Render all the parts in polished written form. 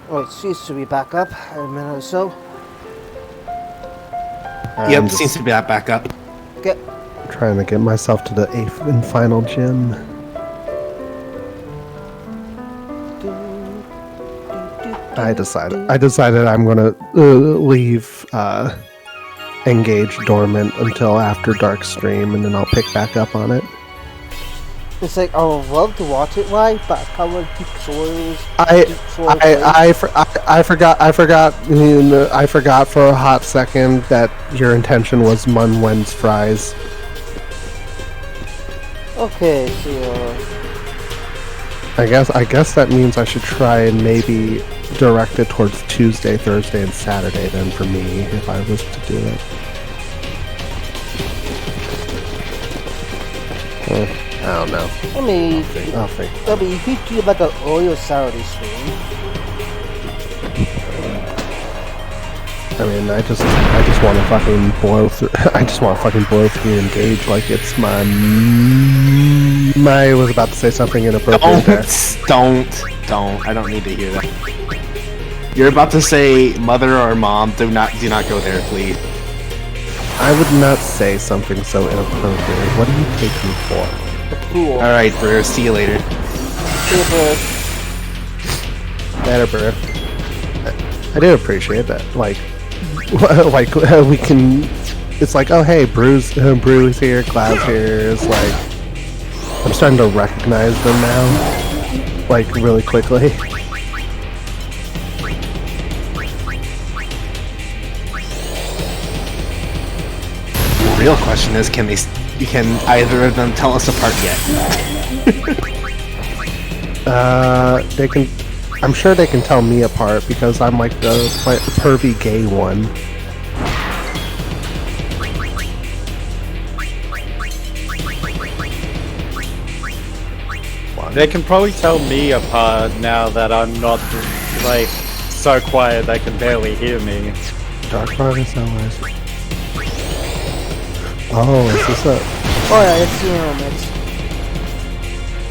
Wait, seems to be back up in a minute or so. Yep, seems to be that back up. Get. Trying to get myself to the 8th and final gym. I decided I'm gonna leave Engage dormant until after Dark Stream, and then I'll pick back up on it. It's like I would love to watch it live, but I kind of keep Soil's. I forgot for a hot second that your intention was Mun Wen's fries. Okay, so I guess that means I should try and maybe direct it towards Tuesday, Thursday, and Saturday then for me if I was to do it. I don't know. I'll think. You could do like an earlier Saturday stream. I mean, I just want to fucking blow through. I just want to fucking blow through Engage like it's my. I was about to say something inappropriate there. Don't. I don't need to hear that. You're about to say mother or mom. Do not go there, please. I would not say something so inappropriate. What do you take me for? The pool. All right, bro. See you later. Later, bro. I do appreciate that. Like we can. It's like, oh hey, Brew's here, Cloud's here. It's like I'm starting to recognize them now, like really quickly. The real question is, can either of them tell us apart yet? They can. I'm sure they can tell me apart because I'm like the pervy gay one. They can probably tell me apart now that I'm not like so quiet they can barely hear me. Dark Progress Allies. Oh, is this a? Oh yeah, it's it's.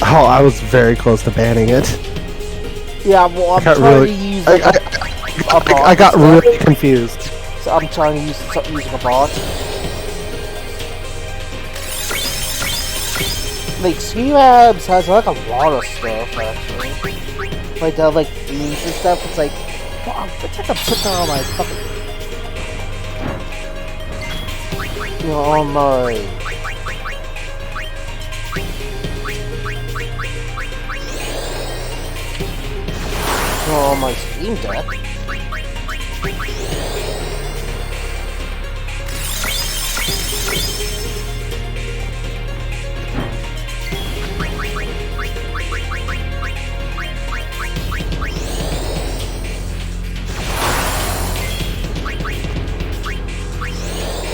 Oh, I was very close to banning it. Yeah, well, I'm trying to use. I got really confused. So I'm trying to use using a bot. Like C-Labs has like a lot of stuff actually. Like they have like themes and stuff. It's like, wow, I think I can put that on my fucking. You know, on my. On my Steam Deck.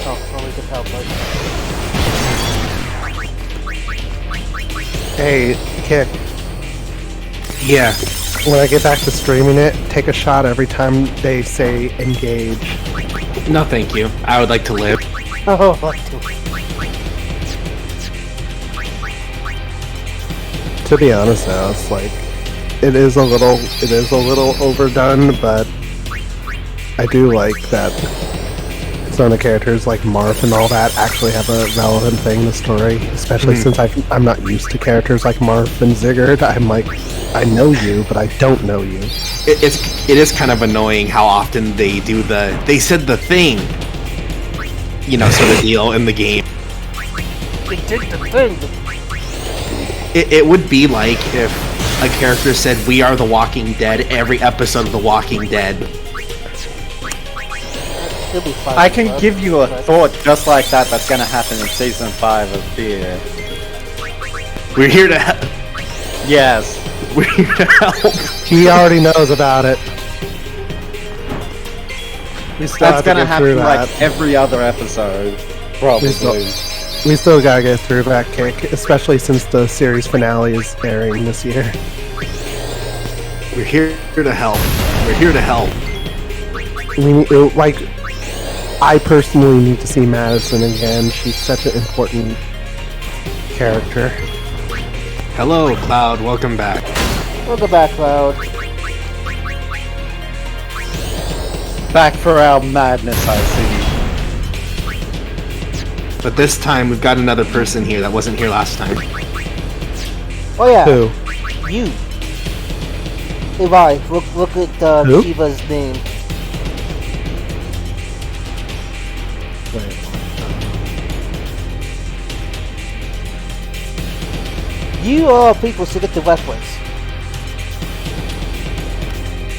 Oh, probably could help like. Hey, Kick. Yeah. When I get back to streaming it, take a shot every time they say engage. No, thank you. I would like to live. Oh, what To be honest now, it's like it is a little overdone, but I do like that some of the characters like Marth and all that actually have a relevant thing in the story, especially since I'm not used to characters like Marth and Ziggurat. I'm like, I know you, but I don't know you. It is kind of annoying how often they said the thing, sort of deal in the game. they did the thing. It would be like if a character said, "We are the Walking Dead," every episode of The Walking Dead. I can give you a thought just like that's gonna happen in Season 5 of Fear. We're here to help. Yes. We're here to help. He already knows about it. That's gonna happen like every other episode, probably. We still gotta get through that, Kick, especially since the series finale is airing this year. We're here to help. We're here to help. I personally need to see Madison again. She's such an important character. Hello, Cloud. Welcome back. Welcome back, Cloud. Back for our madness, I see. But this time we've got another person here that wasn't here last time. Oh yeah, Who? you. Hey, Vi, look at Who? Shiva's name. You are people to get the reference.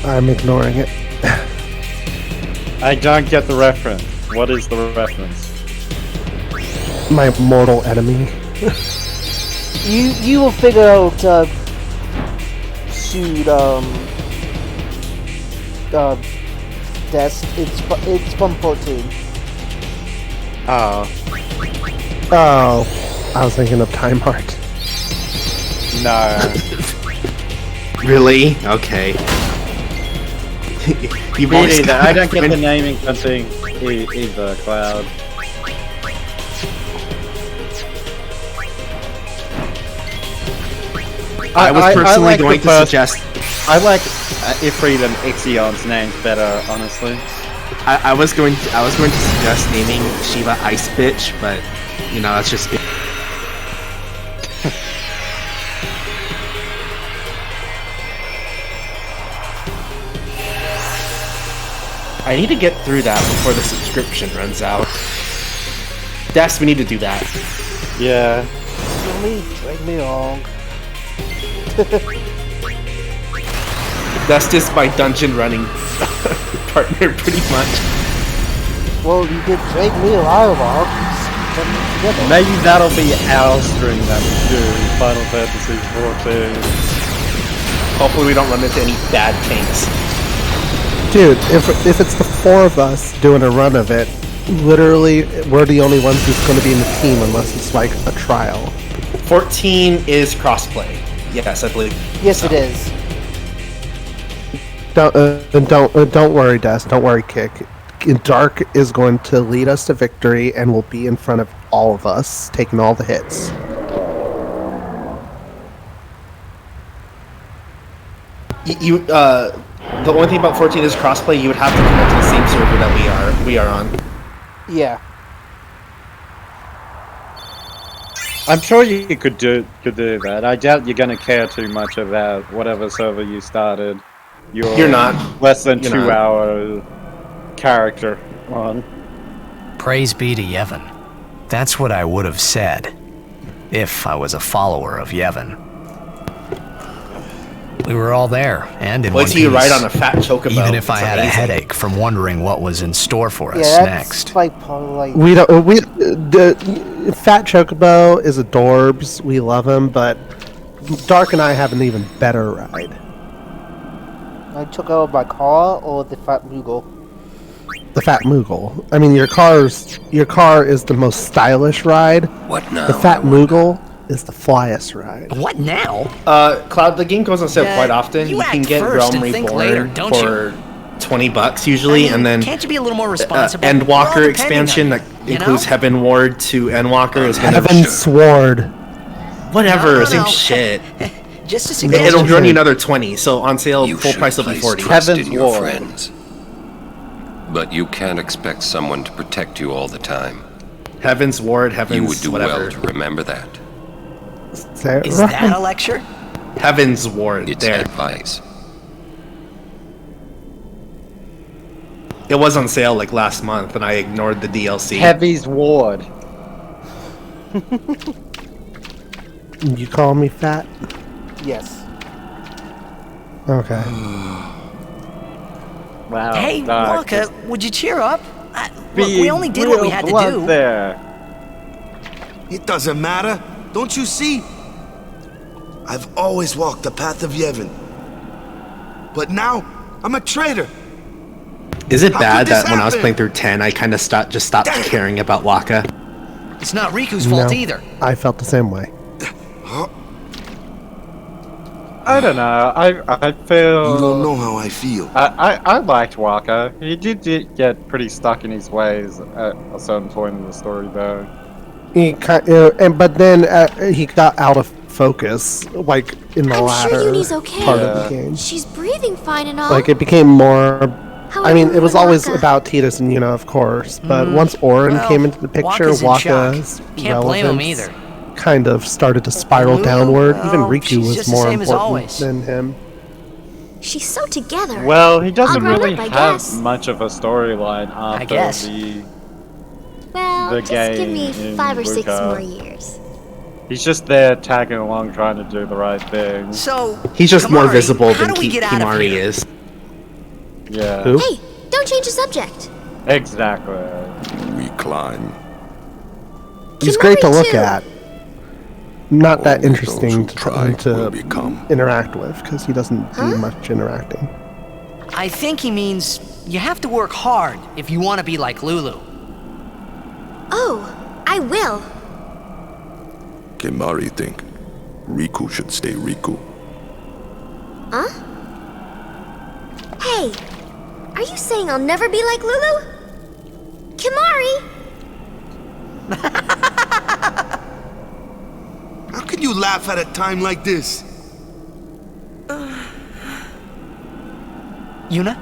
I'm ignoring it. I don't get the reference. What is the reference? My mortal enemy. You will figure out shoot desk. It's from 14. Oh, Oh, I was thinking of Time Heart. no. Really? Okay. You've Me always neither. got I don't get the friend- naming thing either, Cloud. I was personally like going the to first- suggest. I like Ifrit and Ixion's names better, honestly. I was going to suggest naming Shiva Ice Bitch, but you know that's just. I need to get through that before the subscription runs out. Des, we need to do that. Yeah. Drag me along. That's just my dungeon running partner, pretty much. Well, you could drag me along. Together. Maybe that'll be our string that we do Final Fantasy 14. Hopefully, we don't run into any bad tanks. Dude, if it's the four of us doing a run of it, literally we're the only ones who's going to be in the team unless it's like a trial. 14 is crossplay. Yes, I believe. Yes, so. it is. Don't worry, Des. Don't worry, Kick. Dark is going to lead us to victory and will be in front of all of us, taking all the hits. The only thing about 14 is crossplay. You would have to connect to the same server that we are on. Yeah. I'm sure you could do that. I doubt you're going to care too much about whatever server you started. You're not. Less than You're 2 not. hour character on. Praise be to Yevon. That's what I would have said if I was a follower of Yevon. We were all there, and in Wait one till you piece, ride on a fat chocobo. even if I It's had a amazing. headache from wondering what was in store for us Yeah, that's next. like part of like. The Fat Chocobo is adorbs. We love him, but Dark and I have an even better ride. I took out my car or the Fat Moogle. The Fat Moogle. I mean, your car is the most stylish ride. What now? The Fat Moogle is the flyest ride. What now? Cloud, the game goes on sale Yeah, quite often. you You can act get first Realm and think Reborn later, don't for $20 usually, I mean, and then can't you be a little more responsible? Endwalker We're all depending expansion on that you, you includes know? Heaven Ward to Endwalker is gonna Heaven Sword. whatever, No, same no. shit. Just a suggestion. It'll run you another 20, so on sale You full should price will be place 40. trust Heaven's in your Ward. friends. But you can't expect someone to protect you all the time. Heaven's Ward, You Heaven's would do whatever. well to remember that. Say it Is right. that a lecture? Heaven's Ward. It's There. advice. It was on sale like last month, and I ignored the DLC. Heavy's Ward. You call me fat? Yes. Okay. Wow. Hey, Dark. Wonka, would you cheer up? Look, we Being only did what we real had to blunt do. There. It doesn't matter. Don't you see? I've always walked the path of Yevon. But now, I'm a traitor. Is it How bad could this that when I was happen? playing through 10, I kind of stopped Damn. caring about Waka? It's not Riku's fault No, either. I felt the same way. I don't know. I feel. You don't know how I feel. I liked Waka. He did get pretty stuck in his ways at a certain point in the story, though. But then he got out of focus, like in the I'm latter sure Yuni's okay. part of the game. She's breathing fine and all. Like it became more I mean, it was always about Tidus and Yuna, of course, but once Auron well, came into the picture, Wakka's in shock. Wakka's Can't blame him relevance either. kind of started to spiral Lulu, downward. well, Even Riku she's was just the more same as important always. than him. She's so together. Well, he doesn't All grown really up, I have guess. much of a storyline after guess. Well, the just give game me in 5 or 6 Luca. more years. He's just there tagging along trying to do the right thing. So He's just more Kimari, visible how than do we get out of Kimari here? is. Yeah. Who? Hey, don't change the subject. Exactly. We climb. He's great to Kimari, look too. at. Not that Only interesting those who to, try will to become. interact with, because he doesn't Huh? do much interacting. I think he means you have to work hard if you want to be like Lulu. Oh, I will. Kimari think Riku should stay Riku. Huh? Hey, are you saying I'll never be like Lulu? Kimari! How can you laugh at a time like this? Yuna?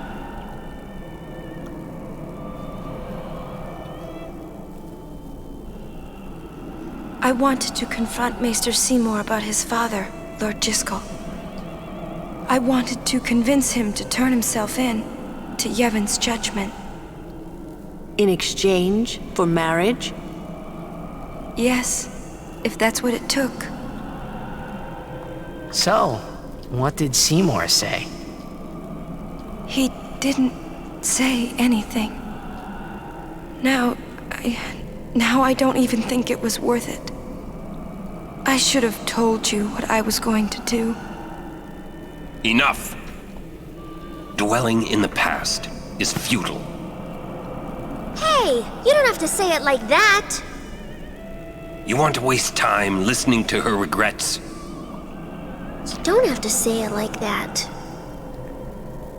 I wanted to confront Maester Seymour about his father, Lord Jiskel. I wanted to convince him to turn himself in to Yevon's judgment. In exchange for marriage? Yes, if that's what it took. So, what did Seymour say? He didn't say anything. Now I don't even think it was worth it. I should have told you what I was going to do. Enough! Dwelling in the past is futile. Hey, you don't have to say it like that. You want to waste time listening to her regrets? You don't have to say it like that.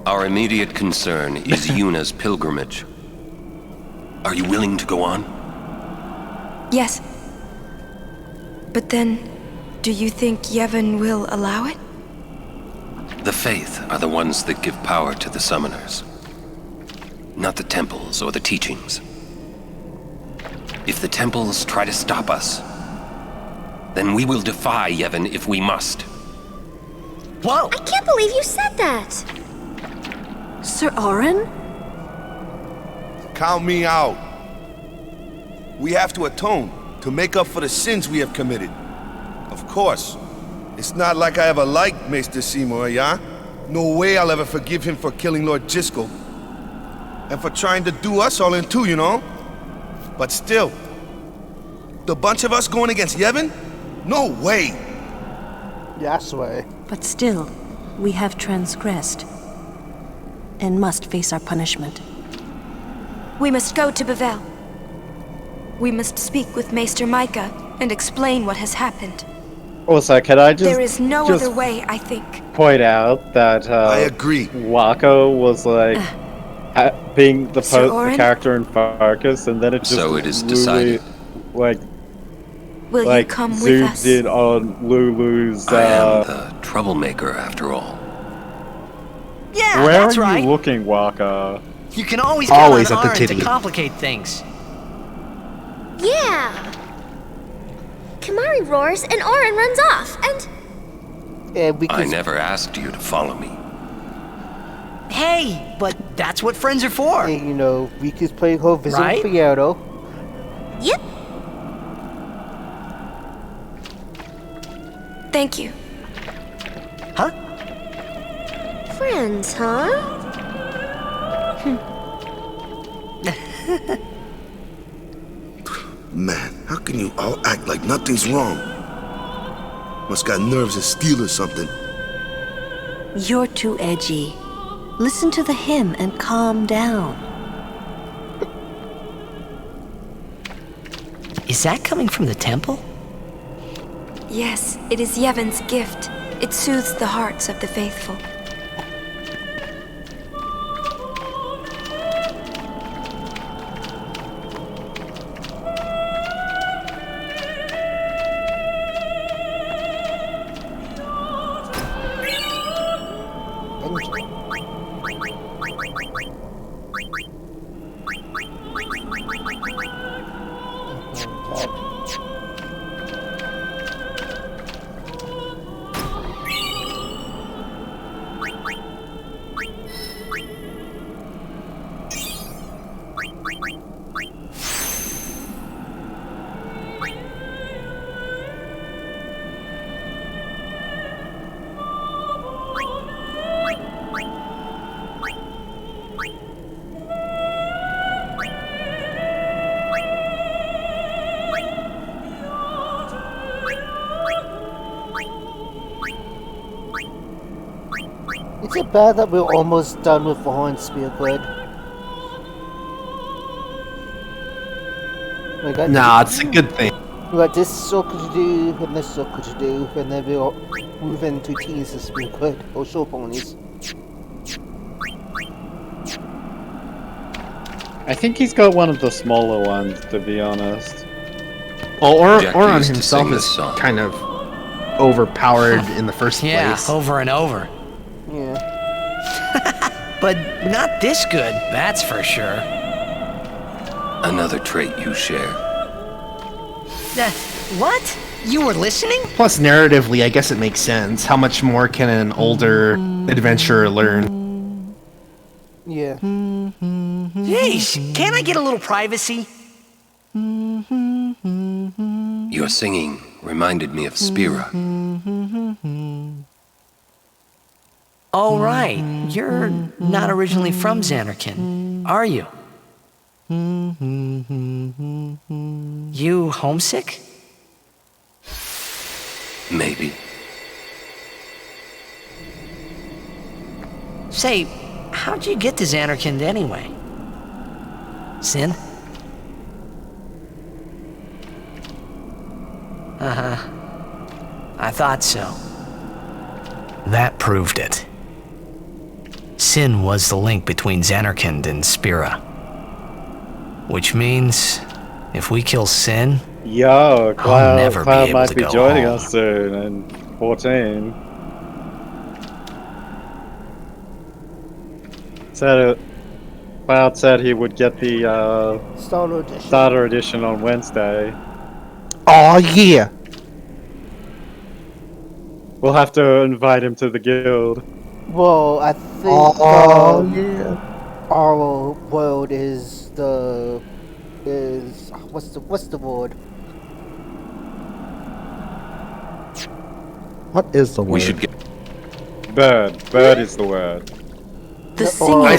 Our immediate concern is Yuna's pilgrimage. Are you willing to go on? Yes. But then, do you think Yevon will allow it? The Faith are the ones that give power to the summoners, not the temples or the teachings. If the temples try to stop us, then we will defy Yevon if we must. Whoa! I can't believe you said that. Sir Auron? Count me out. We have to atone to make up for the sins we have committed. Of course. It's not like I ever liked Maester Seymour, yeah? No way I'll ever forgive him for killing Lord Jiskel. And for trying to do us all in two, you know? But still, the bunch of us going against Yevon? No way! Yes, way. But still, we have transgressed and must face our punishment. We must go to Bevel. We must speak with Maester Micah and explain what has happened. Also, can I just There is no just other way, I think. point out that I agree. Wako was like being the, Sir the Auron? character in focus, and then it just So it is really, decided. Will you like come with zoomed us? in on Lulu's. I am the troublemaker after all. Yeah, Where that's are right. you looking, Waka? You can always count Always on at the Auron titty. to complicate things. Yeah. Kimari roars and Auron runs off, and And we I could never asked you to follow me. Hey, but that's what friends are for. and, you know, Riku's playing whole visit Right? with Fierro. yep. Thank you. Huh? Friends, huh? Man, how can you all act like nothing's wrong? Must got nerves of steel or something. You're too edgy. Listen to the hymn and calm down. Is that coming from the temple? Yes, it is Yevon's gift. It soothes the hearts of the faithful. Is it bad that we're almost done with Fallen Spirit? We got Nah, it's a good thing. We got this circle to do, and this circle to do, and then we'll move into Teens of Spirit, or Show Ponies. I think he's got one of the smaller ones, to be honest. Well, Jack Oron used to himself sing this is song. kind of overpowered in the first Yeah, place. over and over. Yeah. But not this good, that's for sure. Another trait you share. What? You were listening? Plus, narratively, I guess it makes sense. How much more can an older adventurer learn? Yeah. Jeez, can't I get a little privacy? Your singing reminded me of Spira. Oh, right. You're not originally from Xanarkand, are you? You homesick? Maybe. Say, how'd you get to Xanarkand anyway? Sin? Uh-huh. I thought so. That proved it. Sin was the link between Xanarkand and Spira. Which means, if we kill Sin, Yo, I'll never Cloud be able might to be go joining home. us soon in 14. Cloud said he would get the starter edition on Wednesday. Oh yeah. We'll have to invite him to the guild. Well, I think yeah. our world is what's the word? What is the word? We should get. Bird. Bird is the word. The single I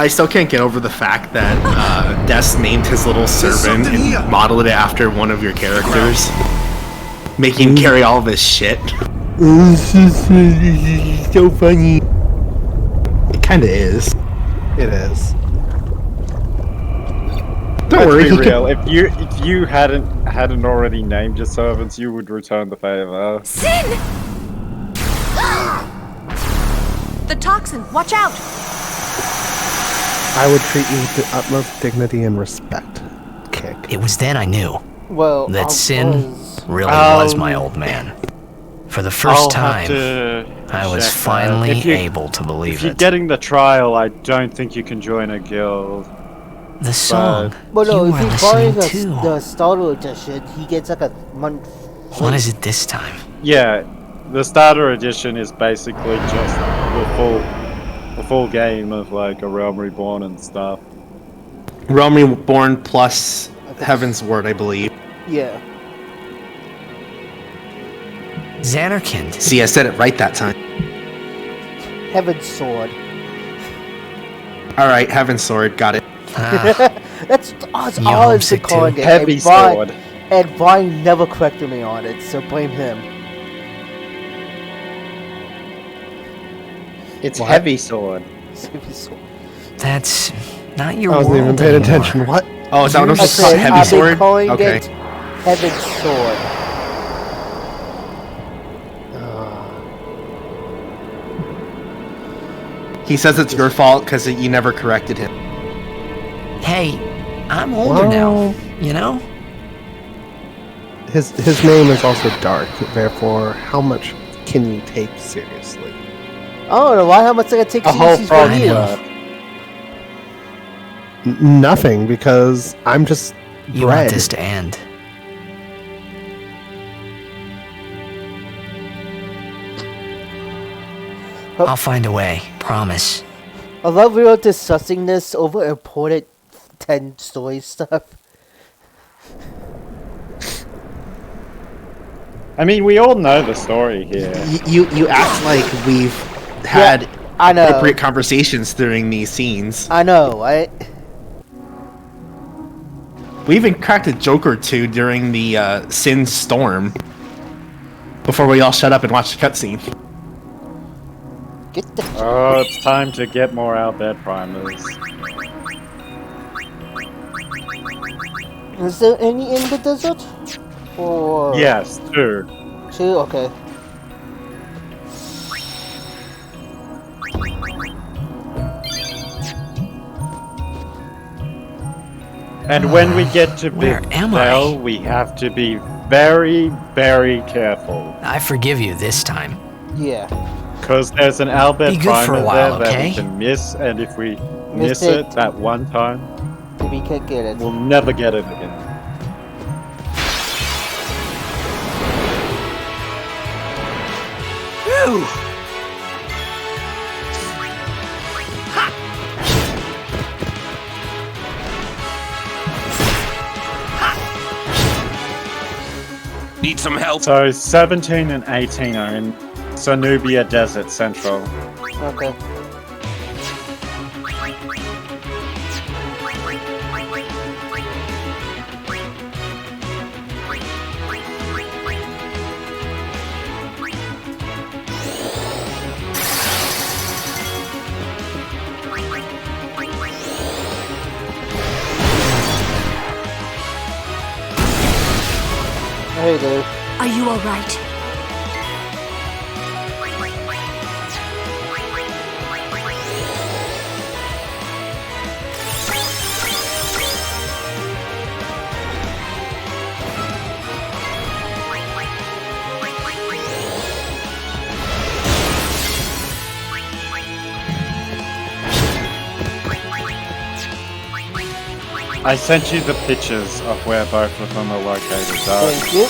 still can't get over the fact that Des named his little servant and modeled it after one of your characters, making him carry all of his shit. so funny. It kind of is. It is. Don't worry, Let's he be can- real. If you hadn't already named your servants, you would return the favor. Sin! The toxin, watch out! I would treat you with the utmost dignity and respect. Kick. it was then I knew Well, I that Sin was- really was my old man. For the 1st time, I was check that. finally If you- able to believe If you're it. getting the trial, I don't think you can join a guild. The song Well, no, you if were he buys listening to. the starter edition, he gets like a month. What is it this time? Yeah, the starter edition is basically just the full game of like a Realm Reborn and stuff. Realm Reborn plus Heaven's Word, I believe. Yeah. Xanarkand. See, I said it right that time. Heaven's Sword. Alright, Heaven's Sword, got it. That's You odds homesick to calling too? it. Heavy and Brian, sword. And Brian never corrected me on it, so blame him. It's What? heavy sword. Heavy Sword. That's not your I wasn't world even paying anymore. attention. What? Oh, is that what I'm I supposed to call said, Heavy I've been Sword? calling Okay. it Heaven's Sword. He says it's your fault because you never corrected him. Hey, I'm older now, you know? His name is also Dark. Therefore, how much can you take seriously? I don't know why. How much I gotta take A whole seriously frog for I you? know. Nothing, because I'm just You bread. want this to end. I'll find a way, promise. I love we were discussing this over important 10 story stuff. I mean, we all know the story here. You act like we've had I know. appropriate conversations during these scenes. I know, right? We even cracked a joke or two during the Sin Storm before we all shut up and watched the cutscene. Get the Oh, it's time to get more Albert primers. Is there any in the desert? Or Yes, 2. 2? Okay. And when we get to Where Big am Bell, I? we have to be very, very careful. I forgive you this time. Yeah. Because there's an Albert Be good for primer a while, there that okay? we can miss, and if we Miss miss it it. that one time, We can't get it. we'll never get it again. Need some help? So 17 and 18 are in Sanubia Desert Central. Okay. Hey there. Are you all right? I sent you the pictures of where both of them are located, though. Thank you.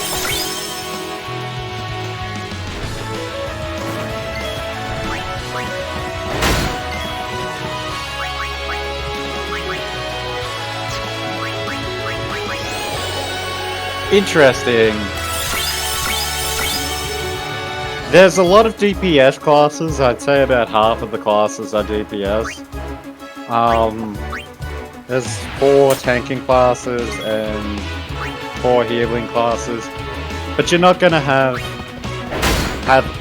Interesting. There's a lot of DPS classes. I'd say about half of the classes are DPS. There's 4 tanking classes and 4 healing classes, but you're not gonna have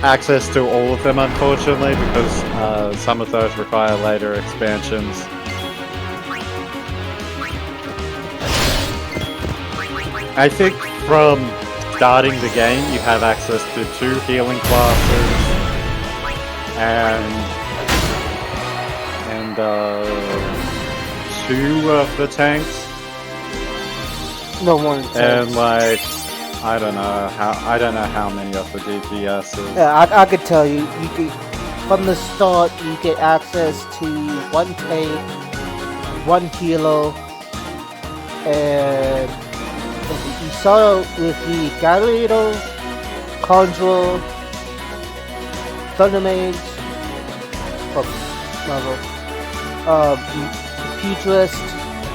access to all of them, unfortunately, because some of those require later expansions. I think from starting the game, you have access to 2 healing classes and 2 of the tanks, No more than and like I don't know how many of the DPSs. Yeah, I could tell you. You could, from the start, you get access to 1 tank, 1 healer, and you start out with the Gladiator, Conjurer, Thundermage, Futurist,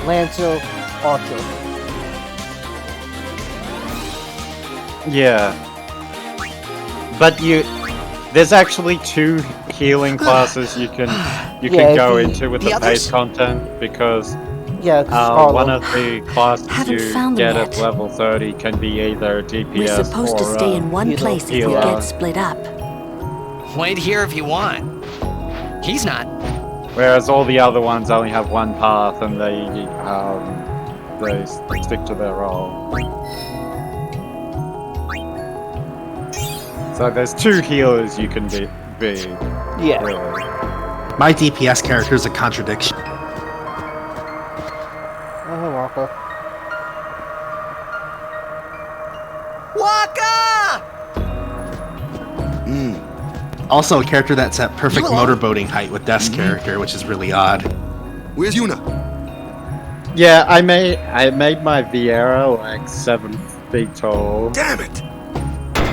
Lancer, Archer. Yeah, but there's actually 2 healing classes you can Yeah, go the- into with the the paid others? content, because Yeah, 'cause one Arlo. of the classes Haven't you found them get at yet. level 30 can be either We're DPS supposed to or stay in one healer. place if we Healer. get split up. Wait here if you want. He's not. whereas all the other ones only have 1 path and they stick to their role. So there's 2 healers you can be Yeah. really. My DPS character is a contradiction. Oh, Walker. Also, a character that's at perfect motorboating height with Death's character, which is really odd. Where's Yuna? Yeah, I made my Viera like 7 feet tall. Damn it!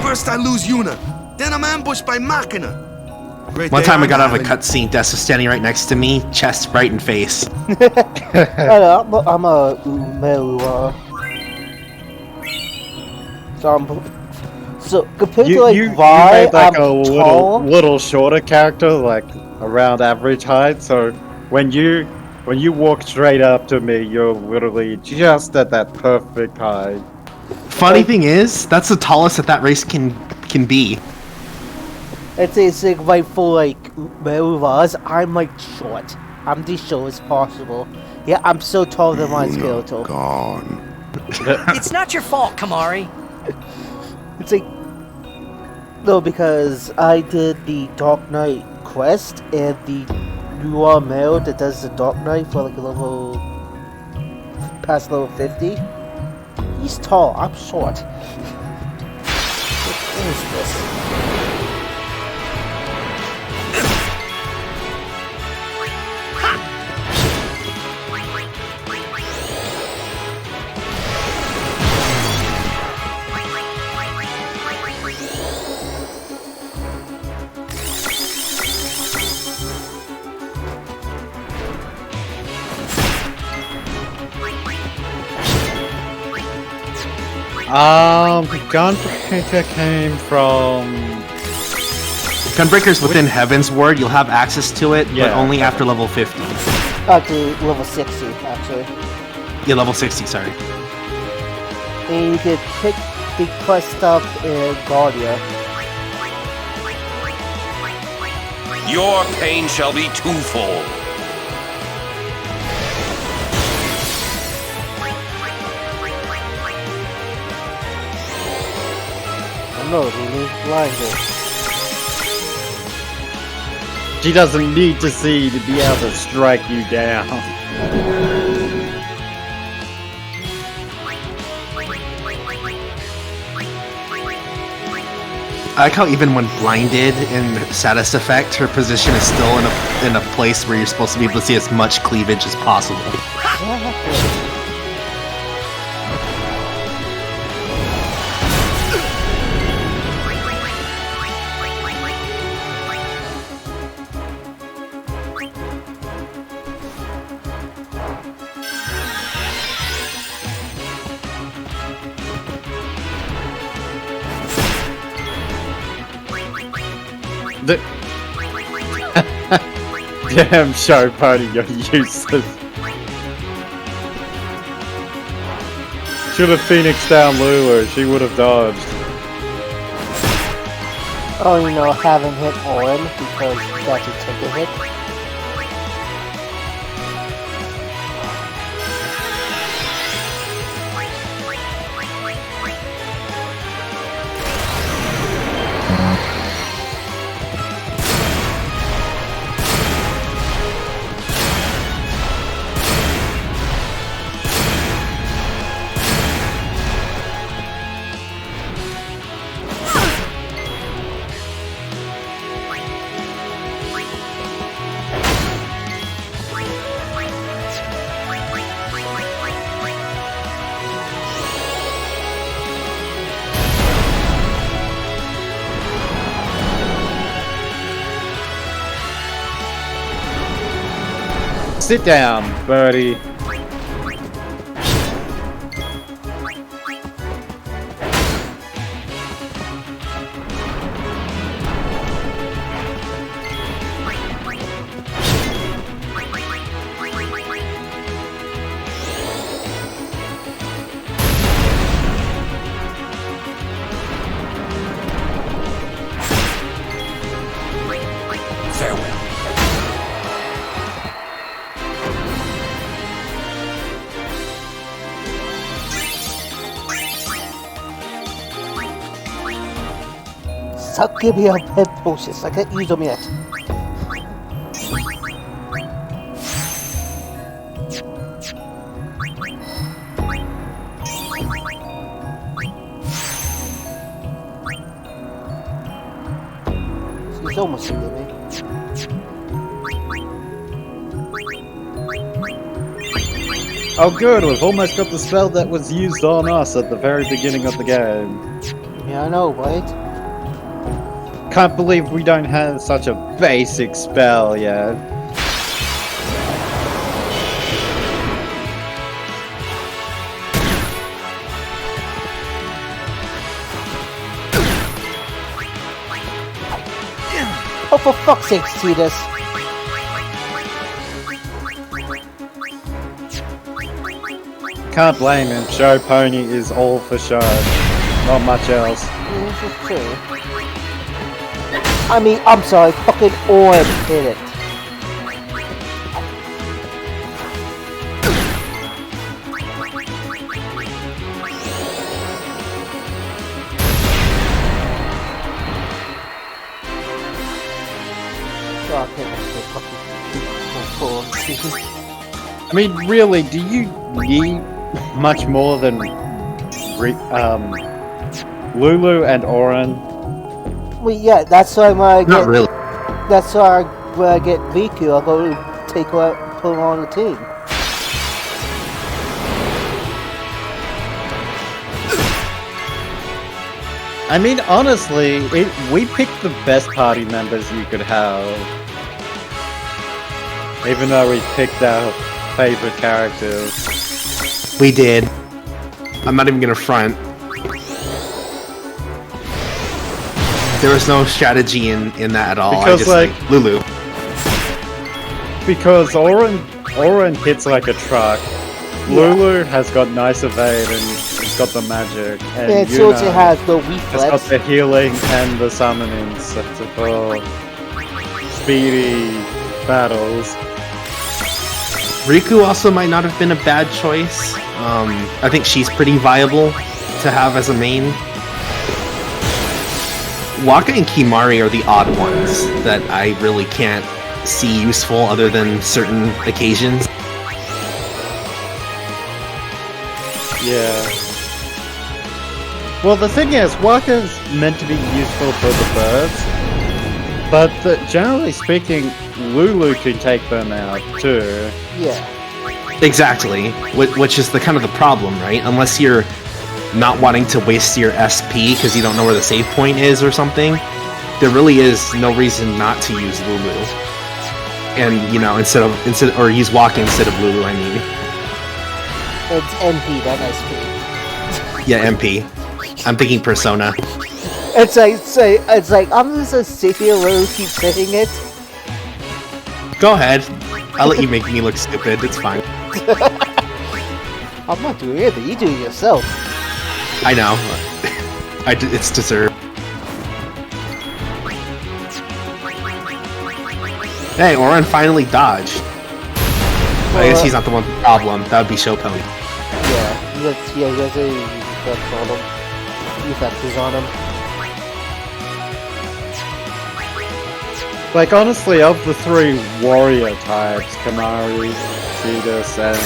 First I lose Yuna, then I'm ambushed by Machina. Great One day time I on got out of a island. cutscene, Des was standing right next to me, chest right in face. I'm a Umeru. So compared to like You Vi, made like I'm a tall. little shorter character, like around average height. So when you walk straight up to me, you're literally just at that perfect height. Funny thing is, that's the tallest that race can be. It's like right for like Meruvas, I'm like short. I'm the shortest possible. Yeah, I'm so tall than my skeletal. Gone. It's not your fault, Kamari. It's like no, because I did the Dark Knight quest and the Noir male that does the Dark Knight for like a level past level 50. He's tall, I'm short. What is this? Gunbreaker came from. Gunbreaker's within Heaven's Ward, you'll have access to it, but Yeah. only after level 50. To level 60, actually. Yeah, level 60, sorry. And you can pick the quest up in Guardia. Your pain shall be twofold. I'm not really blinded. She doesn't need to see to be able to strike you down. I like how even when blinded in status effect, her position is still in a place where you're supposed to be able to see as much cleavage as possible. Damn show party, you're useless. Should have Phoenix down Lulu, she would have dodged. Oh, you know, haven't hit Orin because that's a ticket hit. Sit down, birdie. Farewell. Stop giving me a head potions. I can't use them yet. He's almost hitting me. Oh good, we've almost got the spell that was used on us at the very beginning of the game. Yeah, I know, right? Can't believe we don't have such a basic spell yet. Oh, for fuck's sake, Tidus. Can't blame him, show pony is all for show. Not much else. This is true. I mean, I'm sorry, fucking Orin hit it. I mean, really, do you need much more than Lulu and Orin? Well, yeah, that's why when I get. Not really. That's why when I get Riku, I'll go take her out and put her on the team. I mean, honestly, we picked the best party members you could have. Even though we picked our favorite characters. We did. I'm not even gonna front. There was no strategy in that at all. Because, I just like Lulu. Because Orin hits like a truck. Yeah. Lulu has got nice evade and it's got the magic. And yeah, it also has the reflex. It's got the healing and the summoning for speedy battles. Riku also might not have been a bad choice. I think she's pretty viable to have as a main. Wakka and Kimahri are the odd ones that I really can't see useful other than certain occasions. Yeah. Well, the thing is, Wakka's meant to be useful for the birds, but generally speaking, Lulu can take them out too. Yeah. Exactly, which is the kind of the problem, right? Unless you're not wanting to waste your SP because you don't know where the save point is or something, there really is no reason not to use Lulu. And you know, instead or use Wakka instead of Lulu. I mean, it's MP, not SP. Yeah, MP. I'm thinking Persona. It's like I'm just gonna sit here and keep saying it. Go ahead. I'll let you make me look stupid. It's fine. I'm not doing anything. You do it yourself. I know. It's deserved. Hey, Orin finally dodged. Well, I guess he's not the one with the problem. That would be Showpony. Yeah, he has a problem. Effects on him. Like, honestly, of the three warrior types, Kimahri, Tidus, and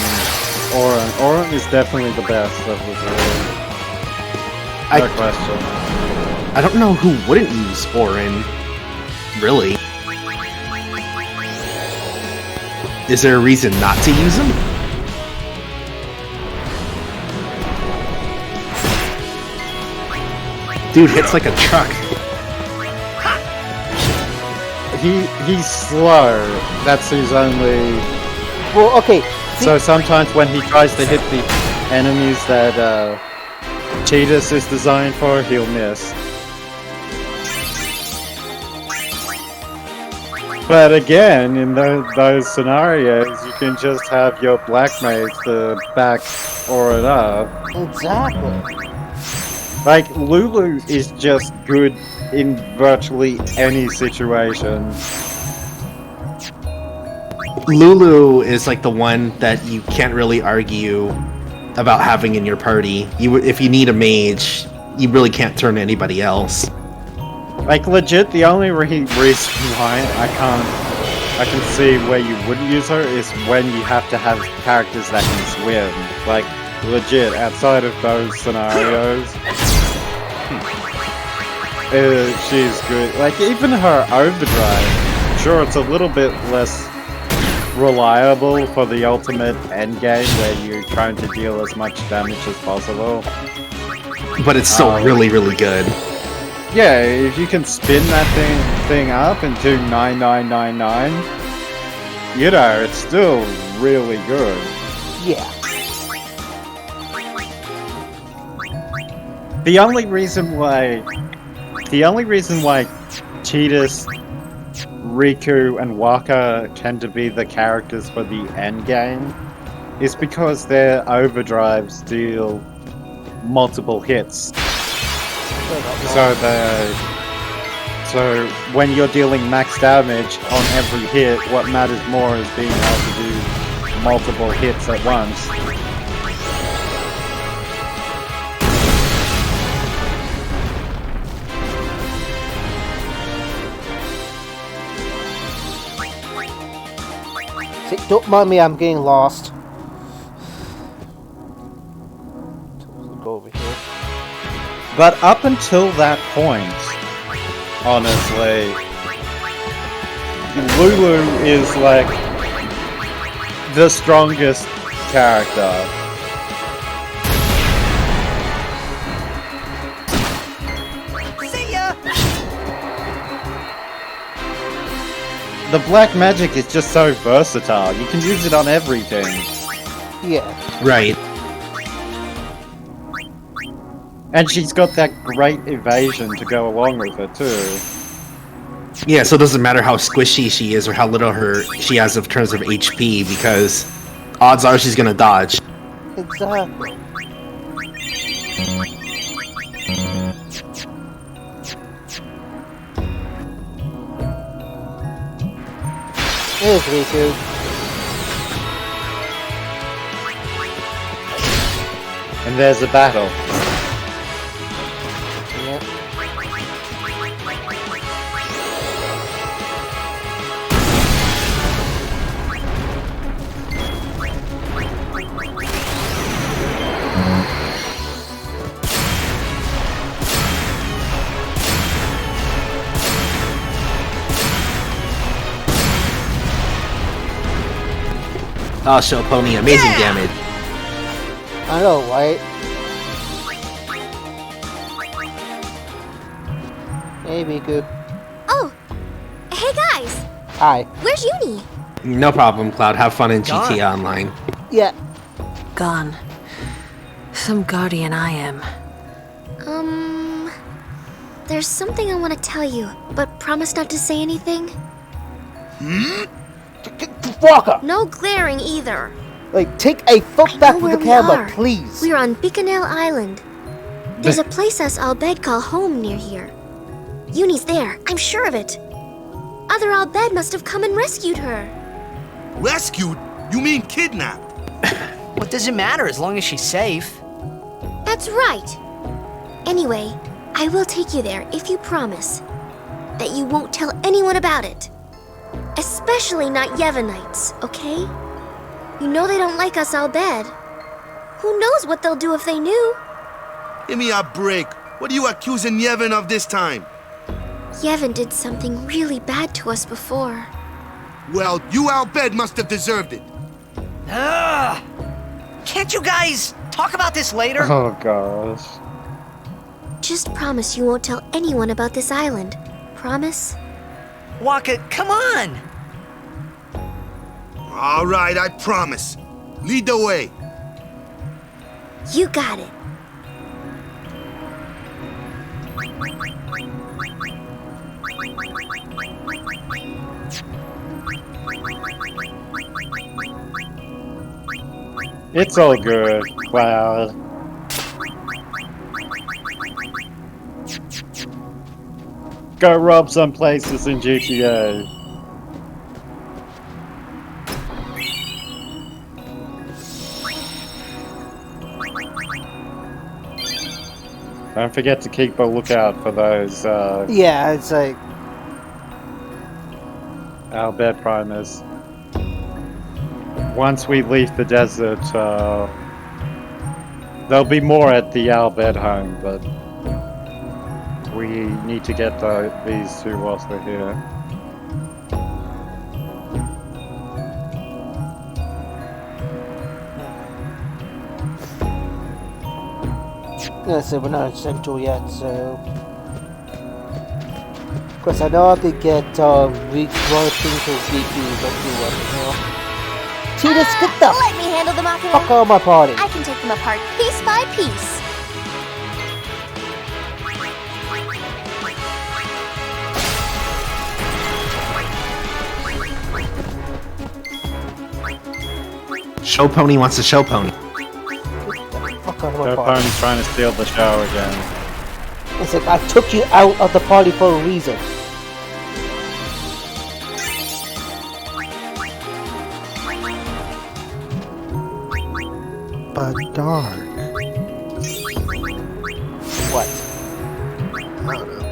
Orin is definitely the best of the three. No question. I don't know who wouldn't use Orin, really. Is there a reason not to use him? Dude hits like a truck. He's slow. That's his only... Well, okay. So sometimes when he tries to hit the enemies that Tidus is designed for, he'll miss. But again, in those scenarios, you can just have your black mage to back Orin up. Exactly. Like, Lulu is just good in virtually any situation. Lulu is like the one that you can't really argue about having in your party. If you need a mage, you really can't turn to anybody else. Like, legit, the only reason why I can see where you wouldn't use her is when you have to have characters that can swim. Like, legit, outside of those scenarios, she's good. Like, even her overdrive, sure, it's a little bit less reliable for the ultimate endgame where you're trying to deal as much damage as possible. But it's still really, really good. Yeah, if you can spin that thing up and do 9999, you know, it's still really good. Yeah. The only reason why Tidus, Riku, and Waka tend to be the characters for the end game is because their overdrives deal multiple hits. So when you're dealing max damage on every hit, what matters more is being able to do multiple hits at once. See, don't mind me, I'm getting lost. Go over here. But up until that point, honestly, Lulu is like the strongest character. See ya! The black magic is just so versatile. You can use it on everything. Yeah. Right. And she's got that great evasion to go along with it too. Yeah, so it doesn't matter how squishy she is or how little she has in terms of HP, because odds are she's gonna dodge. Exactly. There's Riku. And there's a battle. Yep. Oh, show pony, amazing damage. I know, right? Hey, Riku. Oh! Hey guys! Hi. Where's Uni? No problem, Cloud. Have fun in Gone. GT Online. Yeah. Gone. Some guardian I am. There's something I want to tell you, but promise not to say anything. Walker! No glaring either. Like, take a foot back from where the we camera, are. please. We're on Bikanel Island. There's a place us Albed call home near here. Uni's there, I'm sure of it. Other Albed must have come and rescued her. Rescued? You mean kidnapped? What does it matter as long as she's safe? That's right. Anyway, I will take you there if you promise that you won't tell anyone about it. Especially not Yevonites, okay? You know they don't like us Albed. Who knows what they'll do if they knew? Give me a break. What are you accusing Yevon of this time? Yevon did something really bad to us before. Well, you Albed must have deserved it. Ugh! Can't you guys talk about this later? Oh gosh. Just promise you won't tell anyone about this island. Promise? Waka, come on! All right, I promise. Lead the way. You got it. It's all good, Cloud. Go rob some places in GTA. Don't forget to keep a lookout for those Yeah, it's like... Albed primers. Once we leave the desert, there'll be more at the Albed home, but we need to get these two whilst we're here. Yeah, so we're not in Central yet, so... Of course, I know I could get week one things or weekly, but do what the hell. Tidus, get the Let me handle them, Akira. fuck out of my party! I can take them apart piece by piece. Show pony wants to show pony. Fuck out of my Joe party. Pony's trying to steal the show again. It's like, I took you out of the party for a reason. But dark. What? I don't know.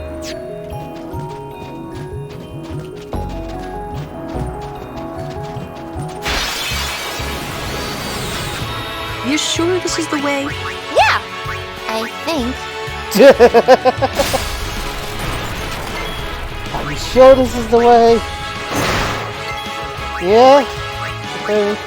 You sure this is the way? Yeah, I think. Are you sure this is the way? Yeah? Okay.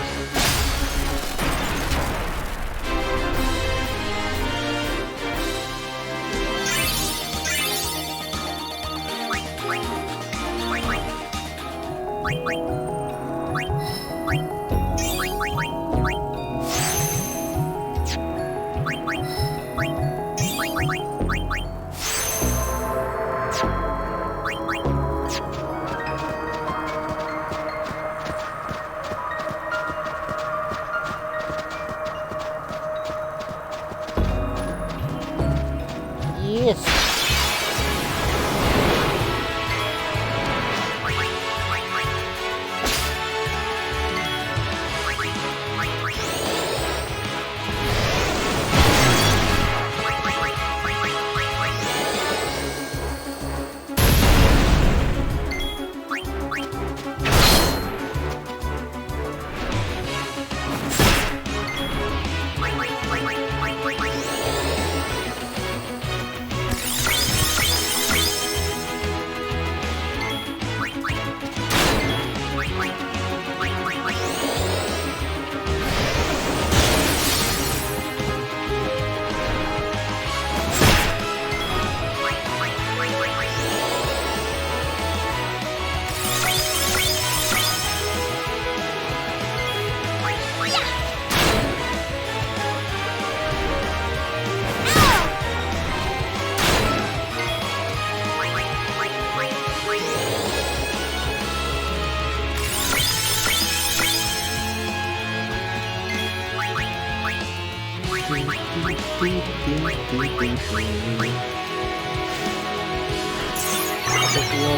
Yes.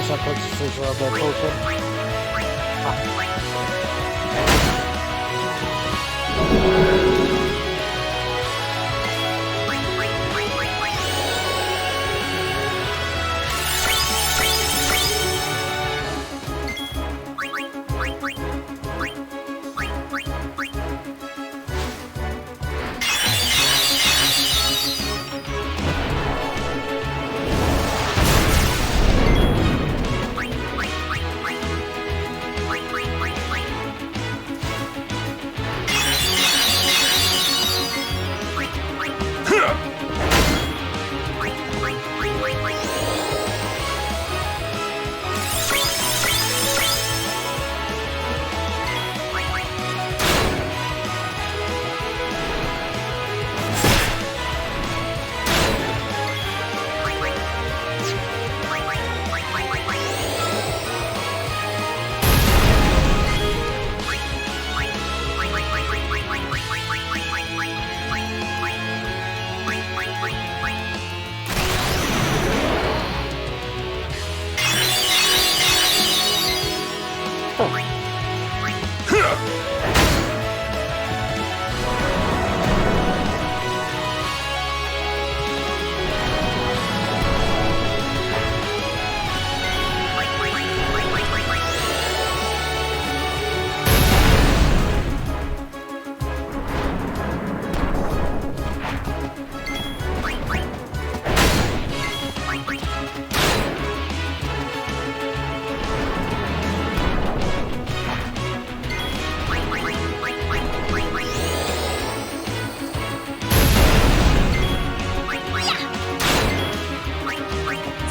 Esa cosa se llama poker.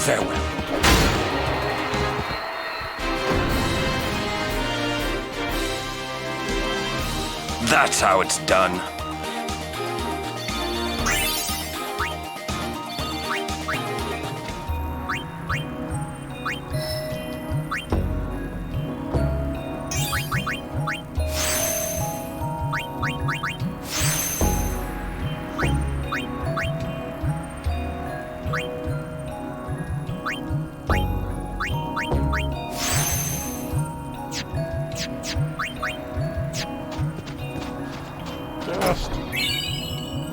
Farewell. That's how it's done.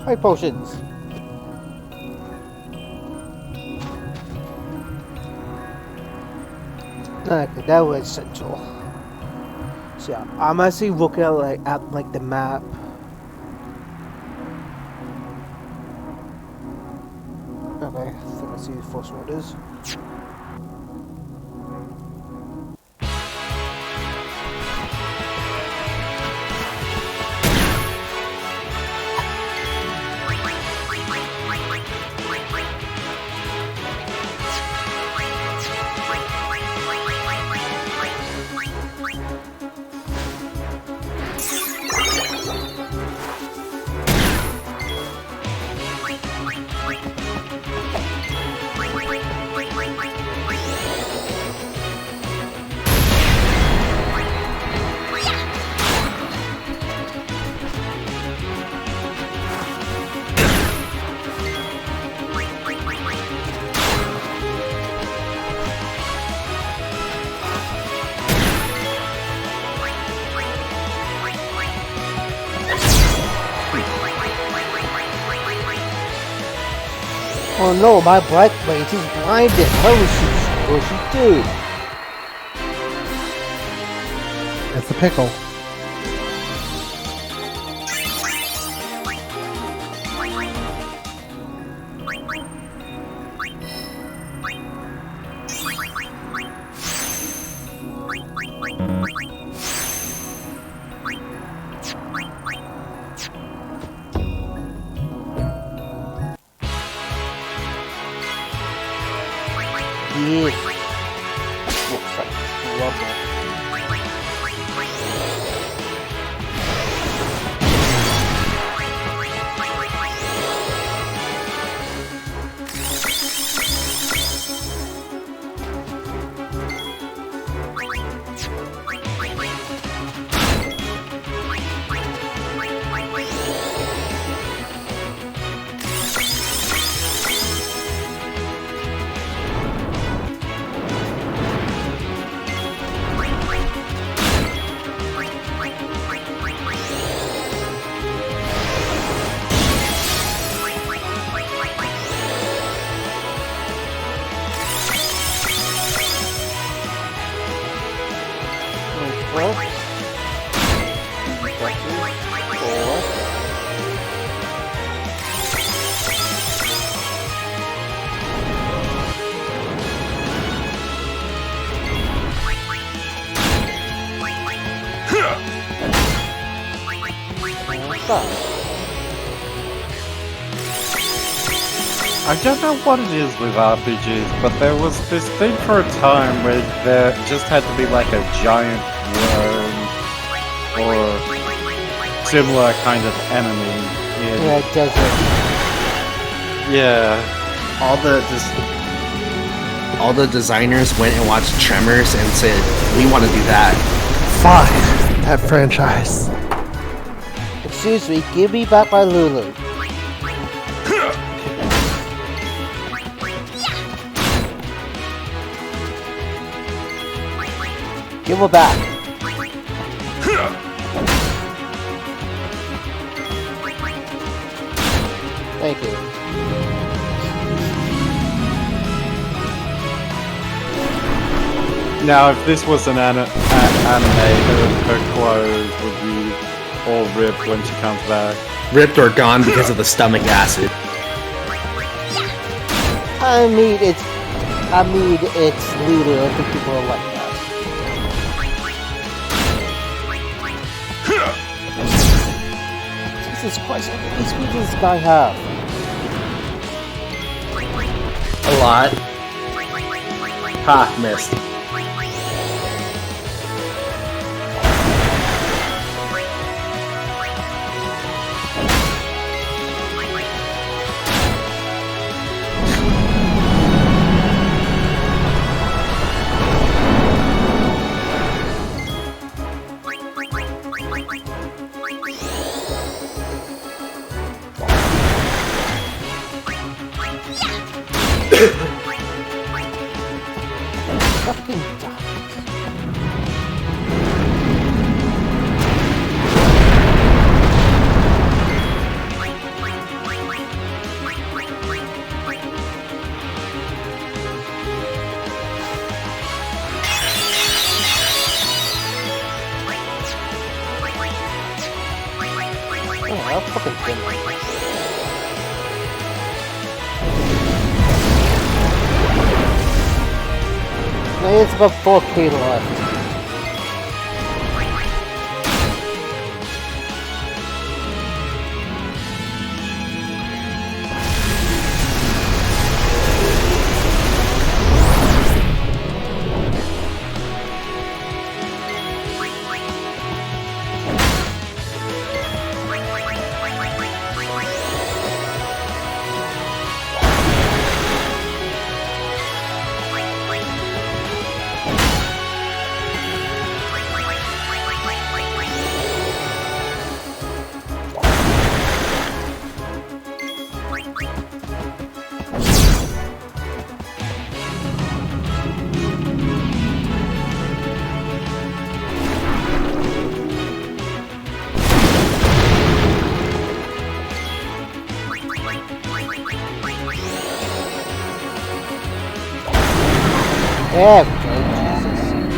High potions. Okay, that was central. So yeah, I'm actually looking at the map. Okay, I think I see the first one is. Oh no, my black mage is blinded. What was she do? It's a pickle. Yes. Looks like rubble. I don't know what it is with RPGs, but there was this thing for a time where there just had to be like a giant worm or similar kind of enemy in... Yeah, it doesn't. Yeah. All the designers went and watched Tremors and said, we want to do that. Fine, that franchise. Excuse me, give me back my Lulu. Give her back. Thank you. Now, if this was an anime, her clothes would be all ripped when she comes back. Ripped or gone because of the stomach acid. I mean, it's Lulu. I think people are like that. Jesus Christ, how many speed does this guy have? A lot. Ha, missed. How fucking thin. It's about 4K left. There we go, Jesus.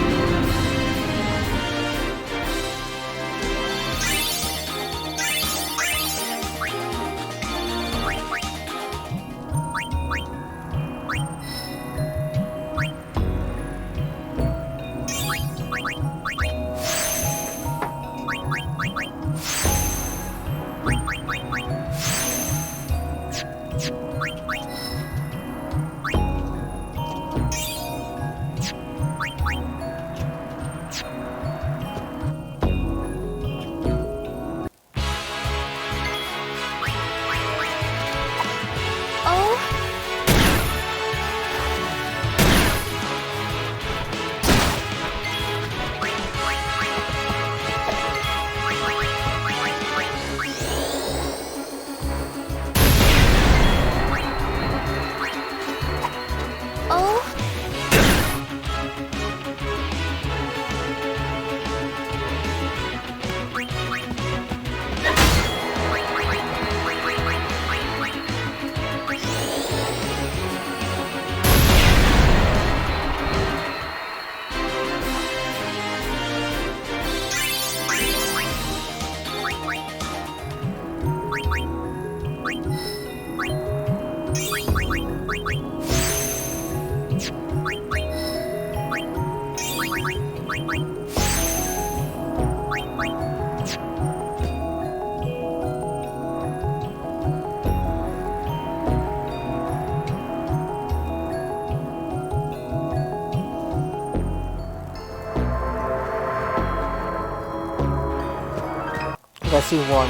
I see one.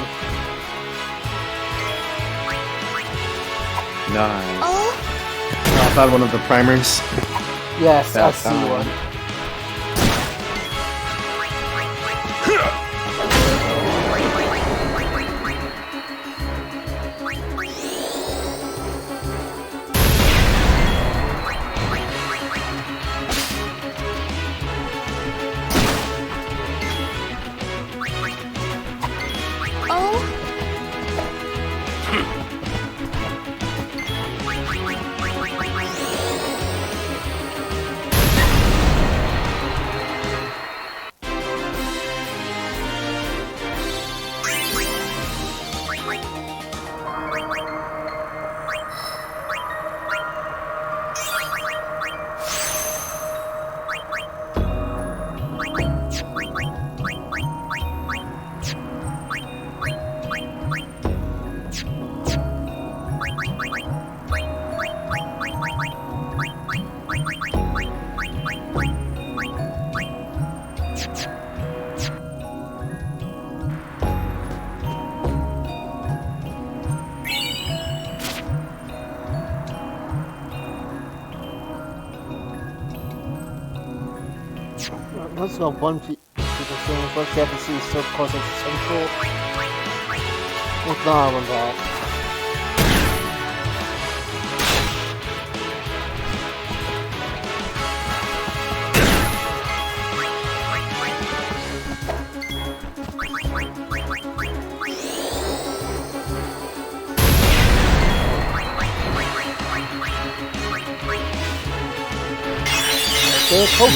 Nice. I thought one of the primers. Yes, I That's see fine. one. So one people saying what you have to see is still causing central. With no one that.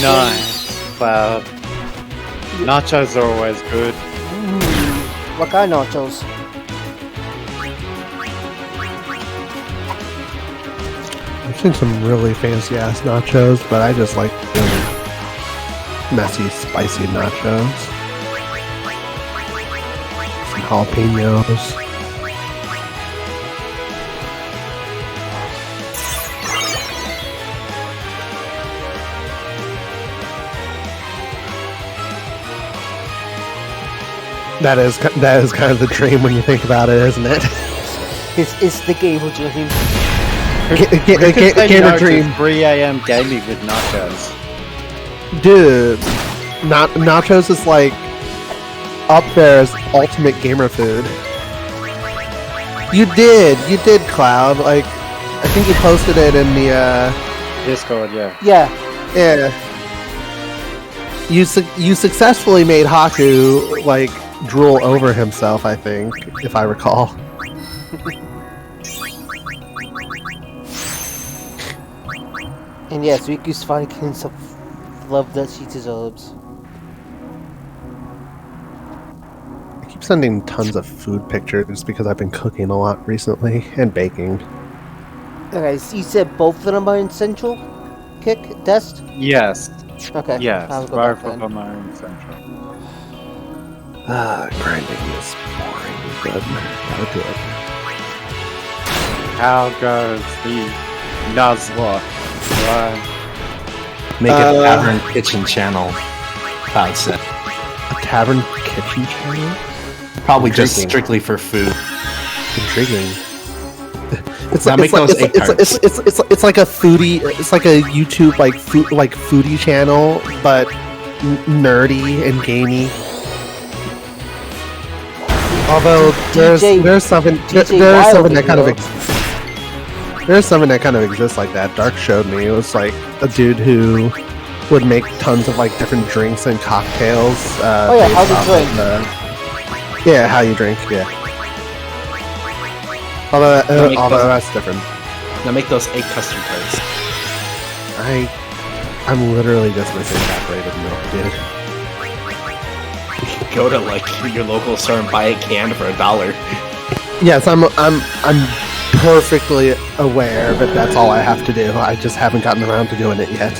Nice, Cloud. Nachos are always good. What kind of nachos? I've seen some really fancy ass nachos, but I just like really messy, spicy nachos. Some jalapenos. That is kind of the dream when you think about it, isn't it? It's the gamer dream. Gamer dream. 3 a.m. gaming with nachos. Dude, nachos is like up there as ultimate gamer food. You did, Cloud. Like, I think you posted it in the Discord, yeah. Yeah. You successfully made Haku like drool over himself, I think, if I recall. And yes, Riku's finding hints of love that she deserves. I keep sending tons of food pictures because I've been cooking a lot recently and baking. Okay, so you said both of them are in Central? Kick? Test? Yes. Okay. Yes, I'll go both back of then. them are in Central. Grinding is boring, but gotta do it. How goes the Nuzlocke? Right. Make a tavern kitchen channel. Cloud said. A tavern kitchen channel? Probably just Intriguing. strictly for food. Intriguing. It's Now make those egg tarts. it's like a foodie. It's like a YouTube like foodie channel, but nerdy and gamey. Although there's something that kind of there's something that kind of exists like that. Dark showed me. It was like a dude who would make tons of like different drinks and cocktails. How you drink? Yeah, how you drink. Yeah. Although that's different. Now make those egg custard tarts. I'm literally just missing evaporated milk, dude. Go to like your local store and buy a can for $1. Yes, I'm perfectly aware that that's all I have to do. I just haven't gotten around to doing it yet.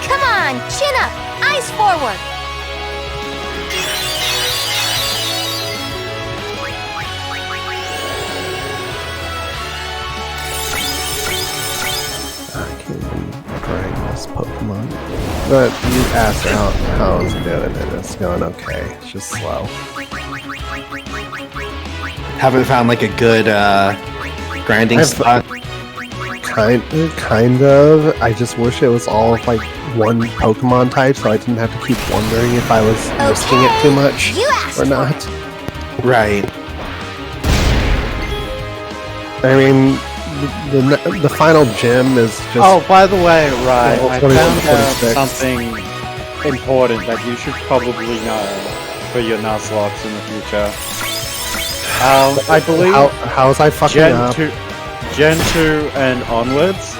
Come on, chin up, eyes forward. This Pokemon. But you asked how it's doing, and it's going okay. It's just slow. Haven't found like a good grinding spot. Kind of. I just wish it was all like one Pokemon type, so I didn't have to keep wondering if I was risking it too much or not. Right. I mean, the final gym is just... Oh, by the way, right, I 21, found out 26. something important that you should probably know for your Nuzlocke in the future. I believe... How was I fucking up? Gen 2 and onwards,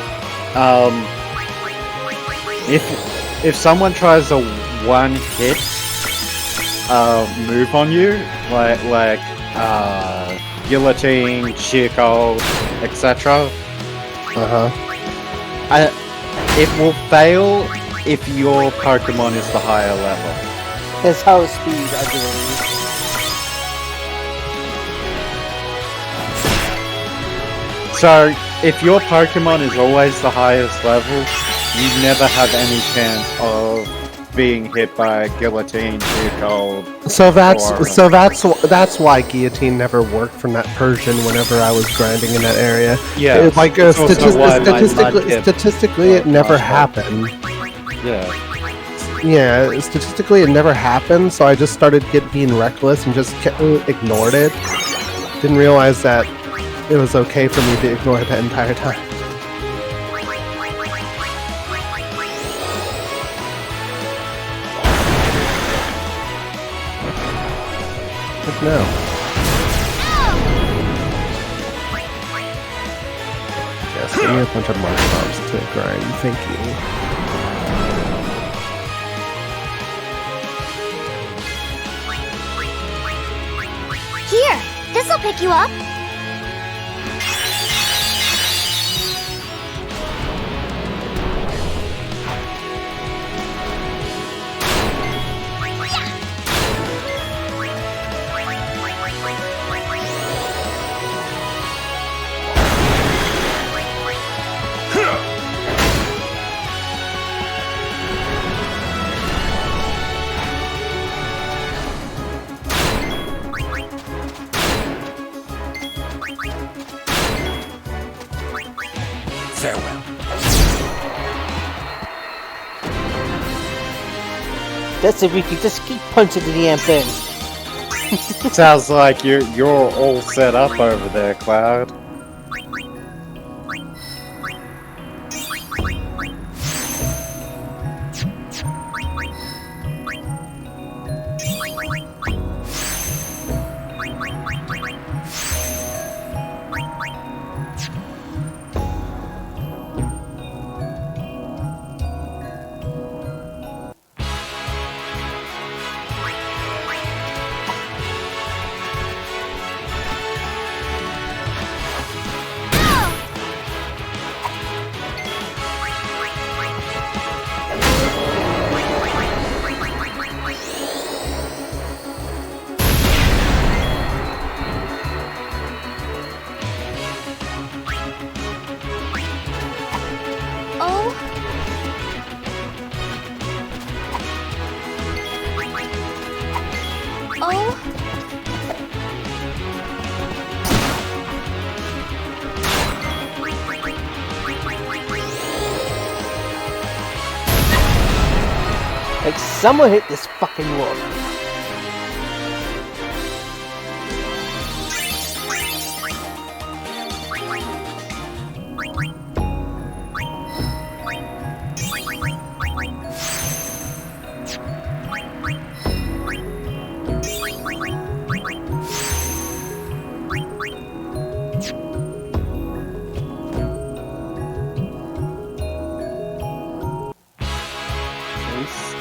if someone tries a one-hit move on you, like guillotine, sheer cold, etc. It will fail if your Pokemon is the higher level. That's how it's speed, I believe. So, if your Pokemon is always the highest level, you never have any chance of being hit by a guillotine too cold. So that's why guillotine never worked from that Persian whenever I was grinding in that area. Yeah, It, like it's also why my statistically, it never happened. Yeah. Yeah, statistically it never happened, so I just started being reckless and just ignored it. Didn't realize that it was okay for me to ignore it the entire time. But no. Yes, give me a bunch of mark bombs to grind, thank you. Here, this'll pick you up. Farewell. That's if we could just keep punching the damn thing. Sounds like you're all set up over there, Cloud. Like, someone hit this fucking wall.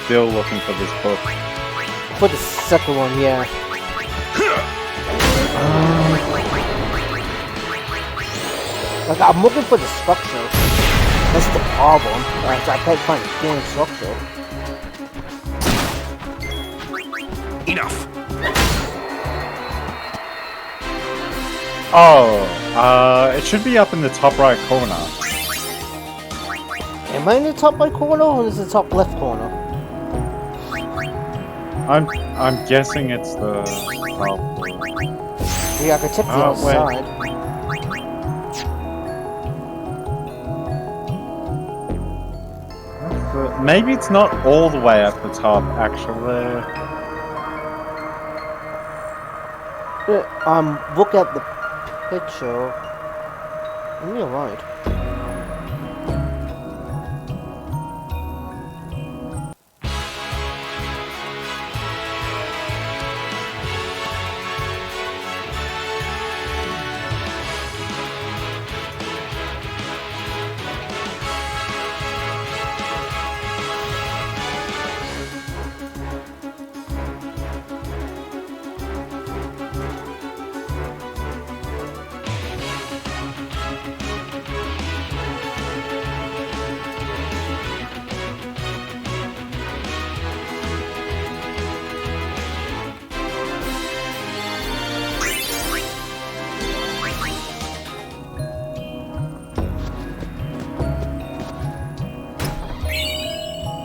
Still looking for this book. For the second one, yeah. Like, I'm looking for the structure. That's the problem. I can't find the damn structure. Enough. Oh, it should be up in the top right corner. Am I in the top right corner or is it the top left corner? I'm guessing it's the top. Yeah, I can check the outside. Maybe it's not all the way at the top, actually. Look at the picture. You're right.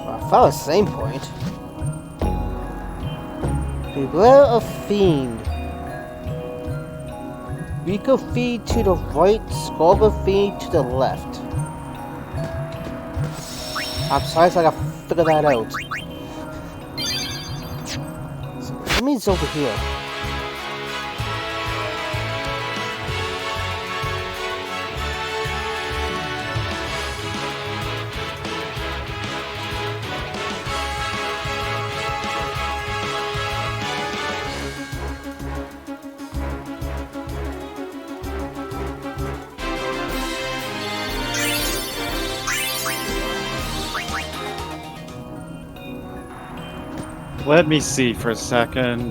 I found the same point. Beware of Fiend. Rico Fiend to the right, Scorpion Fiend to the left. I'm sorry, so I gotta figure that out. So, that means over here. Let me see for a second.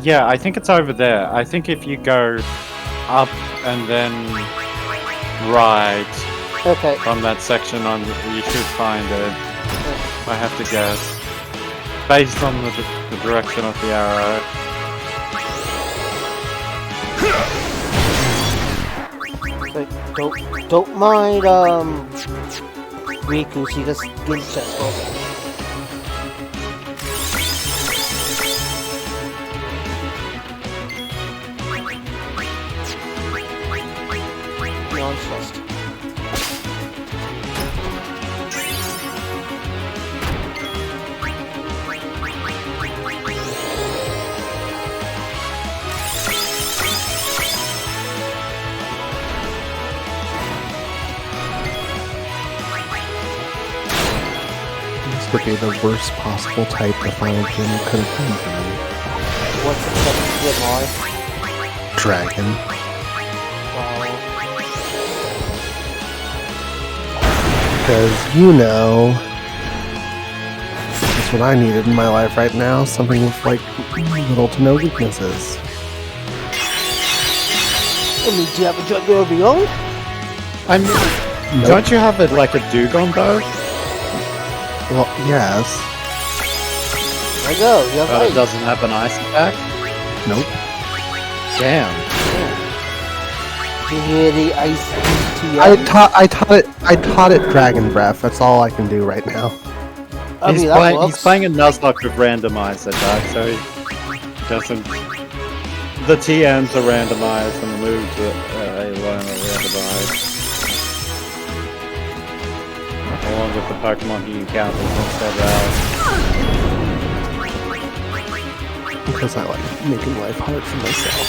Yeah, I think it's over there. I think if you go up and then right from that section on, you should find it. I have to guess. Based on the direction of the arrow. Like, don't mind, Riku, she just gives chest ball. Non-trust. This would be the worst possible type the final gym could have been for me. What's the second get more? Dragon. Because, you know, that's what I needed in my life right now. Something with, like, little to no weaknesses. I mean, do you have a Dragon of your own? I mean, don't you have it like a Dugong bow? Well, yes. There you go, you have But ice. it doesn't have an ice attack? Nope. Damn. You hear the ice TM? I taught it Dragon Breath. That's all I can do right now. I He's mean, that works. playing a Nuzlocke with randomizer, Doug, so he doesn't... The TMs are randomized and the moves are randomized. Along with the Pokemon he encounters on several. Because I like making life hard for myself.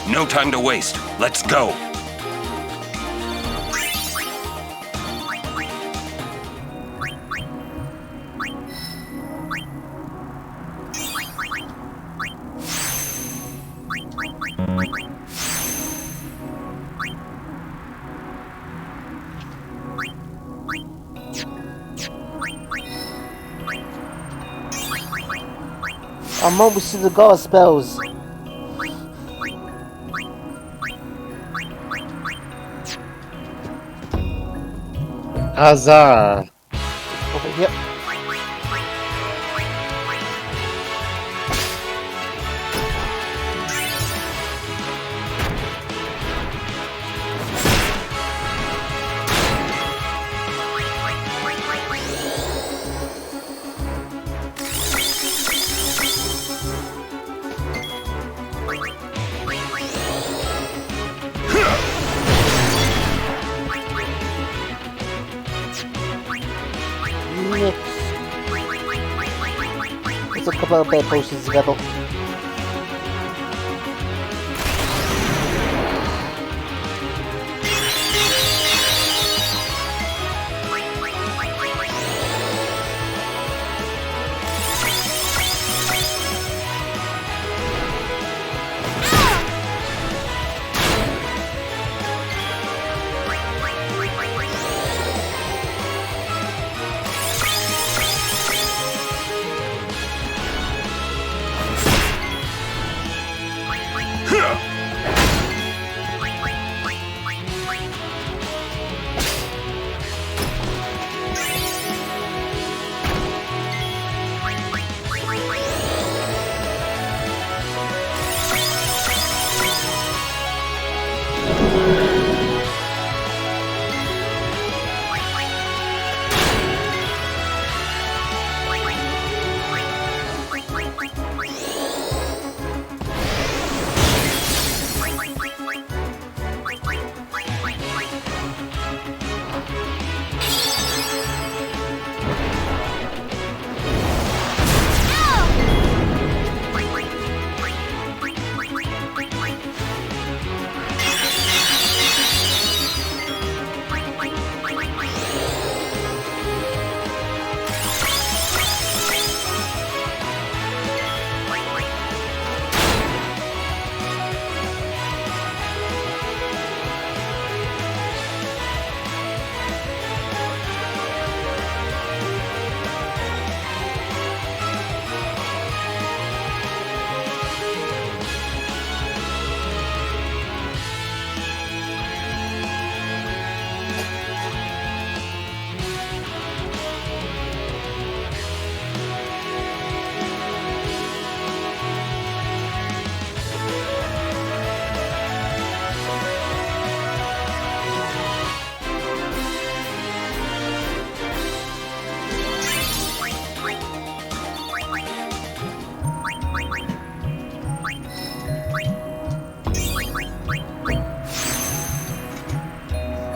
No time to waste. Let's go. I'm almost to the god spells. Huzzah! Okay, yep. Let's a couple of bad potions together.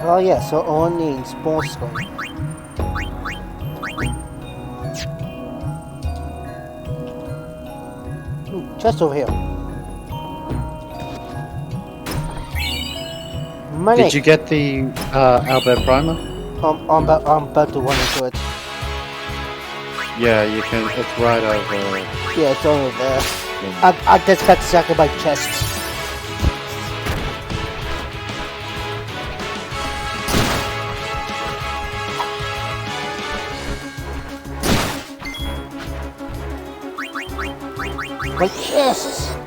Oh yeah, so only in small scale. Ooh, chest over here. Money. Did you get the Albert Primer? I'm about to run into it. Yeah, you can. It's right over. Yeah, it's over there. I just got stuck in my chest. My chest!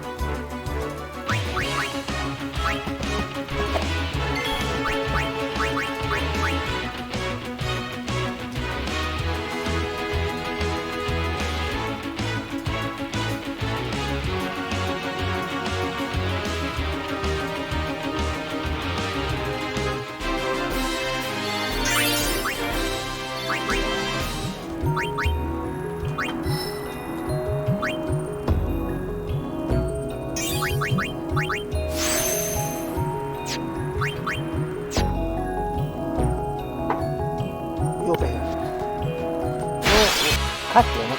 Over here. God damn it.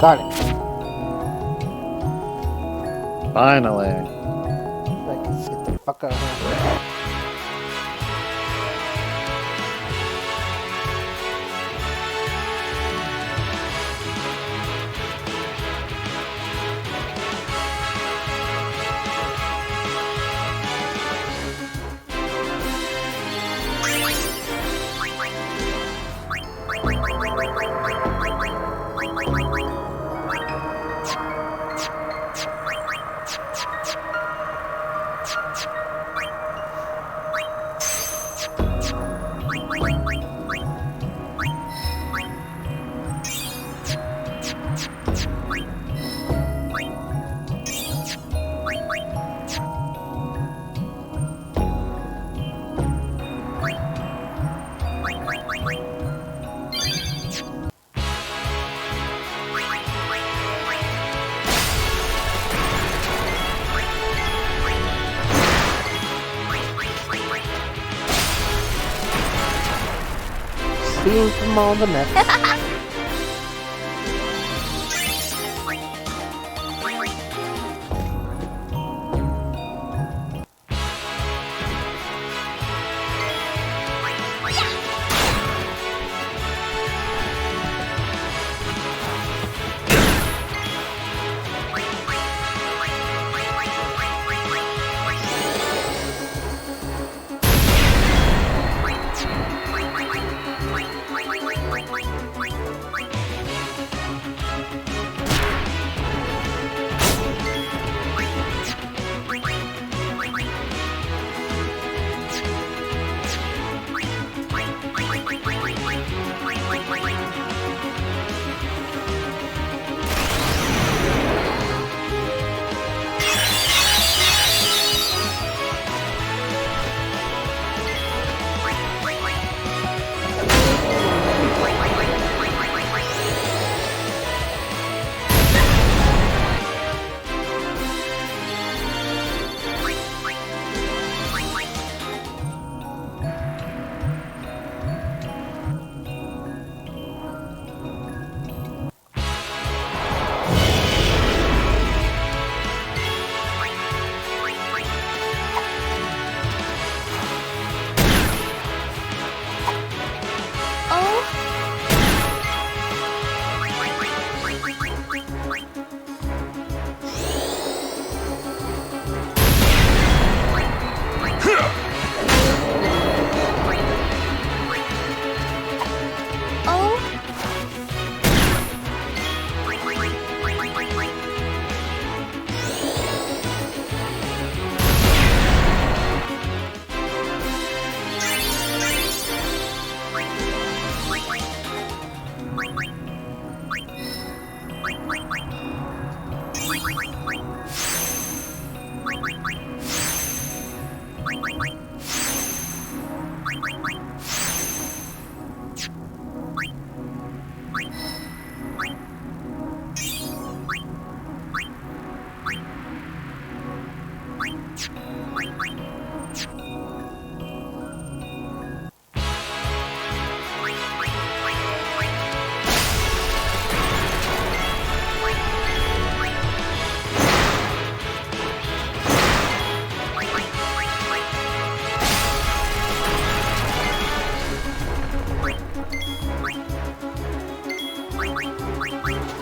Got it. Finally. Let's get the fuck out of here. Seeing from on the map.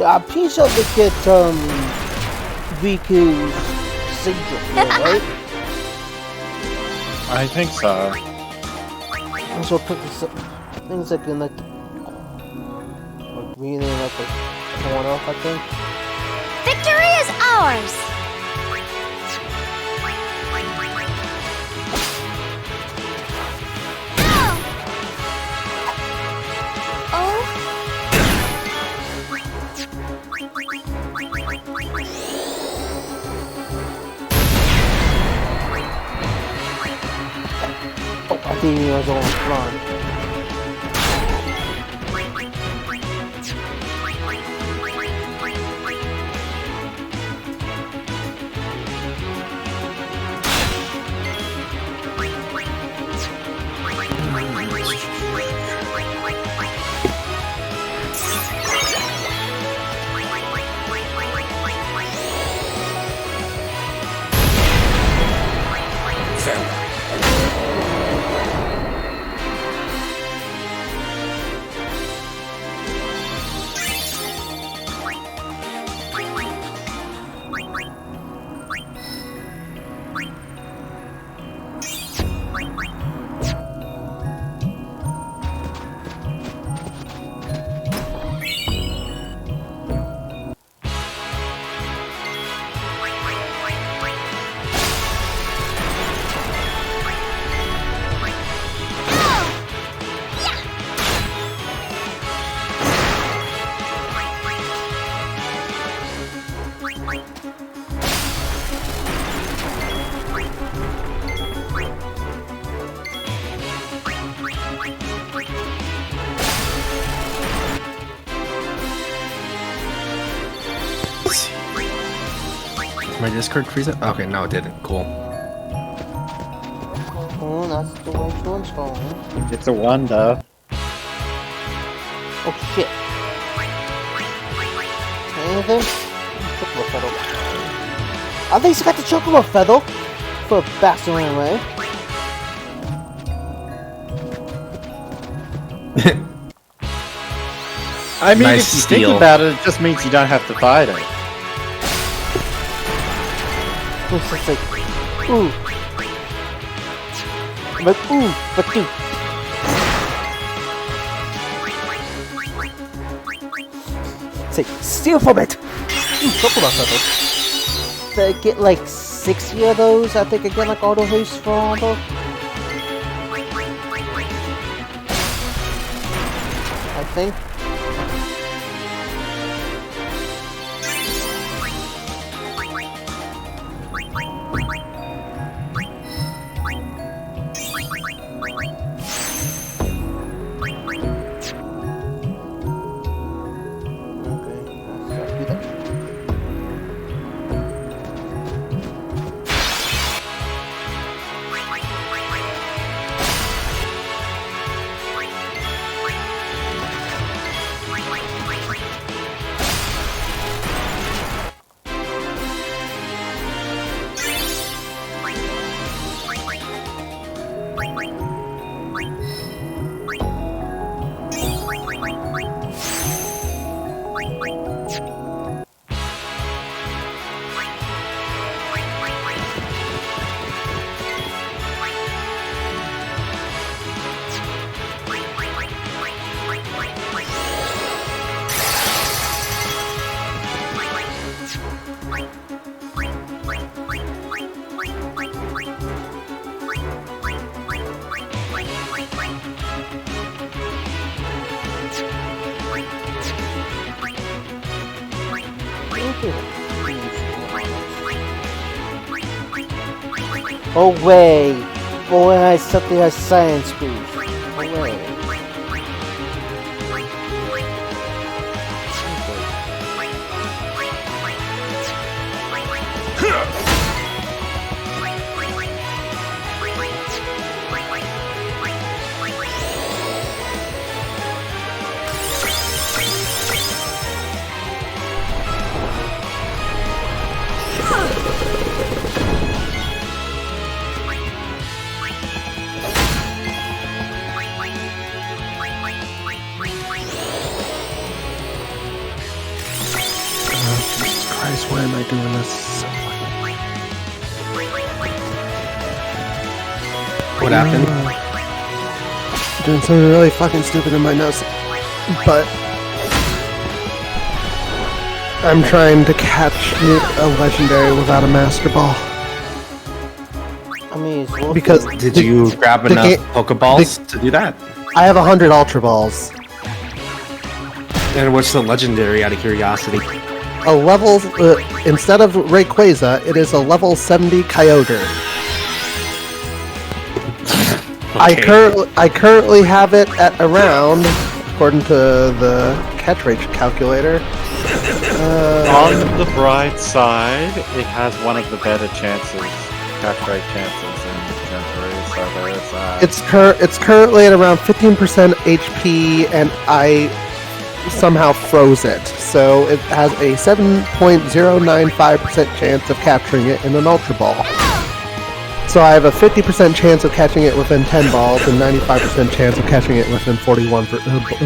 I'm pretty sure they get Riku's syndrome, right? I think so. So things like in like green and like a corner, I think. Victory is ours! I think he was on the front. My Discord freeze up? Okay, no, it didn't. Cool. Oh, that's the way to install it. It's a wonder. Oh shit. Anything? Chocolate feather. I think he's got the chocolate feather for bastard anyway. I mean, Nice if you steal. think about it, it just means you don't have to fight it. It's just like, ooh. I'm like, ooh, but dude. It's like, steal from it! Ooh, chocolate feather. They get like 60 of those, I think I get like auto haste for them. I think. Oh way! Boy, I something has science boost. Oh way. Christ, why am I doing this? What happened? Doing something really fucking stupid in my nose. But I'm trying to catch a legendary without a Master Ball. I mean, it's worth Because it. Did you grab enough Pokeballs to do that? I have 100 Ultra Balls. And what's the legendary, out of curiosity? A level, instead of Rayquaza, it is a level 70 Kyogre. I currently have it at around, according to the catch rate calculator. On the bright side, it has one of the better chances, catch rate chances in Gen 3, so there's that. It's currently at around 15% HP, and I somehow froze it. So it has a 7.095% chance of capturing it in an Ultra Ball. So I have a 50% chance of catching it within 10 balls and 95% chance of catching it within 41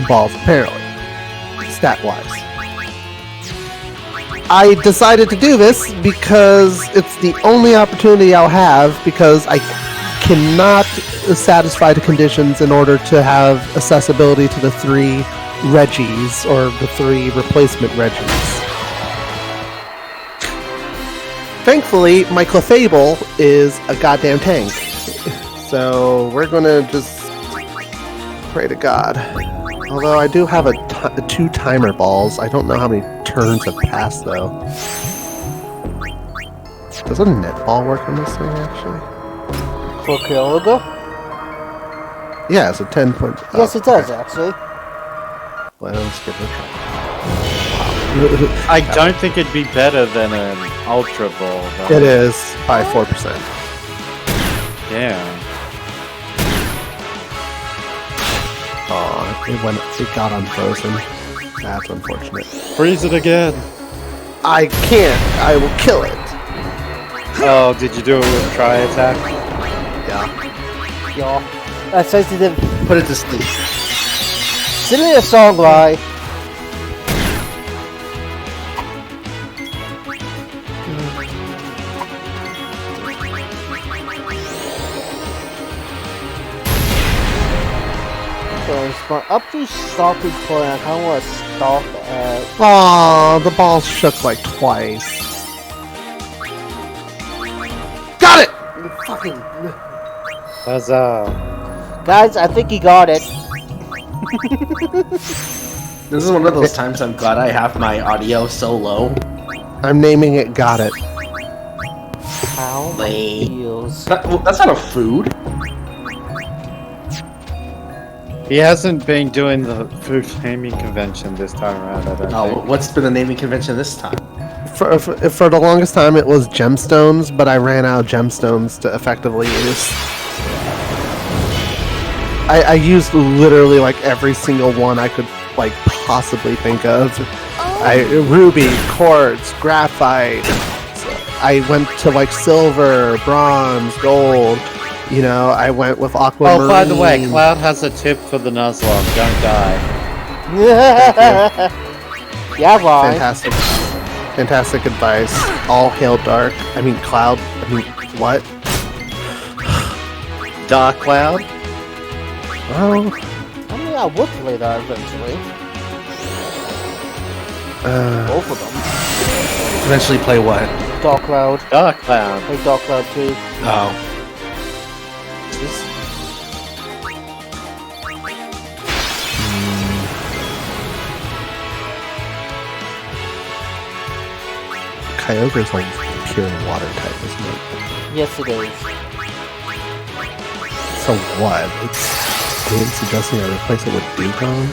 balls, apparently. Stat-wise. I decided to do this because it's the only opportunity I'll have, because I cannot satisfy the conditions in order to have accessibility to the 3 Reggies, or the 3 replacement Reggies. Thankfully, my Clefable is a goddamn tank. So we're gonna just pray to God. Although I do have 2 timer balls. I don't know how many turns have passed though. Does a netball work on this thing actually? For Kyogre? Yeah, it's a 10 point. Yes, it does actually. Well, let's give it a try. I don't think it'd be better than an Ultra Ball, though. It is by 4%. Yeah. Aw, it got unfrozen. That's unfortunate. Freeze it again! I can't. I will kill it. Oh, did you do it with Tri Attack? Yeah. Yeah. That's sensitive. Put it to sleep. Send me a song, right? Up to stopping point, I kind of want to stop at. Aw, the ball shook like twice. Got it! Fucking. Huzzah. Guys, I think he got it. This is one of those times I'm glad I have my audio so low. I'm naming it Got It. How feels. That's not a food. He hasn't been doing the food naming convention this time around, I don't think. What's been the naming convention this time? For the longest time, it was gemstones, but I ran out of gemstones to effectively use. I used literally like every single one I could like possibly think of. Ruby, quartz, graphite. I went to like silver, bronze, gold. You know, I went with aquamarine. Oh, by the way, Cloud has a tip for the Nuzlocke. Don't die. Yeah, right. Fantastic advice. All hail Dark. I mean, Cloud. I mean, what? Dark Cloud? Well, I mean, I would play that eventually. Both of them. Eventually play what? Dark Cloud. Dark Cloud. Play Dark Cloud 2. Oh. Kyogre is like pure water type, isn't it? Yes, it is. So what? It's suggesting I replace it with Dugong?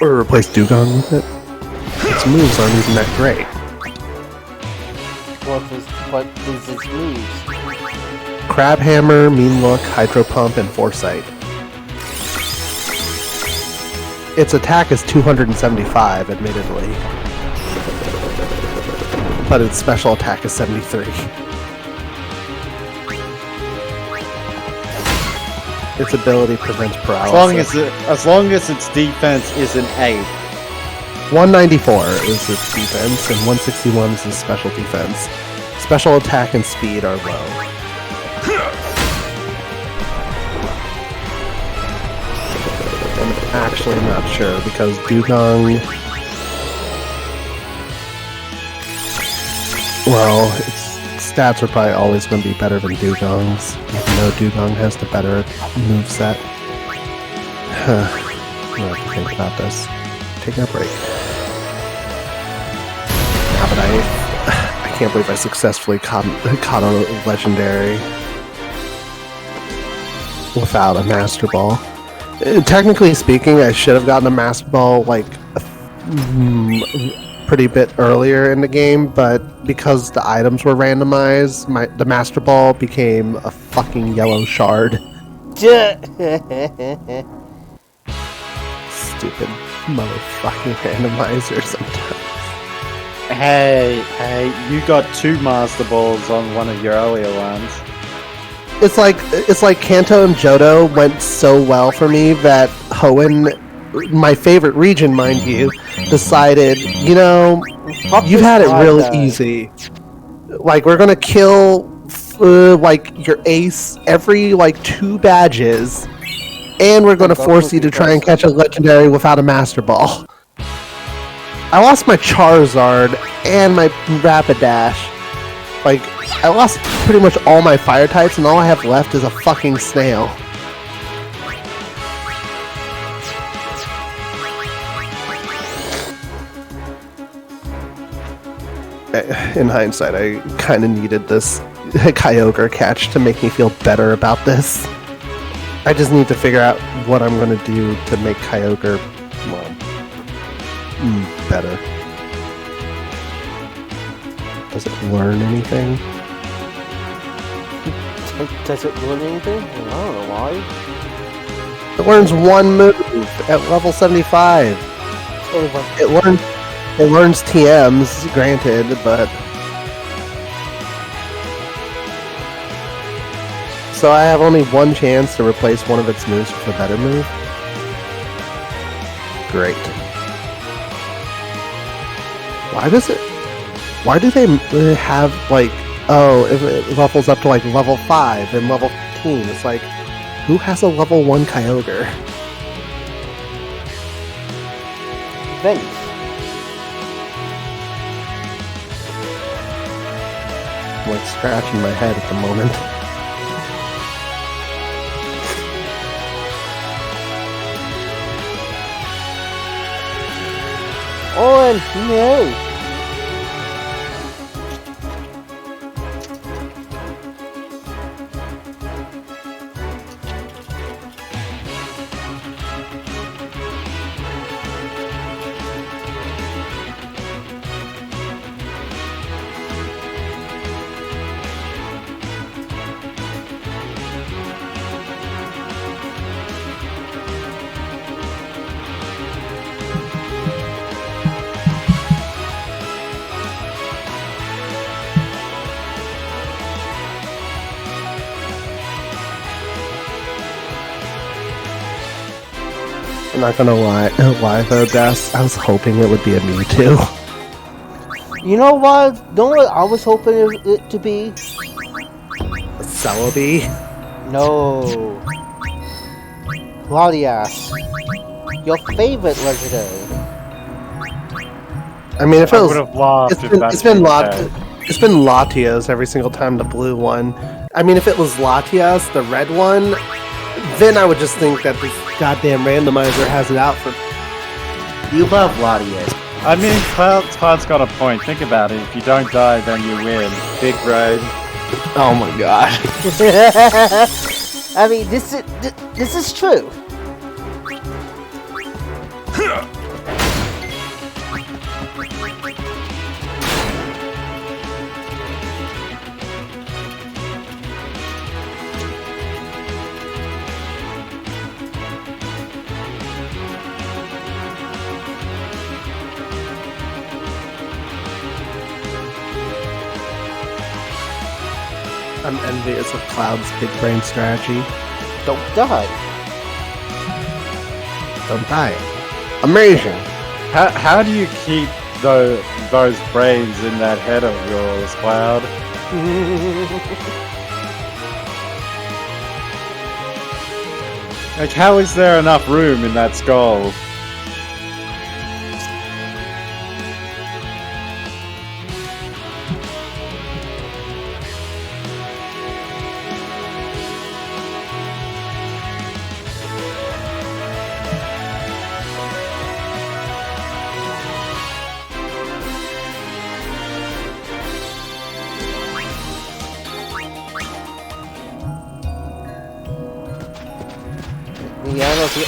Or replace Dugong with it? Its moves aren't even that great. What is its moves? Crab Hammer, Mean Look, Hydro Pump, and Foresight. Its attack is 275, admittedly. But its special attack is 73. Its ability prevents paralysis. As long as its defense is an 8. 194 is its defense, and 161 is its special defense. Special attack and speed are low. I'm actually not sure because Dugong. Well, its stats are probably always going to be better than Dugong's, even though Dugong has the better moveset. I'm gonna have to think about this. Taking a break. Now that I can't believe I successfully caught a legendary without a Master Ball. Technically speaking, I should have gotten a Master Ball like pretty bit earlier in the game, but because the items were randomized, the Master Ball became a fucking yellow shard. Stupid motherfucking randomizer sometimes. Hey, you got 2 Master Balls on one of your earlier ones. It's like Kanto and Johto went so well for me that Hoenn, my favorite region, mind you, decided, you know, you've had it really easy. Like, we're gonna kill like your ace every like 2 badges, and we're gonna force you to try and catch a legendary without a Master Ball. I lost my Charizard and my Rapidash. Like, I lost pretty much all my fire types, and all I have left is a fucking snail. In hindsight, I kind of needed this Kyogre catch to make me feel better about this. I just need to figure out what I'm going to do to make Kyogre, well, better. Does it learn anything? Does it learn anything? I don't know why. It learns 1 move at level 75. It learns TMs, granted, but... So I have only 1 chance to replace one of its moves with a better move? Great. Why do they have, like... Oh, if it levels up to, like, level 5 and level 15, it's like... Who has a level 1 Kyogre? Vince. I'm like scratching my head at the moment. Oh no! I'm not gonna lie though, Des. I was hoping it would be a Mewtwo. You know what? Know what I was hoping it to be? A Celebi? No. Latias. Your favorite legendary. I mean, if it I was, would have laughed if it's been Latias every single time, the blue one. I mean, if it was Latias, the red one, then I would just think that this goddamn randomizer has it out for... You love Latias. I mean, Cloud's got a point. Think about it. If you don't die, then you win. Big road. Oh my god. I mean, this is true. I'm envious of Cloud's big brain strategy. Don't die. Don't die. Amazing. How do you keep those brains in that head of yours, Cloud? Like, how is there enough room in that skull? Yeah, I don't see it.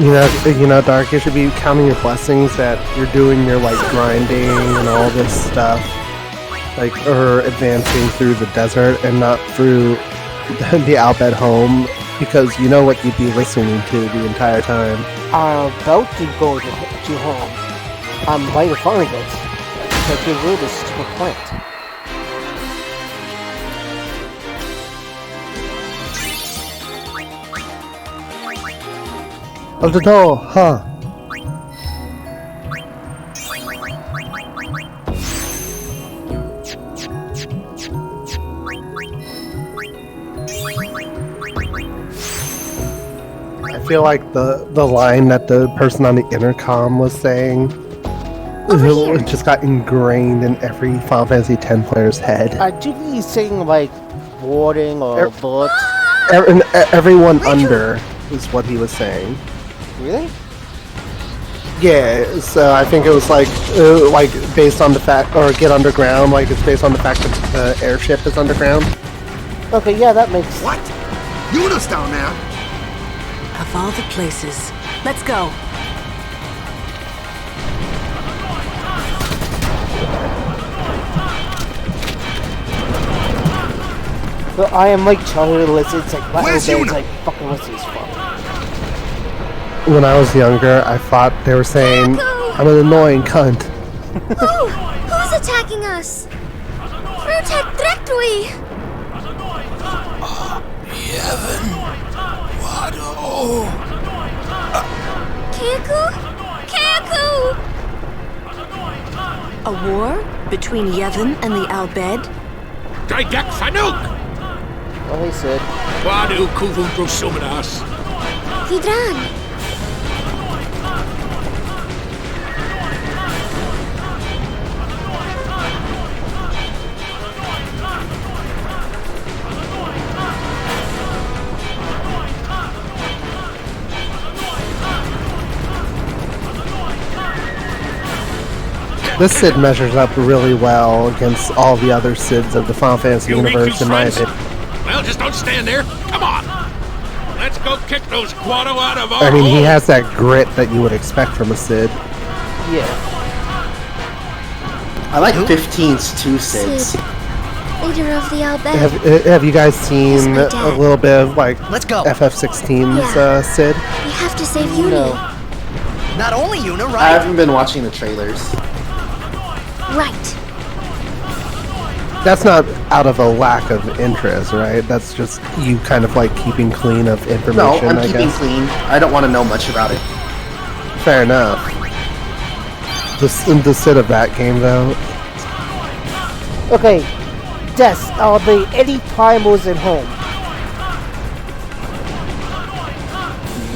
You know, Dark, you should be counting your blessings that you're doing your, like, grinding and all this stuff. Like, or advancing through the desert and not through the Al Bhed home, because you know what you'd be listening to the entire time. I'm about to go to home. I'm right in front of it. To get rid of this stupid plant. Of the door, huh? I feel like the line that the person on the intercom was saying it just got ingrained in every Final Fantasy X player's head. I do be saying like warding or bullet. Everyone under is what he was saying. Really? Yeah, so I think it was like based on the fact, or get underground, like it's based on the fact that the airship is underground. Okay, yeah, that makes... What? Yuna's down there! Of all the places. Let's go. But I am like Charlie Lizard's like, Where's Yuna? like fucking what's his fuck. When I was younger, I thought they were saying, I'm an annoying cunt. Who's attacking us? Protect directly! Yevon. Wado. Keiko? Keiko! A war between Yevon and the Al Bhed? Daidak Fanuk! Well, he said. Wado Kuvu Drosumidas. Vidran! This Cid measures up really well against all the other Cids of the Final Fantasy universe, in my opinion. Well, just don't stand there. Come on. Let's go kick those Guado out of our I mean, he hole. has that grit that you would expect from a Cid. Yeah. I like 15's two Cids. Cid, leader of the Al Bhed. Have you guys seen my dad. a little bit of, like, Let's go. FF16's Yeah. Cid? We have to save Yuna. No. Not only Yuna, I right? haven't been watching the trailers. Right. That's not out of a lack of interest, right? That's just you kind of like keeping clean of No, information, I'm I keeping guess. clean. I don't want to know much about it. Fair enough. The Cid of that game, though, Okay, Des, are there any primals at home?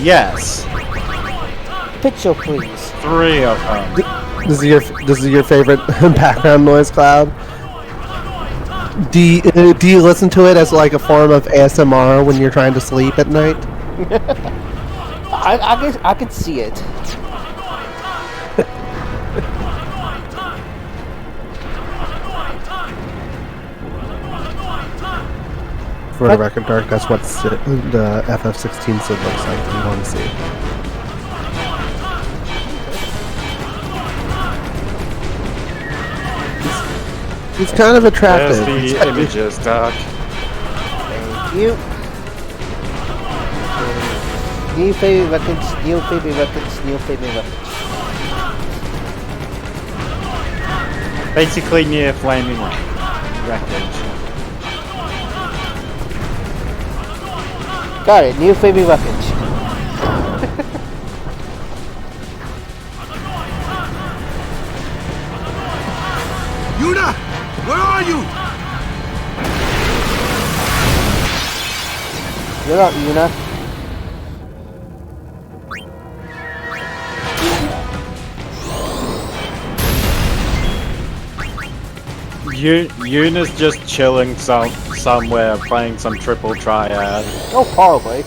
Yes. Picture, please. 3 of them. This is your favorite background noise, Cloud? Do you listen to it as like a form of ASMR when you're trying to sleep at night? I can see it. For the record, Dark, that's what the FF16 Sid looks like. If you want to see. He's kind of attractive. There's the images, Doc. Thank you. New favorite records, new favorite records, new favorite records. Basically near Flaming Wreckage. Got it, new favorite records. Yuna! Where are you? You're up, Yuna. Yuna's just chilling somewhere, playing some triple triad. Oh, probably.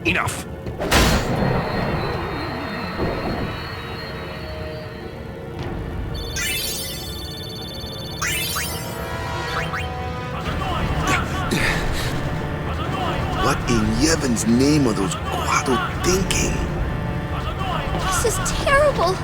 Enough. What in Yevon's name are those Guado thinking? This is terrible.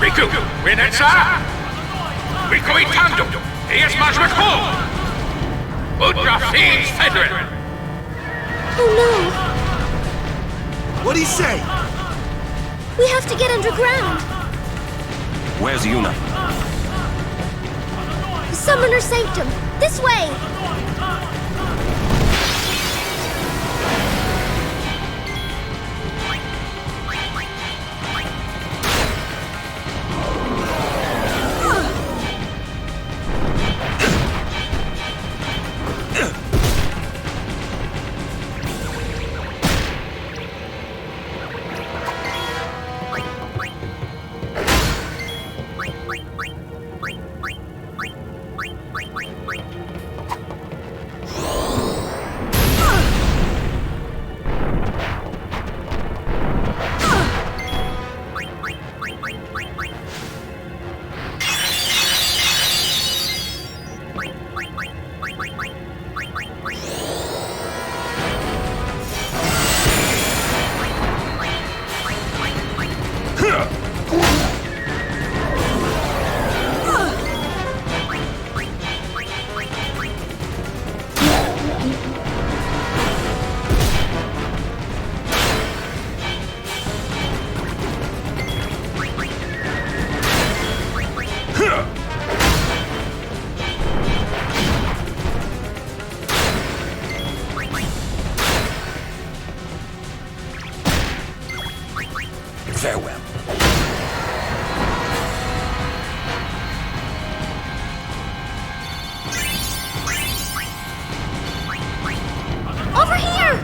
Riku, Renetsa! Riku Itando! Eas Majmakul! Udrafin Fedrin! Oh no! What'd he say? We have to get underground. Where's Yuna? The Summoner Sanctum. This way! Farewell. Over here!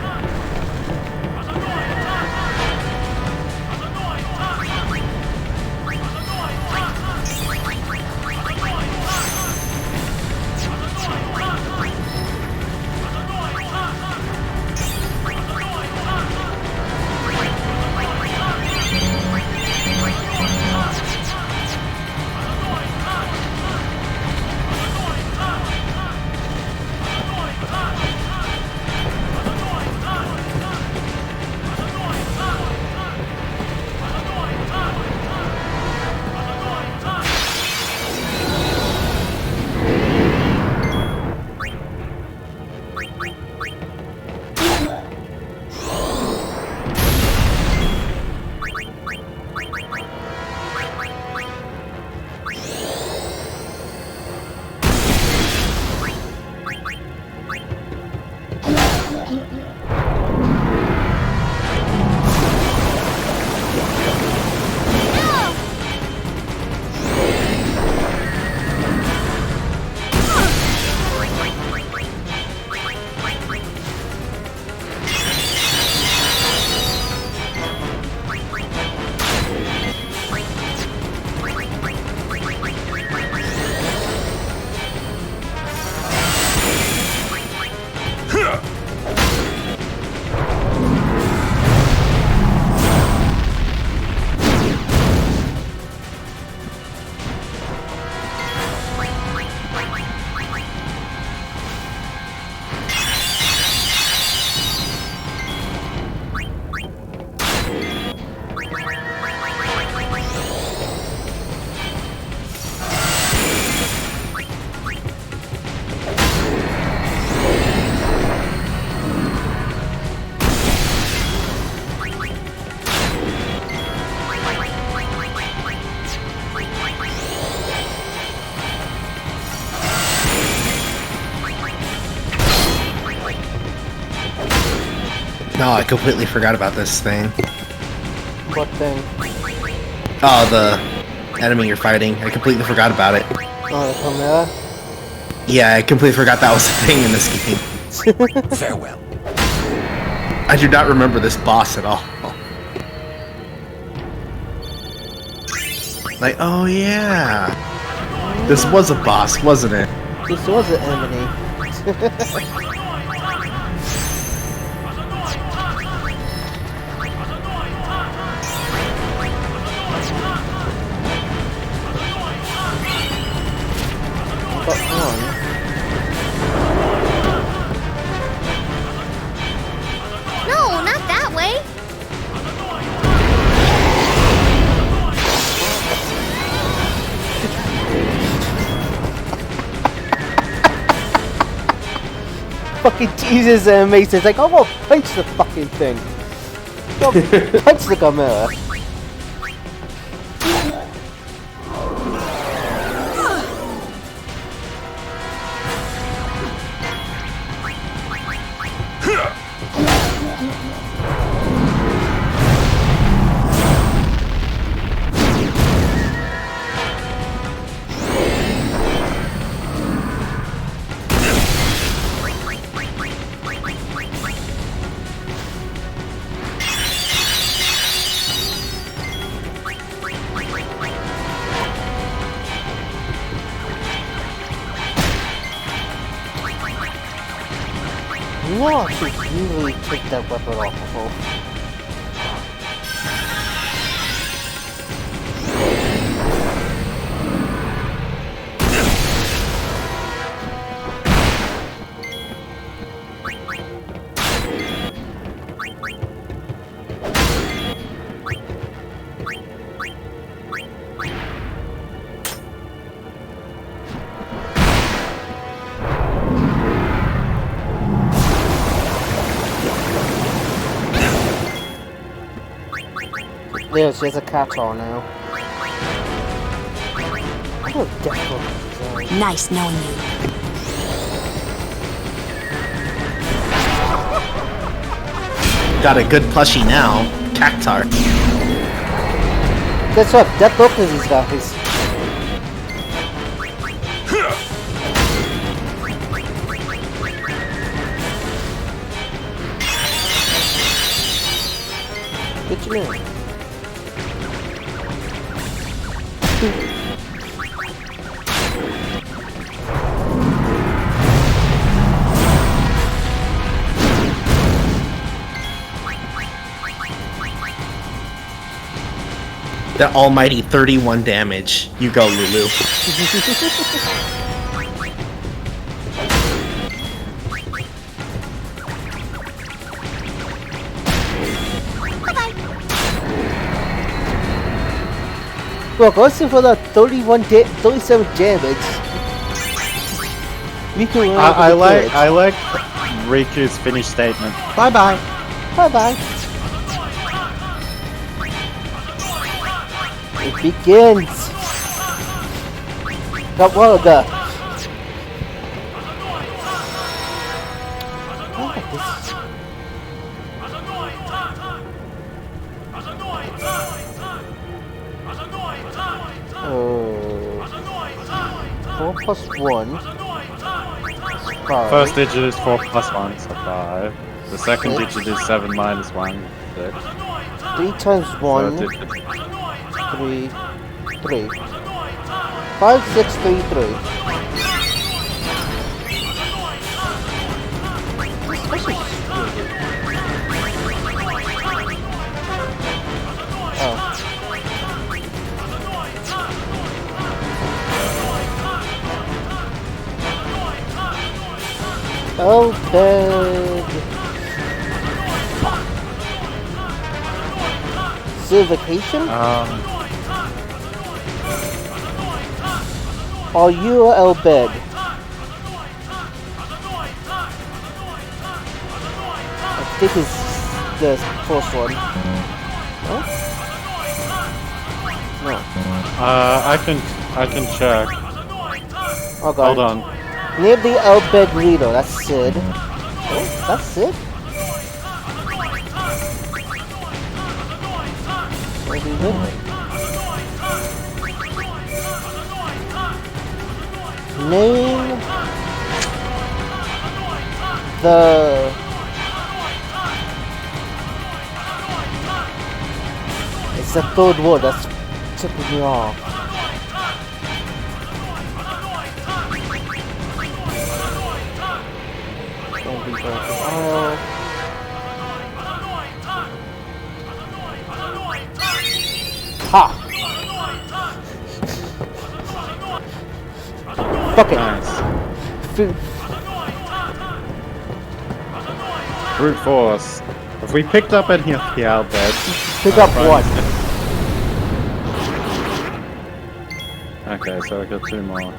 No, I completely forgot about this thing. What thing? Oh, the enemy you're fighting. I completely forgot about it. Oh, the Chimera? Yeah, I completely forgot that was a thing in this game. Farewell. I do not remember this boss at all. Like, oh yeah. This was a boss, wasn't it? This was an enemy. But one. No, not that way. Fucking Jesus and Mason's like, I'm gonna punch the fucking thing. Go punch the Chimera. No, I should really take that weapon off of her. Yeah, she has a catch-all now. Oh, definitely. Nice knowing you. Got a good plushie now. Cactar. Guess what? Death both of these guys. What you mean? That almighty 31 damage. You go, Lulu. Well, also for the 37 damage. Riku I like Riku's finish statement. Bye bye. Bye bye. It begins. Got one of the. Oh, 4 plus 1. 5. First digit is 4 plus 1, so 5. The second digit is 7 minus 1, 6. 3 times 1. Third digit. 3. 3. 5, 6, 3, 3. Oh. Oh, bad. Civication? Are you Elbed? I think it's the first one. Huh? No. I can check. Oh god. Hold on. Near the Elbed leader, that's Sid. Oh, that's Sid? Absolutely. Name the it's the third word that's tipping me off. Don't be broken. Ha! Fuck it. Nice. Food. Brute force. If we picked up any of the outbeds... Pick up what? Okay, so I got 2 more.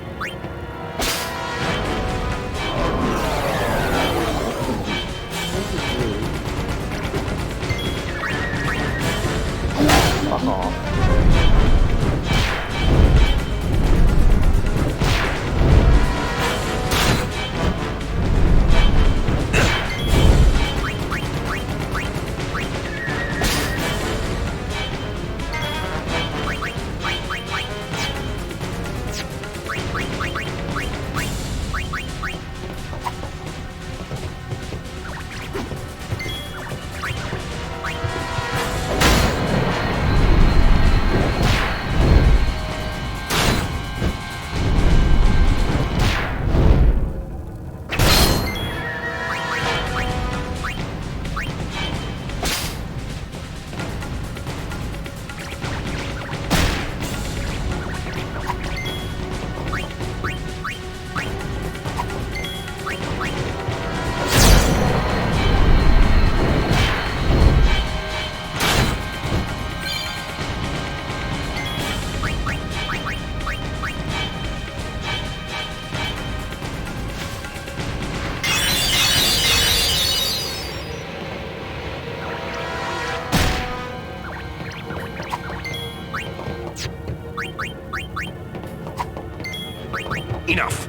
Enough!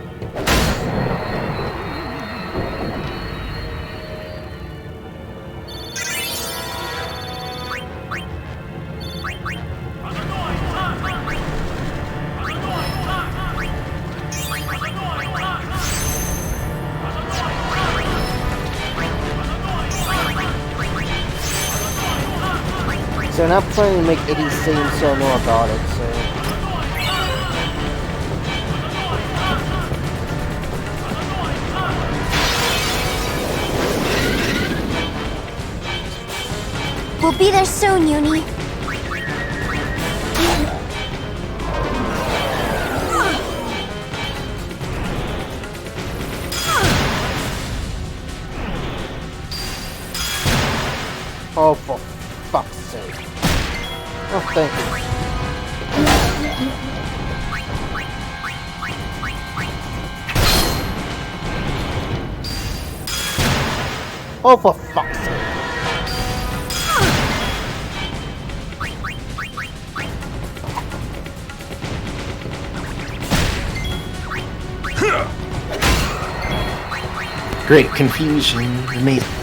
So I'm not planning to make any scenes so I know about it, so... We'll be there soon, Uni. Oh, for fuck's sake. Oh, thank you. Oh, for fuck's sake. Great confusion. Amazing.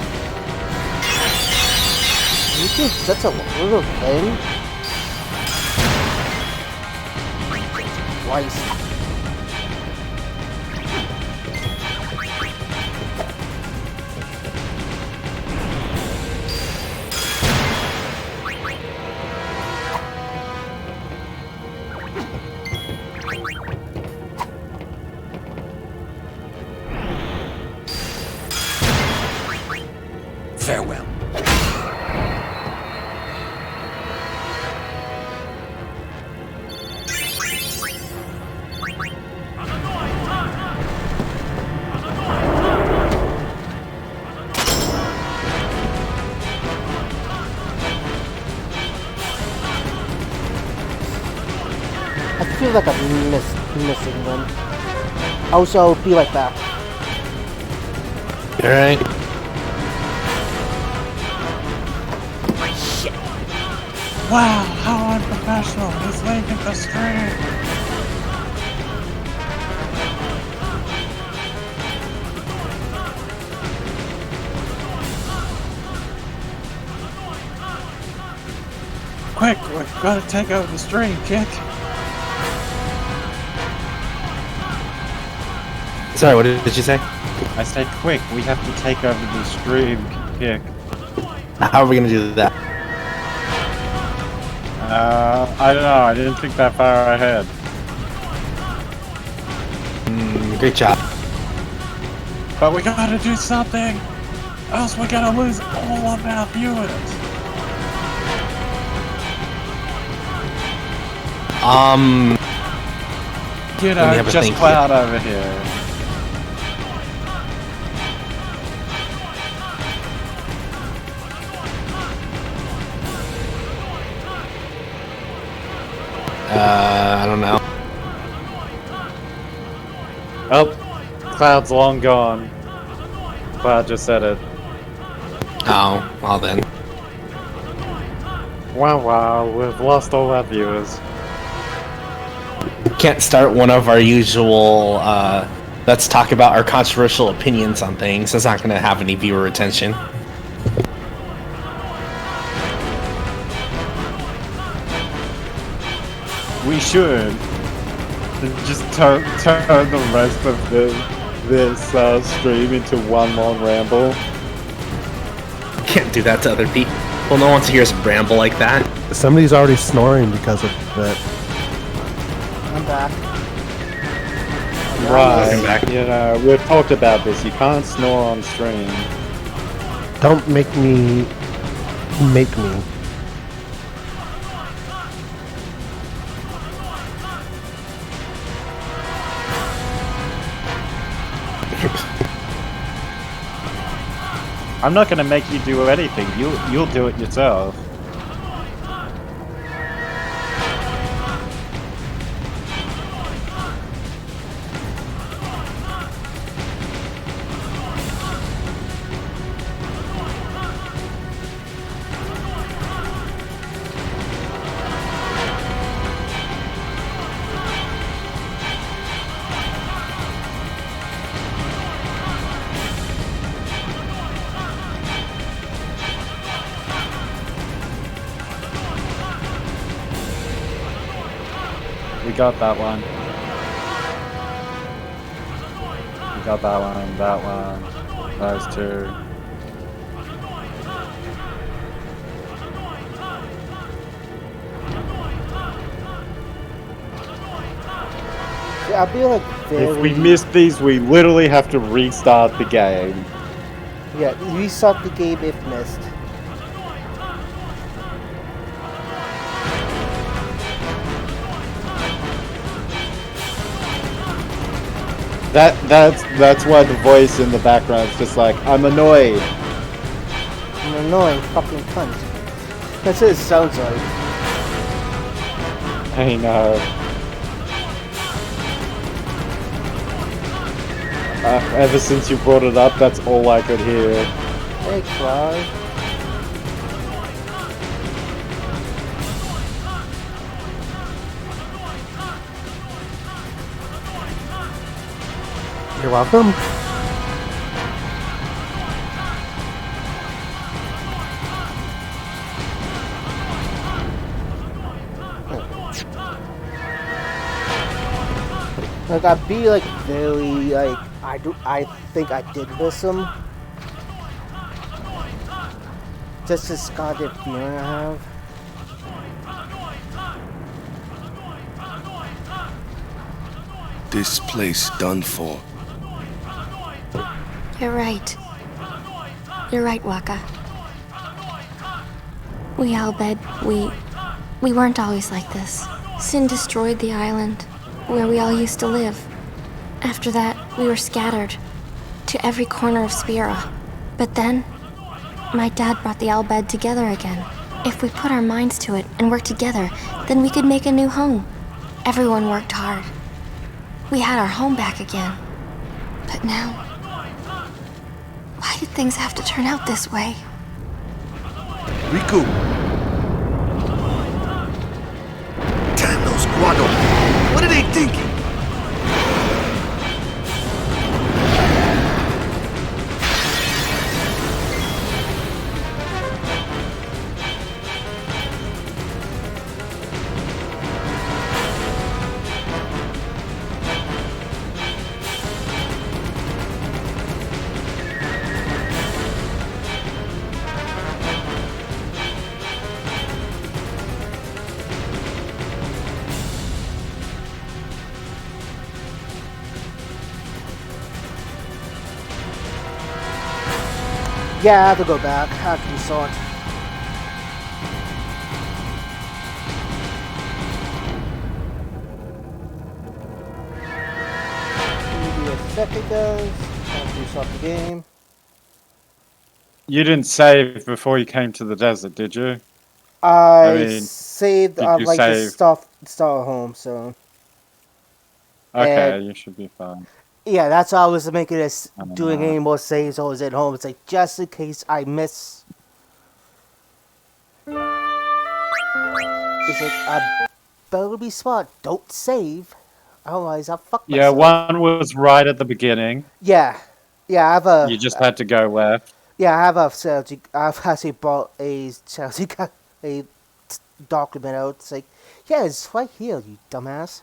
You think that's a little thing? Christ. Farewell. I feel like I'm missing one. Also, be right back. Alright. Wow, how unprofessional! He's leaving the stream! quick, we've got to take over the stream, Kick. Sorry, what did you say? I said quick, we have to take over the stream, Kick. How are we gonna do that? I don't know, I didn't think that far ahead. Great job. But we gotta do something, else we're gonna lose all of our viewers. You Let me know, have a just think Cloud over here. I don't know. Oh, Cloud's long gone. Cloud just said it. Oh, well then. Wow, we've lost all our viewers. Can't start one of our usual, let's talk about our controversial opinions on things. That's not gonna have any viewer retention. We should just turn the rest of this stream into one long ramble. Can't do that to other people. Well, no one wants to hear us ramble like that. Somebody's already snoring because of that. I'm back. Right, Welcome back. you know, we've talked about this. You can't snore on stream. Don't make me. Make me. I'm not gonna make you do anything. You'll do it yourself. We got that one. We got that one. Those two. Yeah, I'll be like very... If we miss these, we literally have to restart the game. Yeah, restart the game if missed. That's why the voice in the background is just like, I'm annoyed. I'm an annoying fucking cunt. That's what it sounds like. I know. Ever since you brought it up, that's all I could hear. Hey, Clive. You're welcome. Like, I'd be like very like I think I did miss him. Just this goddamn feeling I have. This place done for. You're right. You're right, Waka. We Al Bhed, we weren't always like this. Sin destroyed the island where we all used to live. After that, we were scattered to every corner of Spira. But then, my dad brought the Al Bhed together again. If we put our minds to it and worked together, then we could make a new home. Everyone worked hard. We had our home back again. But now, why did things have to turn out this way? Riku! Damn those Guado! What are they thinking? Yeah, I have to go back. I have to restart. Give me a second, guys. I have to restart the game. You didn't save before you came to the desert, did you? I mean, saved. did I you like to save? start home. So Okay, And- you should be fine. yeah, that's why I was making this. I don't Doing know. any more saves. I was at home. It's like just in case I miss. It's like I better be smart. Don't save, otherwise I'll fuck Yeah, myself. one was right at the beginning. Yeah, I have a. You just had to go left. Yeah, I have a Celtic. I've actually bought a Celtic a document out. It's like, yeah, it's right here, you dumbass.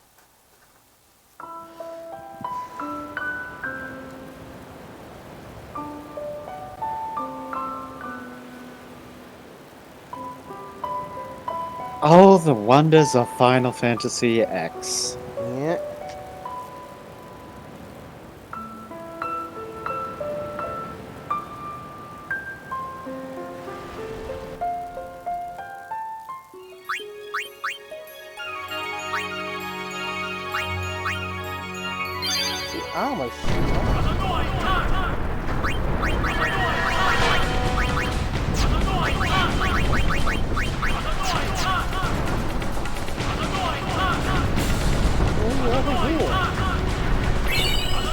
Oh, the wonders of Final Fantasy X. Yeah. Oh my shit.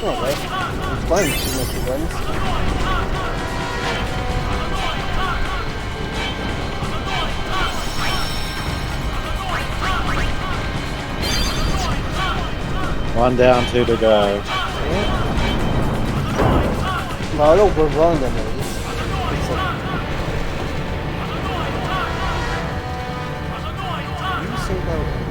Oh, right. It's fun to make the runs. One down, two to go. No, I don't go wrong then, at least. It's like... You say that...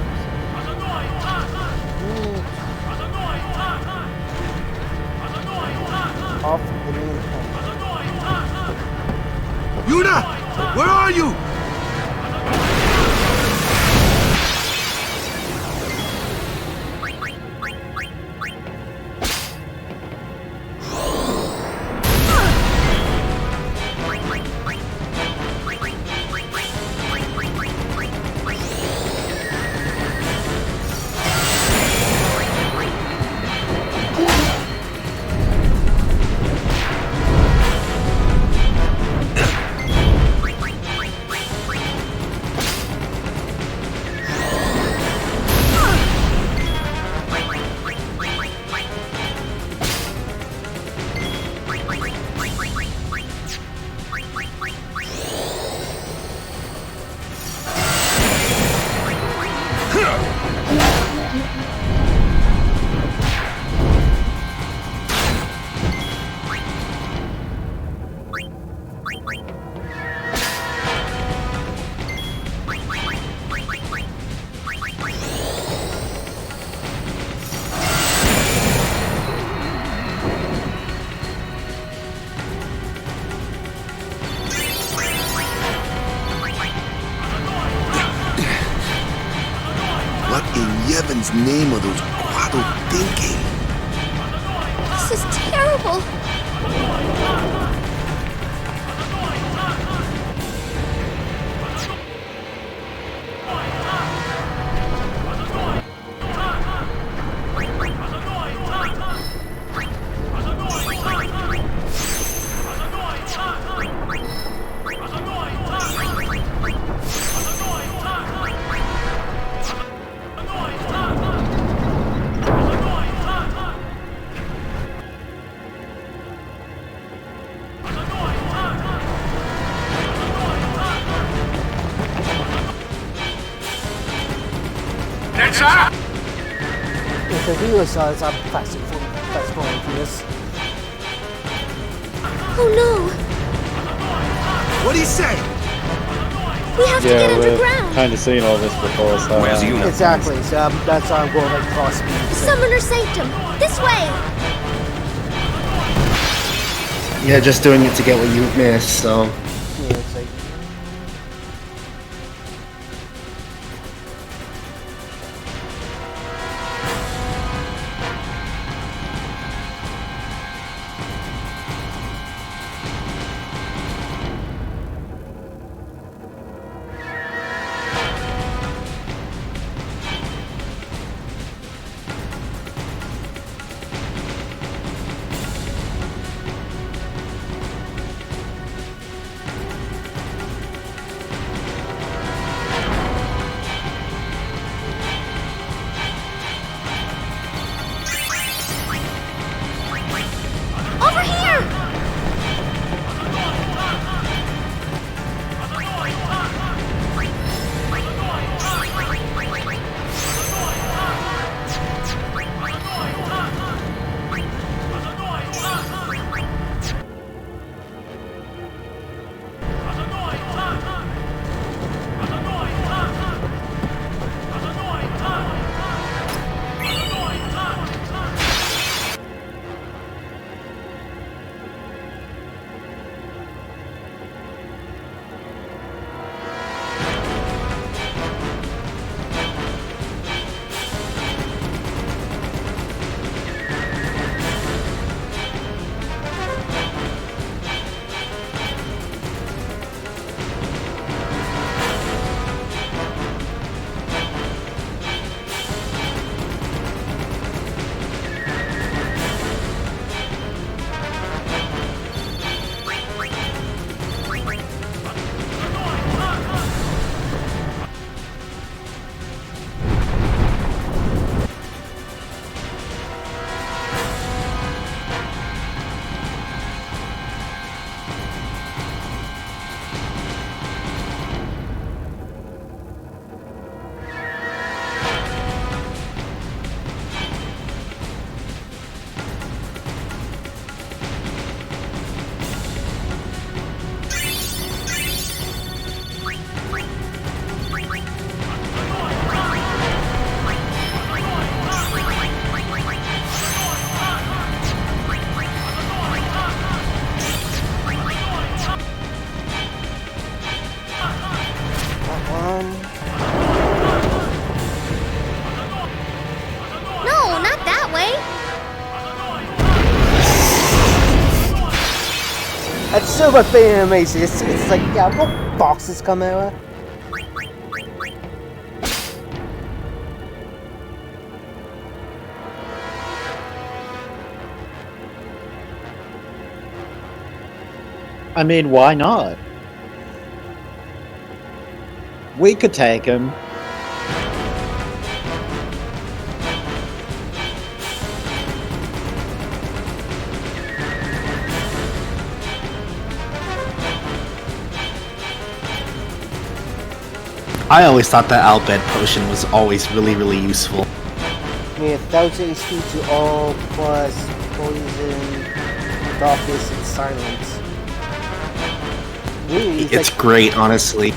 Off the main point. Yuna! Where are you? What in Yevon's name are those Quado thinking? This is terrible. That's up! If the viewer says I'm fast forward for this. Oh no! What'd he say? We have to Yeah, get we've underground! kind of seen all this before, so... Where's Yuna? Exactly, so that's why I'm going like cross speed. Summoner Sanctum! This way! Yeah, just doing it to get what you missed, so... Yeah, it's like... No, not that way. That's still my favorite amazing. It's like, yeah, what boxes come out? I mean, why not? We could take him. I always thought that Al Bhed potion was always really, really useful. Yeah, 1000 HP to all plus poison, darkness, and silence. Really, It's great, honestly.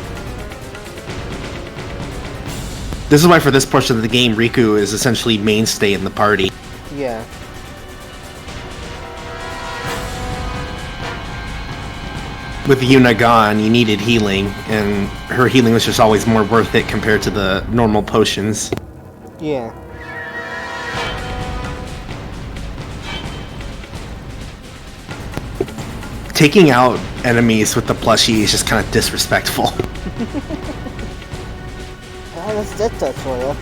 This is why for this portion of the game, Riku is essentially mainstay in the party. Yeah. With Yuna gone, you needed healing, and her healing was just always more worth it compared to the normal potions. Yeah. Taking out enemies with the plushie is just kind of disrespectful. That's death touch for you.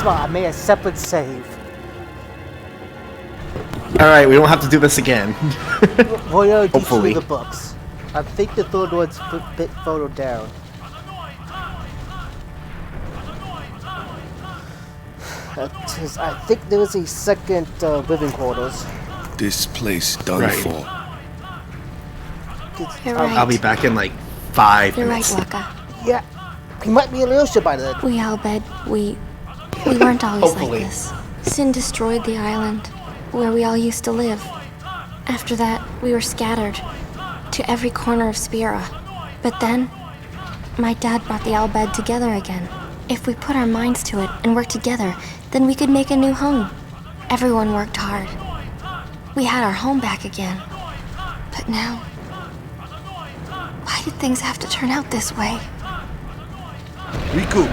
I made a separate save. Alright, we don't have to do this again. Hopefully. The books. I think the third one's a bit further down. I think there was a second living quarters. This place done for. I'll be back in like 5 minutes. You're right, Wakka. Yeah, he might be a little by then. We Al Bhed, we weren't always like this. Sin destroyed the island where we all used to live. After that, we were scattered to every corner of Spira. But then, my dad brought the Al Bhed together again. If we put our minds to it and worked together, then we could make a new home. Everyone worked hard. We had our home back again. But now, why did things have to turn out this way? Riku!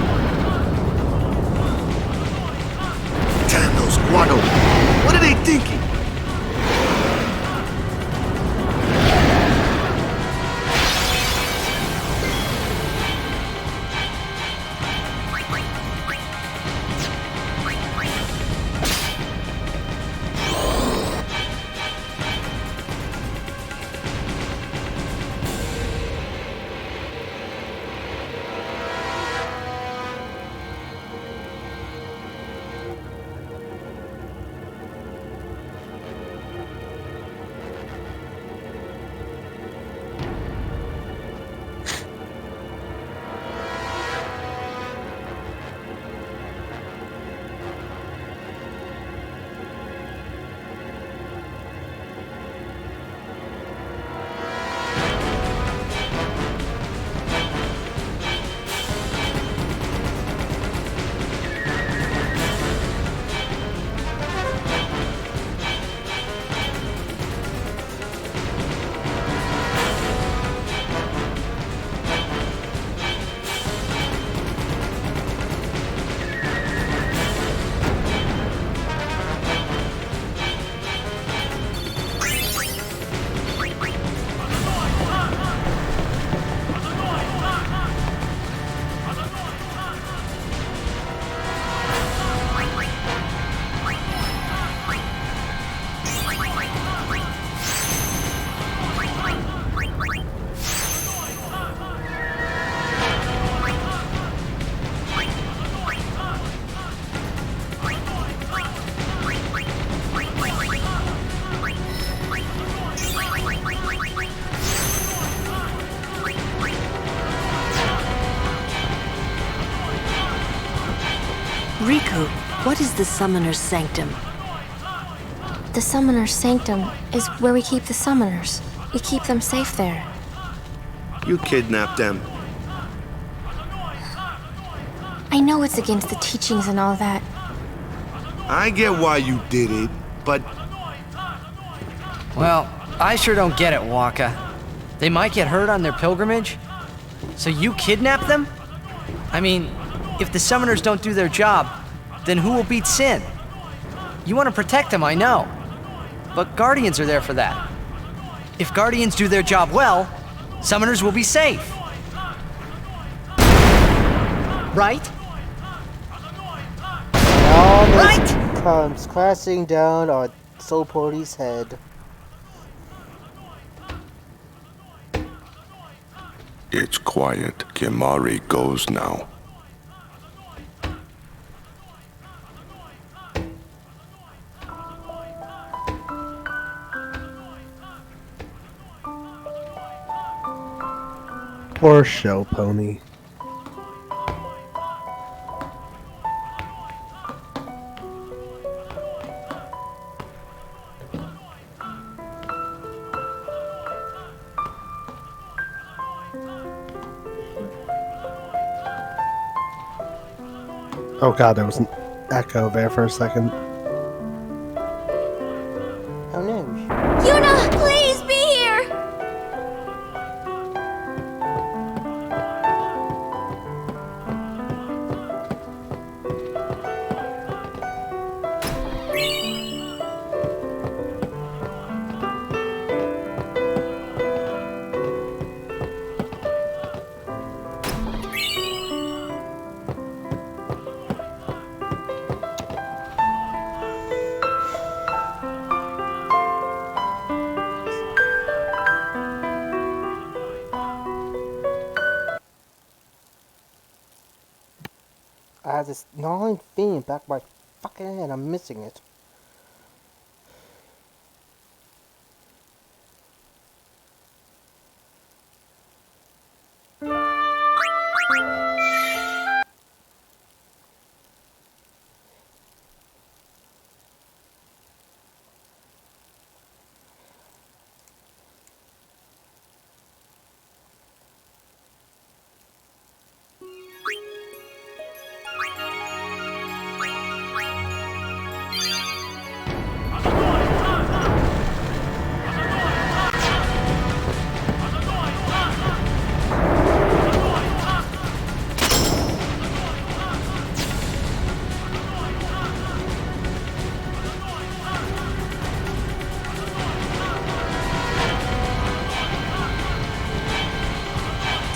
Echo, what is the Summoner's Sanctum? The Summoner's Sanctum is where we keep the Summoners. We keep them safe there. You kidnapped them. I know it's against the teachings and all that. I get why you did it, but... Well, I sure don't get it, Waka. They might get hurt on their pilgrimage? So you kidnap them? I mean, if the Summoners don't do their job, then who will beat Sin? You want to protect them, I know. But Guardians are there for that. If Guardians do their job well, Summoners will be safe. Right? Right! Comes crashing down on Soul Pony's head. It's quiet. Kimahri goes now. Poor show pony. Oh god, there was an echo there for a second. Oh no. Yuna, please be here! I have this gnawing feeling back my fucking head. I'm missing it.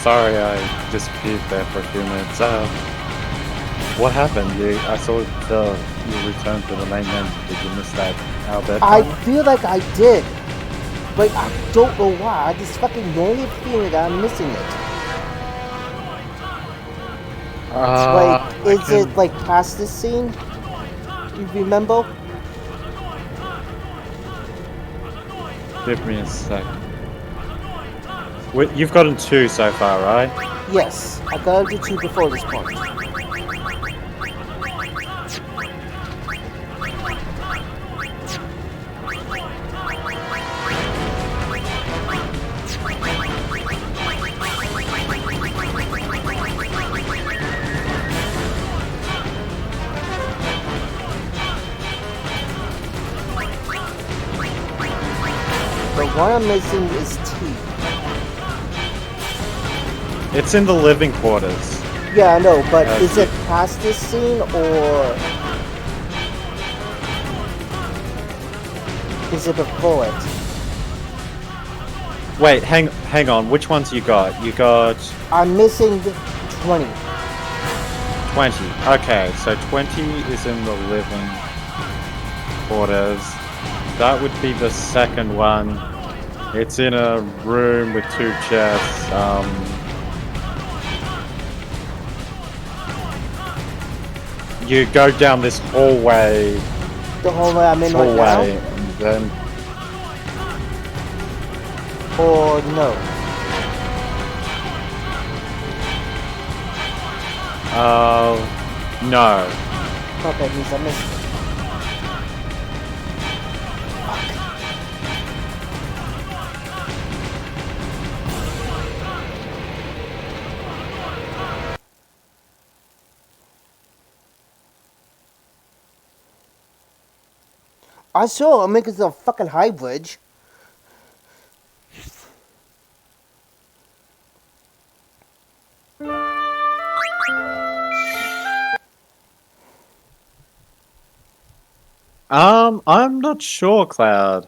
Sorry, I disappeared there for a few minutes. What happened? I saw you returned to the main menu. Did you miss that Albert? I feel like I did, but I don't know why. I just fucking gnawing feeling that I'm missing it. Is it like past this scene? You remember? Give me a second. You've gotten 2 so far, right? Yes, I got to 2 before this point. The one I'm missing is T. It's in the living quarters. Yeah, I know, but is it past this scene or is it before it? Wait, hang on. Which ones you got? You got... I'm missing 20. 20. Okay, so 20 is in the living quarters. That would be the second one. It's in a room with 2 chests. You go down this hallway. The hallway I'm in right now? And then... Or no? No. Oh, that means I missed it. I saw it make it a fucking high bridge. I'm not sure, Cloud.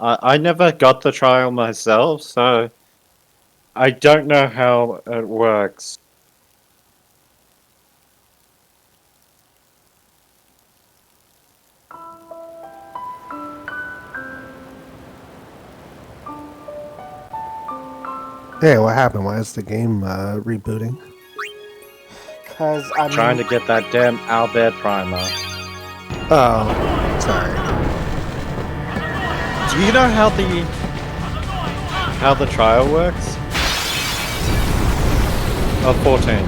I never got the trial myself, so I don't know how it works. Hey, what happened? Why is the game rebooting? Cause I'm Trying to get that damn Albert Primer. Oh, sorry. Do you know how the trial works? Of 14.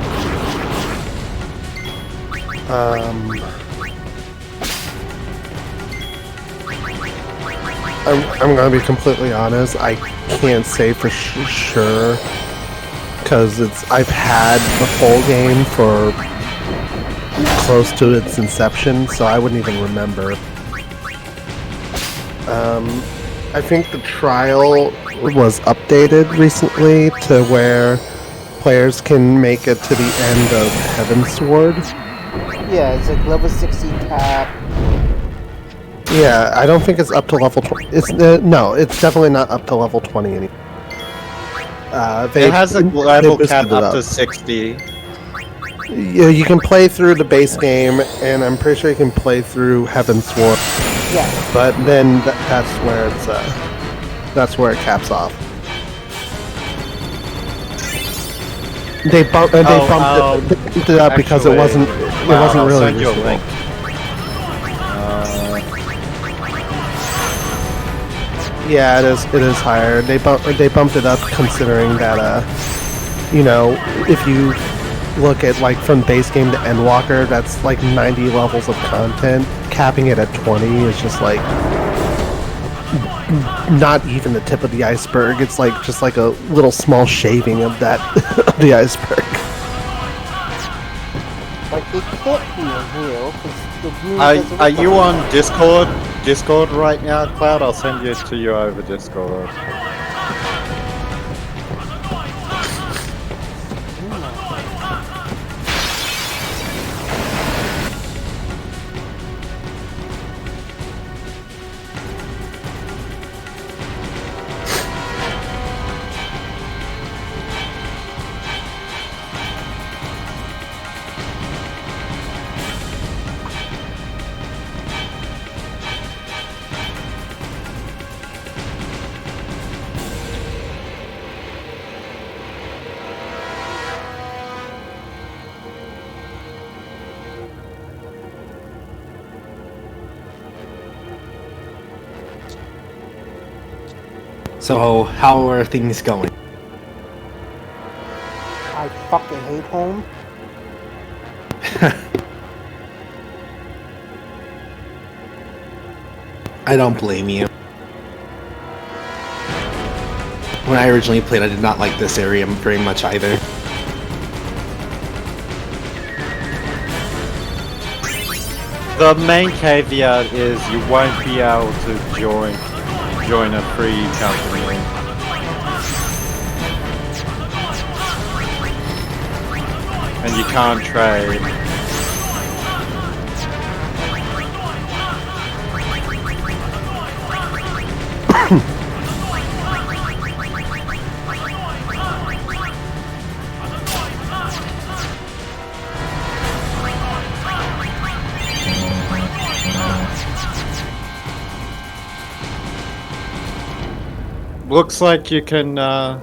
I'm gonna be completely honest. I can't say for sure because I've had the full game for close to its inception, so I wouldn't even remember. I think the trial was updated recently to where players can make it to the end of Heavensward. Yeah, it's like level 60 cap. Yeah, I don't think it's up to level 20. It's no, it's definitely not up to level 20 anymore. It has a level cap up to 60. Yeah, you can play through the base game, and I'm pretty sure you can play through Heavensward. Yeah. But then that's where it caps off. They bumped it up because it wasn't really useful. Yeah, it is higher. They bumped it up considering that you know, if you look at like from base game to Endwalker, that's like 90 levels of content. Capping it at 20 is just like not even the tip of the iceberg. It's like just like a little small shaving of that of the iceberg. Like it can't be real because the moon doesn't Are you on Discord right now, Cloud? I'll send it to you over Discord. So, how are things going? I fucking hate home. I don't blame you. When I originally played, I did not like this area very much either. The main caveat is you won't be able to join a free company. And you can't trade. Looks like you can, it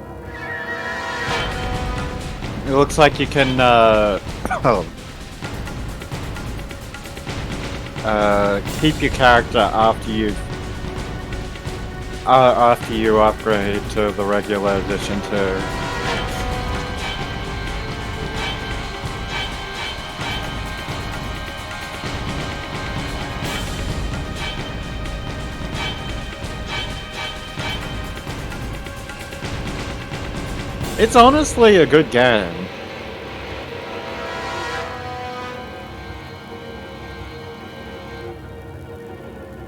looks like you can, keep your character after you upgrade to the regular edition too. It's honestly a good game.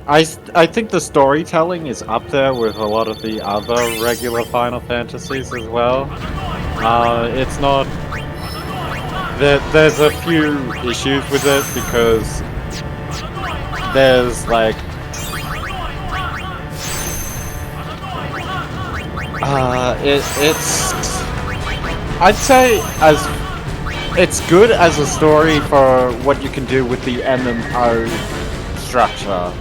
I think the storytelling is up there with a lot of the other regular Final Fantasies as well. It's not... There's a few issues with it because there's like... it's... I'd say it's good as a story for what you can do with the MMO structure.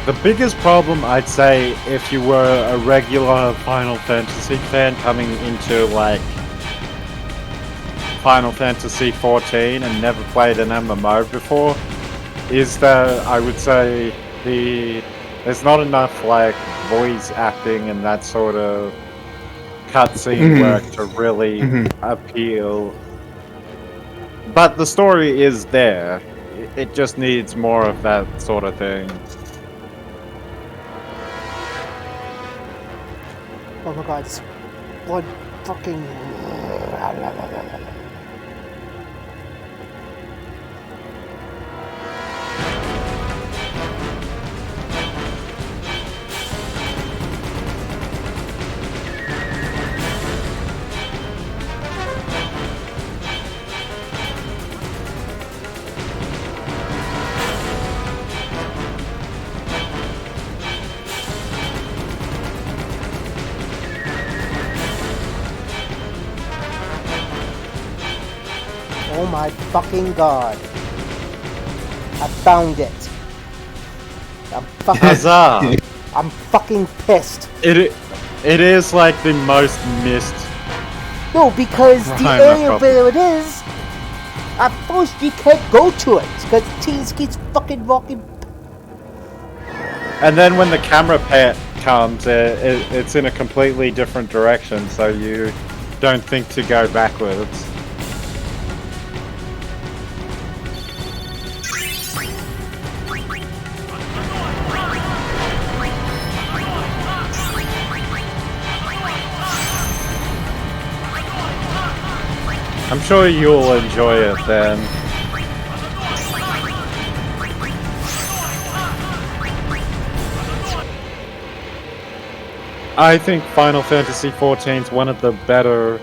The biggest problem, I'd say, if you were a regular Final Fantasy fan coming into, like, Final Fantasy XIV and never played an MMO before, is that I would say there's not enough, like, voice acting and that sort of cutscene work to really appeal. But the story is there. It just needs more of that sort of thing. Oh my god, it's blood fucking... Oh my fucking god. I found it. I'm fucking... Huzzah! I'm fucking pissed. It is like the most missed... No, because the area where it is, at first you can't go to it, because Teens keeps fucking walking... And then when the camera pat comes, it's in a completely different direction, so you don't think to go backwards. I'm sure you'll enjoy it then. I think Final Fantasy XIV is one of the better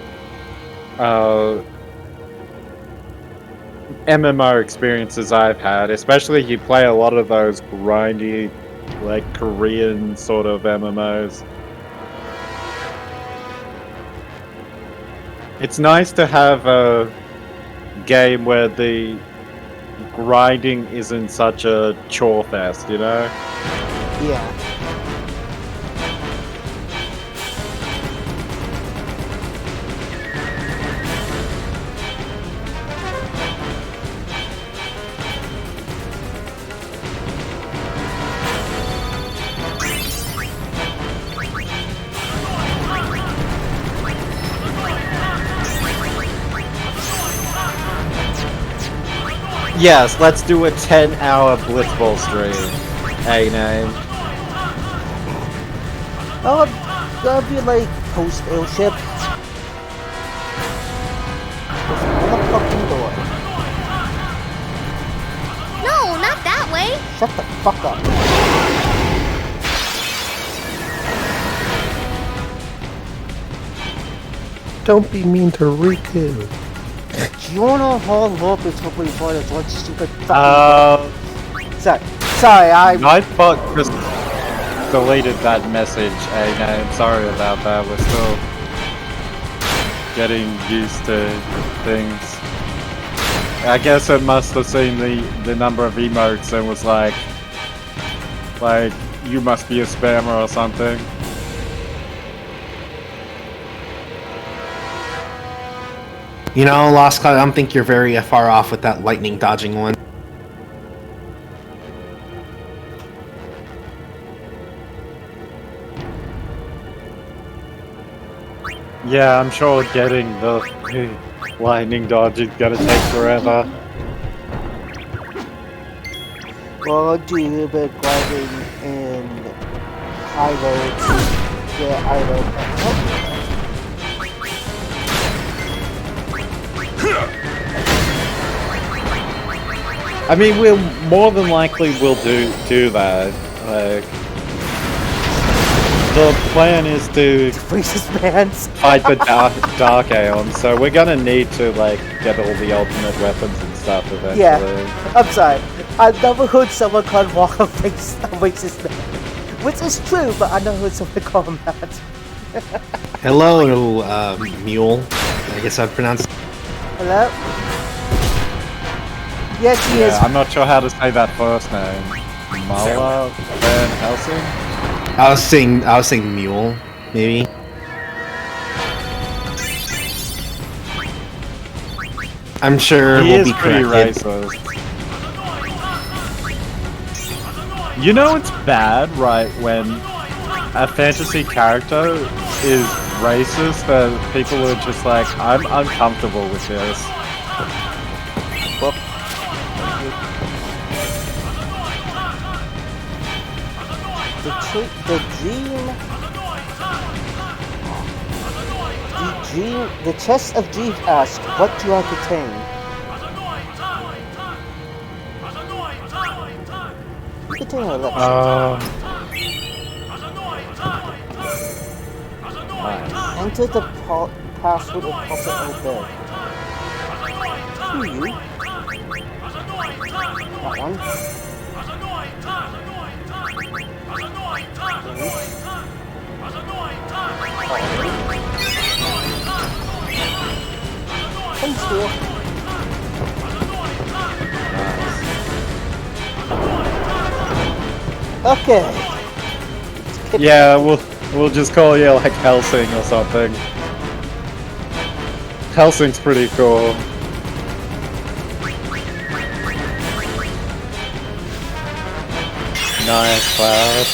MMO experiences I've had, especially you play a lot of those grindy, like Korean sort of MMOs. It's nice to have a game where the grinding isn't such a chore fest, you know? Yeah. Yes, let's do a 10-hour Blitzball stream. Hey, name. Oh, that'd be like post-airship. Motherfucking door. No, not that way. Shut the fuck up. Don't be mean to Riku. Do you wanna haul up and talk about one of one stupid fucking Sorry, Nightbot just deleted that message, and I'm sorry about that. We're still getting used to things. I guess it must have seen the number of emotes and was like, you must be a spammer or something. You know, Lost Cloud, I don't think you're very far off with that lightning dodging one. Yeah, I'm sure getting the lightning dodge is gonna take forever. Well, I'll do a little bit of grinding in Pyro to get item. I mean, we'll more than likely will do that. Like, the plan is to fight the Dark Aeon, so we're gonna need to like get all the ultimate weapons and stuff eventually. Yeah, I'm sorry. I've never heard someone call Walker racist man. Which is true, but I never heard someone call him that. Hello, Mule. I guess I'd pronounce it. Hello? Yes, he is. I'm not sure how to say that first name. Mala Van Helsing? I was saying Mule, maybe. I'm sure He we'll is be pretty corrected. racist. You know it's bad, right, when a fantasy character is racist and people are just like, I'm uncomfortable with this. Well, the chest of dreams asks, what do I contain? You contain an election. Nice. Enter the password of Puppet Obey. Who are you? That one. Thanks, dear. Okay. Yeah, we'll just call you like Helsing or something. Helsing's pretty cool. Nice, Cloud.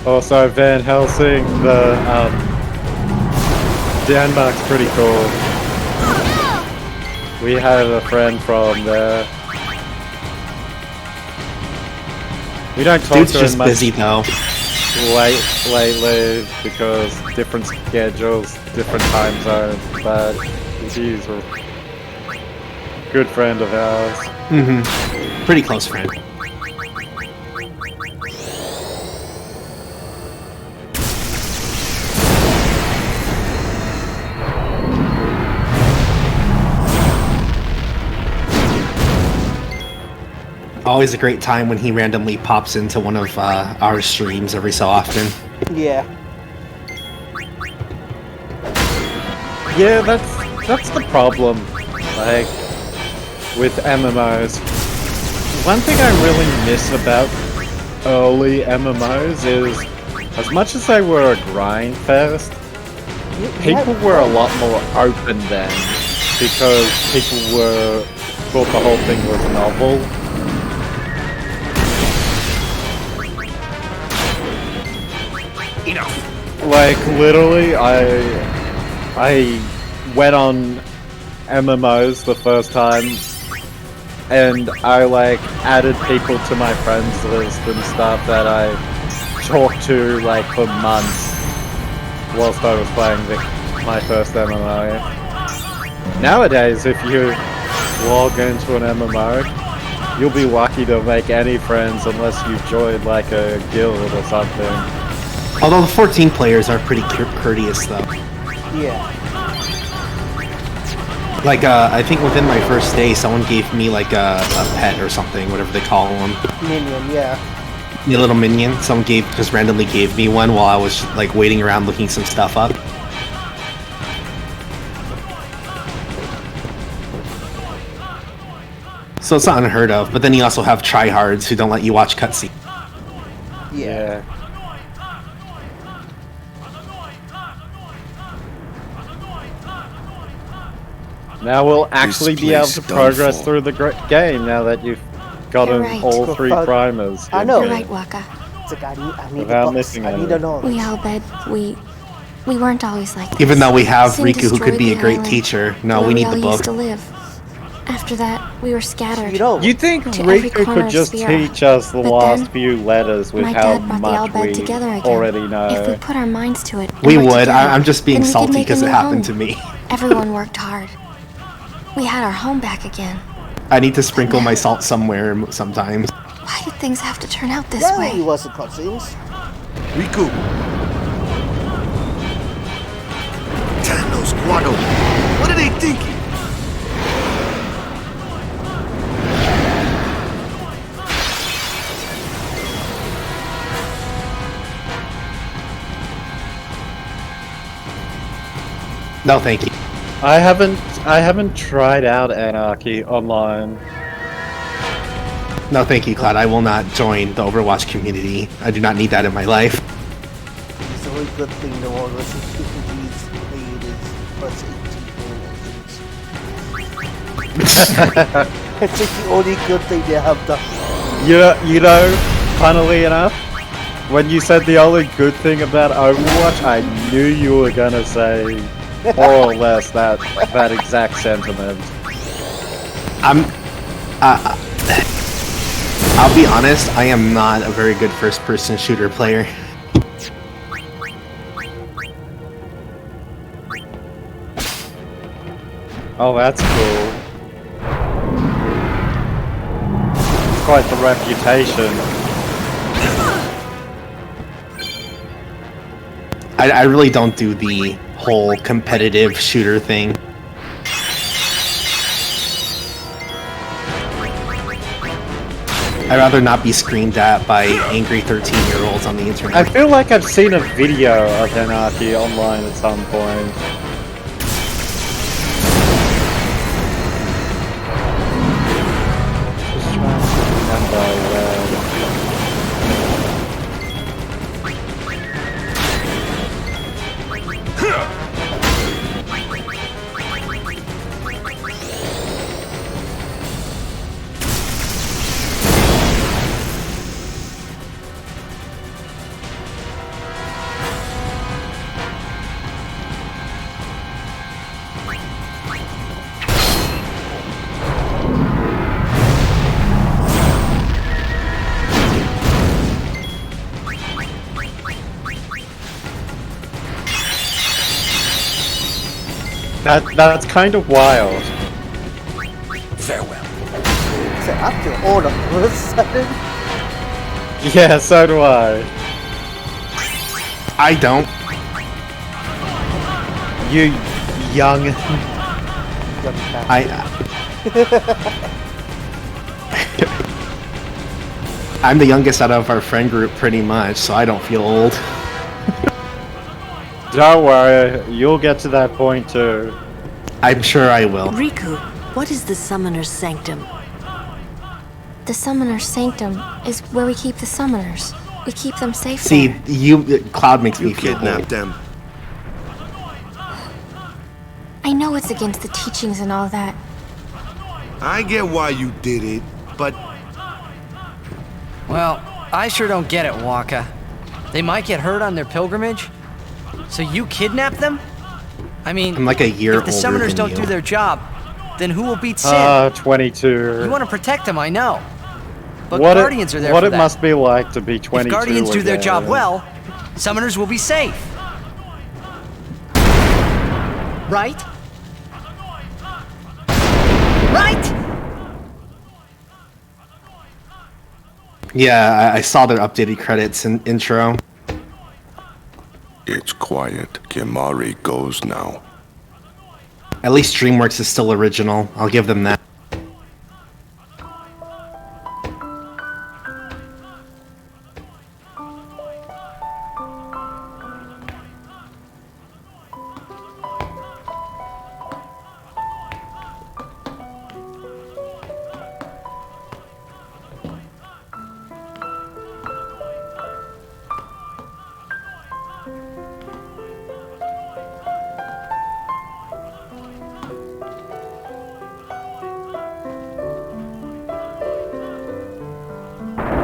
Also, Van Helsing, the Denmark's pretty cool. We had a friend from there. We don't talk Dude's to him just much busy though. lately because different schedules, different time zones, but he's a good friend of ours. Mm-hmm. Pretty close friend. Always a great time when he randomly pops into one of our streams every so often. Yeah. Yeah, that's the problem. Like with MMOs. One thing I really miss about early MMOs is, as much as they were a grind fest, people were a lot more open then because people thought the whole thing was novel. Enough. Like literally, I went on MMOs the first time, and I like added people to my friends list and stuff that I talked to like for months whilst I was playing my first MMO. Nowadays, if you log into an MMO, you'll be lucky to make any friends unless you've joined like a guild or something. Although the 14 players are pretty courteous though. Yeah. Like, I think within my first day, someone gave me like a pet or something, whatever they call them. Minion, yeah. A little minion. Someone just randomly gave me one while I was like waiting around looking some stuff up. So it's not unheard of, but then you also have tryhards who don't let you watch cutscenes. Yeah. Now we'll actually be able to progress through the game now that you've gotten You're right. all 3 primers. I know. You're right, Waka. It's like, I need Without the books. missing I need any. to know. We all bet we weren't always like this. Even though we have Sin Riku who could destroyed be a the great island teacher, no, where we need all the book. used to live. After that, we were scattered. You think to every Riku corner could of just Spira. teach us the But last then, few letters with my how dad brought the much Albed we together again. already If we know? put our minds to it, We and worked would. together, I'm just being then we could salty make a because it new happened home. to me. Everyone worked hard. We had our home back again. I need to sprinkle my salt somewhere sometimes. Why did things have to turn out this Yeah, way? he wasn't cutscenes. Riku. Thanos, Guado. What are they thinking? No, thank you. I haven't tried out Anarchy online. No, thank you, Cloud. I will not join the Overwatch community. I do not need that in my life. It's the only good thing the world listen to these played is plus 18 It's like the only good thing they have done. You know, funnily enough, when you said the only good thing about Overwatch, I knew you were gonna say more or less that exact sentiment. I'll be honest, I am not a very good first-person shooter player. Oh, that's cool. Quite the reputation. I really don't do the whole competitive shooter thing. I'd rather not be screamed at by angry 13-year-olds on the internet. I feel like I've seen a video of Anarchy online at some point. Just trying to remember where. That's kind of wild. Farewell. So after all of a sudden, Yeah, so do I. I don't. You young. I'm the youngest out of our friend group pretty much, so I don't feel old. Don't worry, you'll get to that point too. I'm sure I will. Riku, what is the Summoner's Sanctum? The Summoner's Sanctum is where we keep the summoners. We keep them safe See, there. Cloud makes me You feel kidnapped old. them. I know it's against the teachings and all that. I get why you did it, but Well, I sure don't get it, Waka. They might get hurt on their pilgrimage? So you kidnap them? I mean, I'm like a year if the older summoners than don't you. do their job, then who will beat Sin? 22. You want to protect him, I know. But What Guardians are there what for it that. must be like to be 22 If Guardians do their again. job well, Summoners will be safe. Right? Right? Yeah, I saw their updated credits and intro. It's quiet. Kimari goes now. At least DreamWorks is still original. I'll give them that.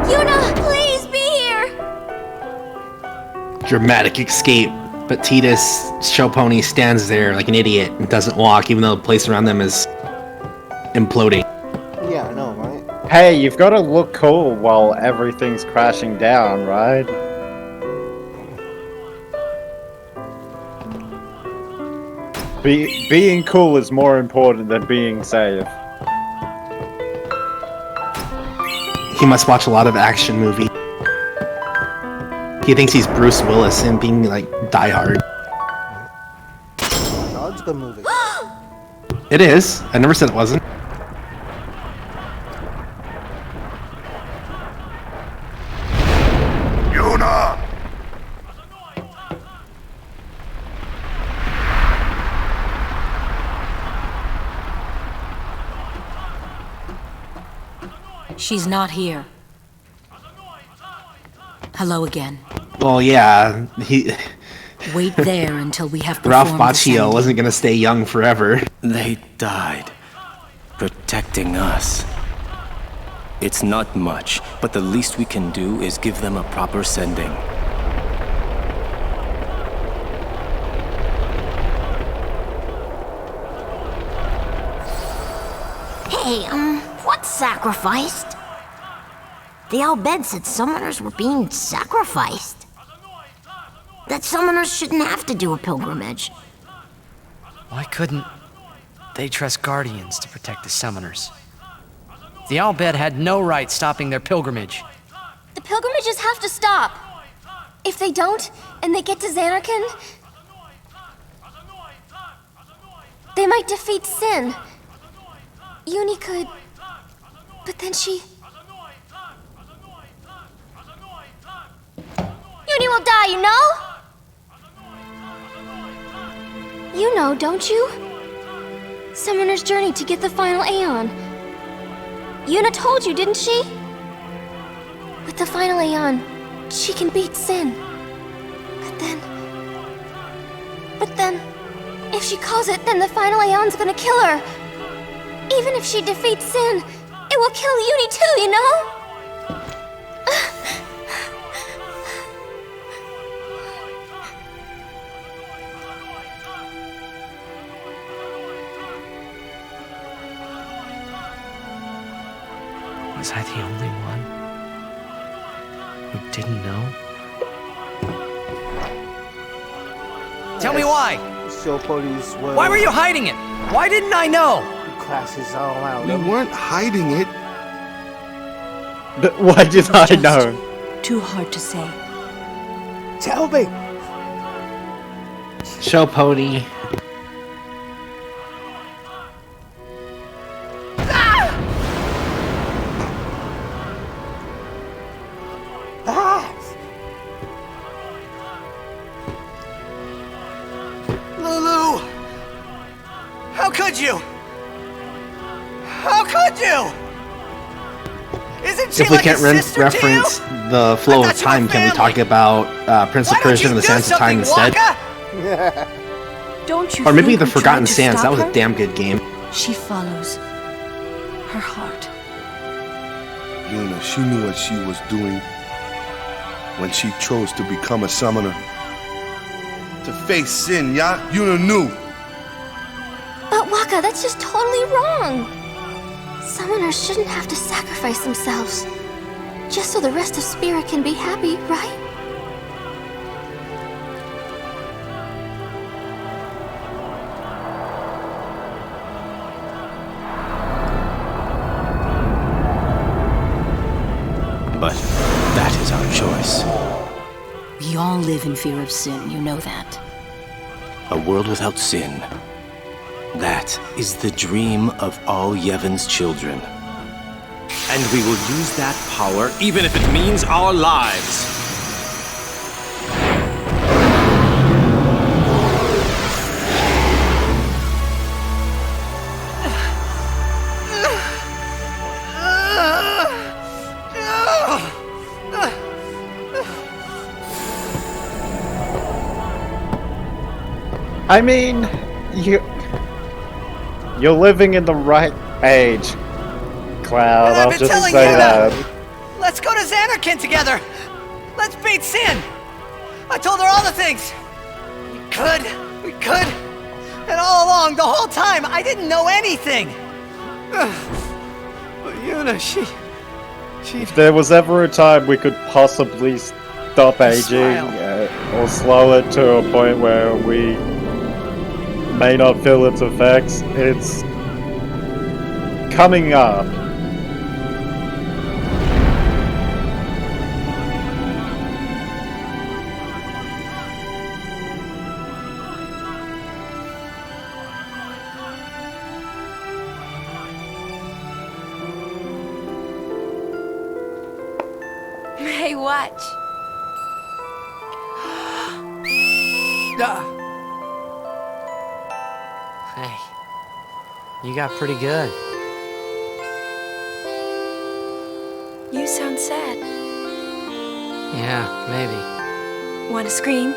Yuna, please be here! Dramatic escape, but Tidus Show Pony stands there like an idiot and doesn't walk, even though the place around them is imploding. Yeah, I know, right? Hey, you've got to look cool while everything's crashing down, right? Being cool is more important than being safe. He must watch a lot of action movies. He thinks he's Bruce Willis and being like Die Hard. No, it's a good movie. It is. I never said it wasn't. Yuna! She's not here. Hello again. Well, yeah, Wait there until we have Ralph performed the Macchio sending. wasn't gonna stay young forever. They died, protecting us. It's not much, but the least we can do is give them a proper sending. Hey, what's sacrificed? The Al Bhed said summoners were being sacrificed. That summoners shouldn't have to do a pilgrimage. Why couldn't they trust Guardians to protect the Summoners? The Al Bhed had no right stopping their pilgrimage. The pilgrimages have to stop. If they don't, and they get to Xanarkand, they might defeat Sin. Uni could... But then she... Uni will die, you know? You know, don't you? Summoner's journey to get the final Aeon. Yuna told you, didn't she? With the final Aeon, she can beat Sin. But then... If she calls it, then the final Aeon's gonna kill her. Even if she defeats Sin, it will kill Uni too, you know? Was I the only one who didn't know? Tell me why! Show Pony's were... Why were you hiding it? Why didn't I know? Classes all out. We weren't hiding it. Why did I know? Too hard to say. Tell me! Show Pony. Lulu! How could you? How could you? Isn't she If we like can't a sister reference to you? the flow I of thought you were time, can we family. talk about Prince of Why don't Persia you and the do Sands of Time something, instead? Waka? Don't you Or maybe think the we Forgotten tried to Sands. stop That was her? a damn good game. She follows her heart. Yuna, she knew what she was doing when she chose to become a summoner. To face Sin, yeah? Yuna knew. But Waka Wakka, that's just totally wrong. Summoners shouldn't have to sacrifice themselves just so the rest of Spira can be happy, right? But that is our choice. We all live in fear of sin, you know that. A world without sin. That is the dream of all Yevon's children. And we will use that power even if it means our lives. I mean, you're living in the right age, Cloud. I'll just say that. Let's go to Xanarkand together. Let's beat Sin. I told her all the things. We could. And all along, the whole time, I didn't know anything. But Yuna, she... If there was ever a time we could possibly stop aging or slow it to a point where we may not feel its effects, it's coming up. Hey, watch. Hey, you got pretty good. You sound sad. Yeah, maybe. Want to scream?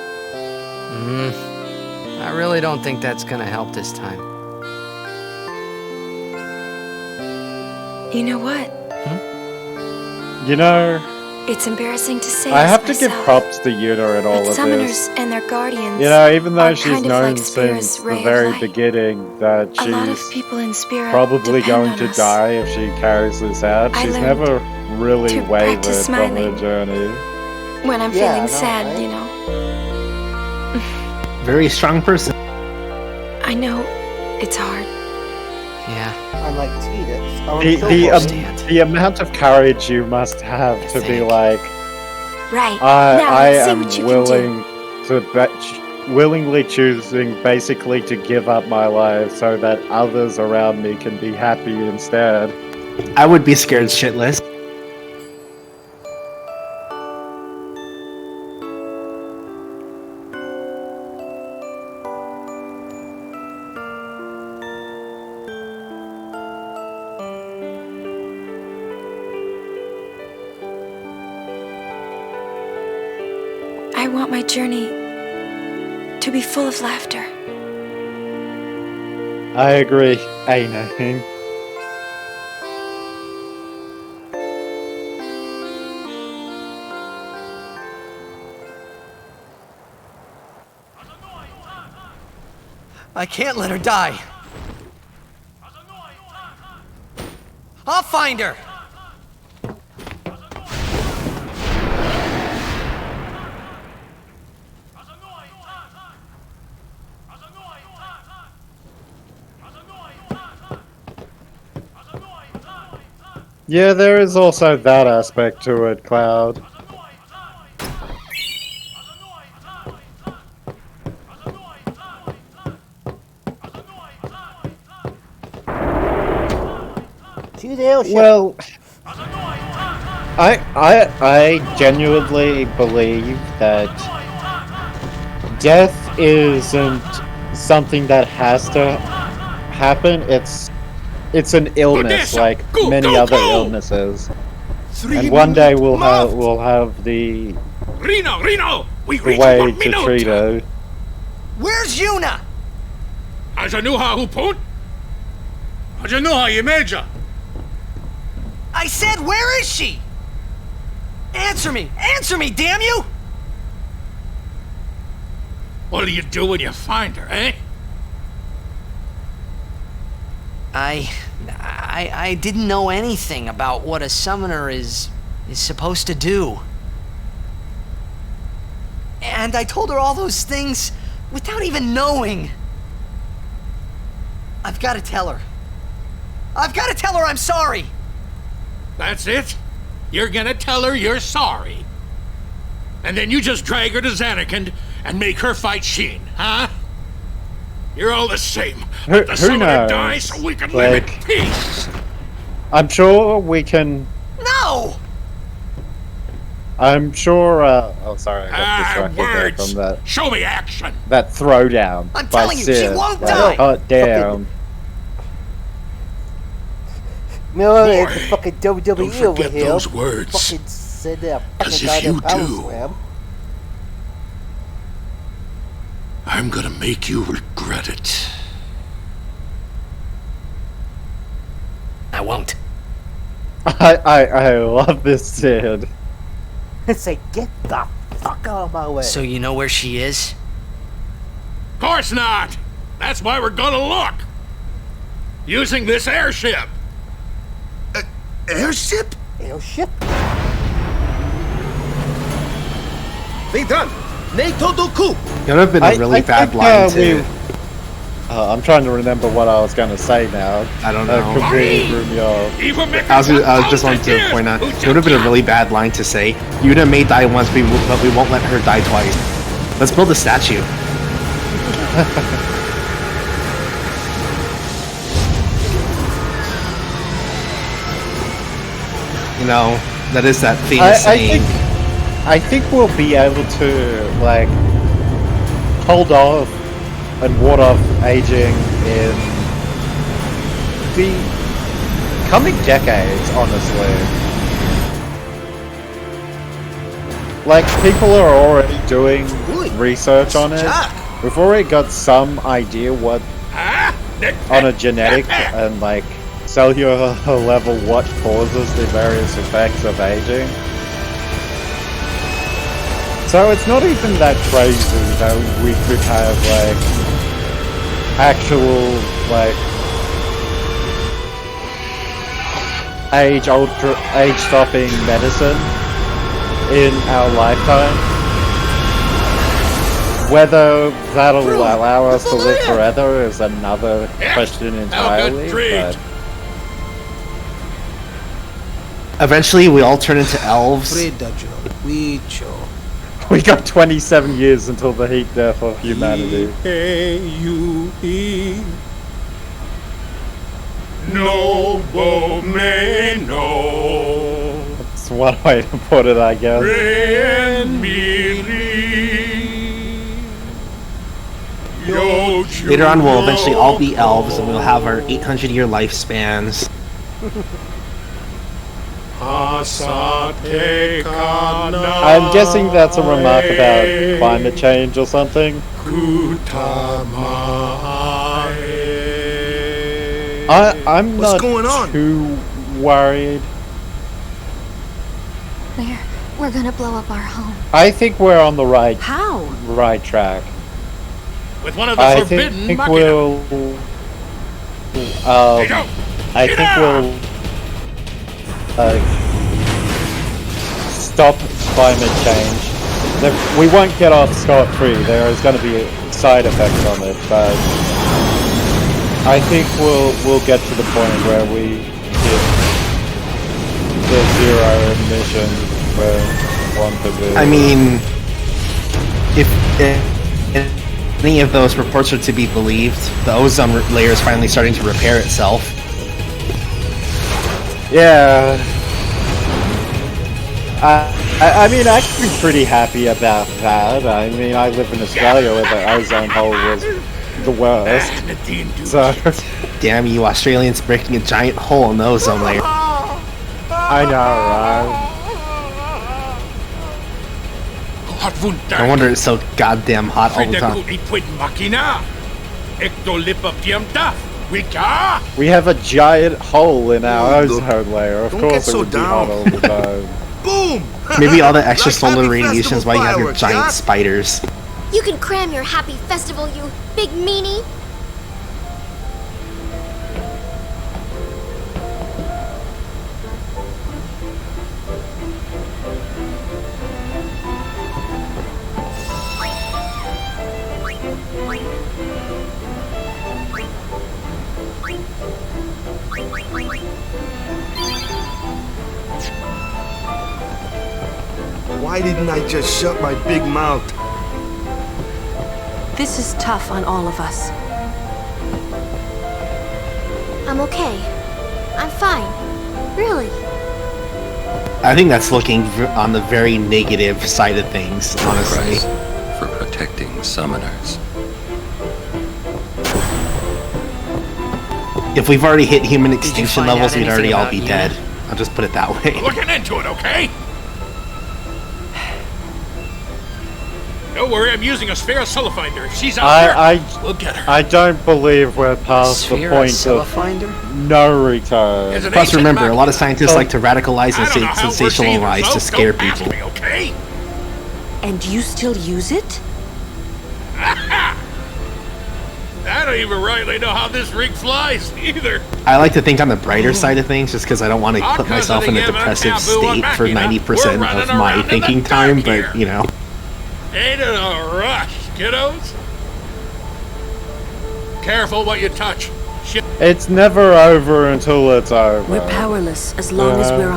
I really don't think that's gonna help this time. You know what? You know, It's embarrassing to say. I have to this give myself, props to Yuna in all but of summoners this. and their guardians. You know, even though are she's kind of known like Spira's since the ray of very light. beginning that A lot of she's people in Spira probably depend going on to us. die if she carries this out, I she's learned never really to wavered practice from her smiling. journey. When I'm Yeah, I feeling know, sad, right? you know. Very strong person. I know it's hard. Yeah. Unlike Tidus. The amount of courage you must have to be like, Right. I now, let's see am what you willing to willingly choosing basically to give up my life so that others around me can be happy instead. I would be scared shitless. I want my journey to be full of laughter. I agree, Ainane. I can't let her die. I'll find her. Yeah, there is also that aspect to it, Cloud. Well, I genuinely believe that death isn't something that has to happen. It's an illness, like many other illnesses. And one day we'll have the Reno, we the reach way 1 to minute. treat it. Where's Yuna? Ajanuha hupon? Ajanuha Yemeja. I said, where is she? Answer me! Answer me, damn you! What do you do when you find her, eh? I didn't know anything about what a summoner is supposed to do. And I told her all those things without even knowing. I've got to tell her. I've got to tell her I'm sorry. That's it? You're gonna tell her you're sorry? And then you just drag her to Zanarkand and make her fight Shin, huh? You're all the same. Let the Who summoner knows? die so we can live in Like, peace. I'm sure we can. No! I'm sure. Oh, sorry, I got distracted there Words. from that. Show me action. That throwdown I'm by telling you, she Sid. won't Like, die. cut down. No, Boy, it's fucking WWE don't over forget here. those words. Fucking sit there, 'Cause fucking if goddamn you power do- slam. I'm gonna make you regret it. I won't. I love this Sid. It's like, get the fuck out of my way. So you know where she is? Of course not. That's why we're gonna look. Using this airship. Airship? Airship? Vidran, Neito Doku. It would have been a really bad think, line too. I'm trying to remember what I was going to say now. I don't know. Completely threw me off. I was just wanting to point out, it would have been a really bad line to say. Yuta may die once, but we won't let her die twice. Let's build a statue. You know, that is that famous saying. I think we'll be able to, like, hold off and ward off aging in the coming decades, honestly. Like, people are already doing research on it. We've already got some idea what, on a genetic and, like, cellular level, what causes the various effects of aging. So it's not even that crazy that we could have, like, actual, like, age-stopping medicine in our lifetime. Whether that'll allow us to live forever is another question entirely, but... Eventually, we all turn into elves. We got 27 years until the heat death of humanity. Nobo me no. That's one way to put it, I guess. Later on, we'll eventually all be elves, and we'll have our 800-year lifespans. I'm guessing that's a remark about climate change or something. I'm What's not going on? too worried. We're gonna blow up our home. I think we're on the right track. With one of the I forbidden think Machina. we'll stop climate change. We won't get off scot-free. There is going to be side effects on it, but I think we'll get to the point where we hit the zero emission where one could be. I mean, if any of those reports are to be believed, the ozone layer is finally starting to repair itself. Yeah. I mean, I can be pretty happy about that. I mean, I live in Australia where the ozone hole was the worst. So, damn you Australians breaking a giant hole in the ozone layer. I know, right? No wonder it's so goddamn hot all the time. We have a giant hole in our ozone layer. Of course it would be hot all the time. Boom! Maybe all the extra solar radiation is why you have your giant spiders. You can cram your happy festival, you big meanie. Why didn't I just shut my big mouth? This is tough on all of us. I'm okay. I'm fine. Really. I think that's looking on the very negative side of things, honestly. For protecting summoners. If we've already hit human extinction find levels, out we'd already anything all about be Yuna? dead. I'll just put it that way. Looking into it, okay? Don't worry, I'm using a Sphere Cellofinder. She's out there. We'll get her. I don't believe we're past the Sphere point Cellofinder? of no return. Is it Plus, ancient remember, a lot of Immaculate? scientists like to radicalize and I don't know how we're seeing sensationalize to results. scare Don't ask people. me, okay? And you still use it? I don't even rightly know how this rig flies, either. I like to think on the brighter side of things, just because I don't want to put myself in a depressive state for 90% of my thinking time, but, you know. Ain't it a rush, kiddos? Careful what you touch. Shit. It's never over until it's over. We're powerless as long as we're...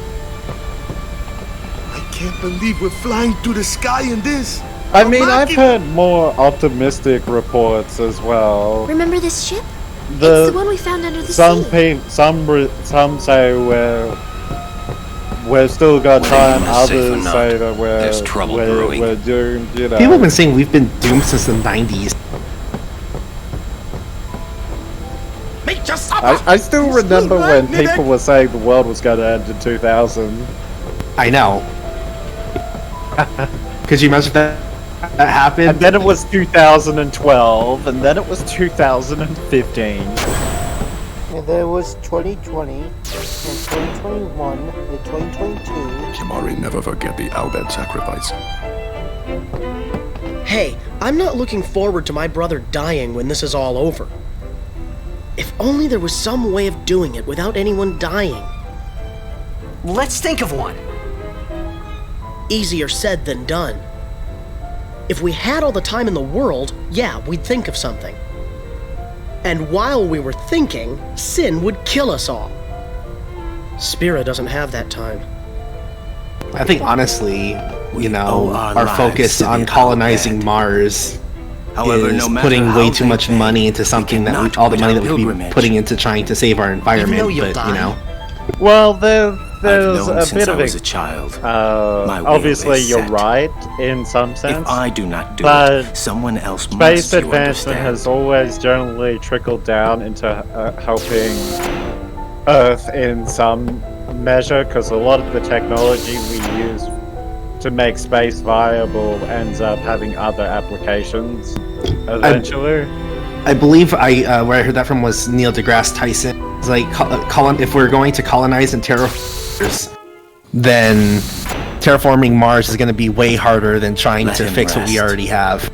I can't believe we're flying through the sky in this. I mean, I've heard more optimistic reports as well. Remember this ship? It's the one we found under the sea. Some say we're still got time. Everyone is safe or Others not, say that there's trouble brewing. we're doomed. You know. People have been saying we've been doomed since the 90s. I still remember when people were saying the world was going to end in 2000. I know. Could you imagine that happened? And then it was 2012, and then it was 2015. And there was 2020, and 2021, and 2022. Kimari never forget the Albed sacrifice. Hey, I'm not looking forward to my brother dying when this is all over. If only there was some way of doing it without anyone dying. Let's think of one. Easier said than done. If we had all the time in the world, yeah, we'd think of something. And while we were thinking, Sin would kill us all. Spira doesn't have that time. I think honestly, you know, owe our our lives focus to the on colonizing Mars However, is no matter putting how way too they much pay, money into something that we, cannot all the quit money our that we could be pilgrimage. putting into trying to save our environment, though you'll but you know. Well, there's I've known a since bit I of was a a child. My will obviously, is you're set. right in some sense. If I do not do but it, someone else space must. You advancement understand? has always generally trickled down into helping Earth in some measure, because a lot of the technology we use to make space viable ends up having other applications eventually. I believe where I heard that from was Neil deGrasse Tyson. It's like, if we're going to colonize and terraform Mars, then terraforming Mars is going to be way harder than trying Let to him fix what we rest. already have.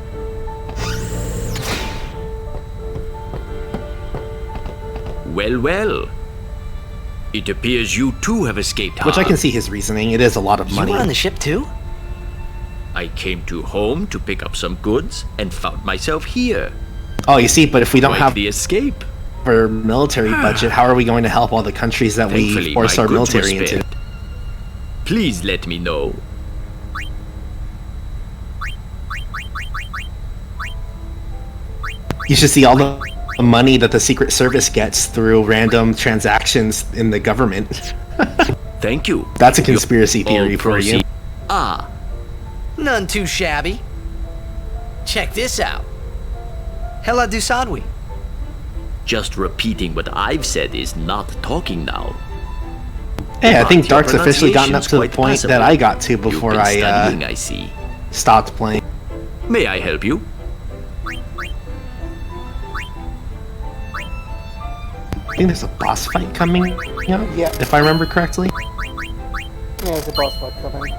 Well, well. It appears you too have escaped Which I harm. can see his reasoning. It is a lot of money. You were on the ship too? I came to home to pick up some goods and found myself here. Oh, you see, but if we don't Quite have the escape. our military budget, how are we going to help all the countries that we Thankfully, force my our goods were military into? spared. Please let me know. You should see all the money that the Secret Service gets through random transactions in the government. Thank you. That's a conspiracy theory All for you. proceed- Ah, None too shabby. Check this out. Hela Dusadwi. just repeating what I've said is not talking now. Hey, I think But your Dark's officially gotten up to the pronunciation's point quite that passable. I got to before You've been studying, I I see. stopped playing. May I help you? I think there's a boss fight coming up, Yeah. if I remember correctly. Yeah, there's a boss fight coming.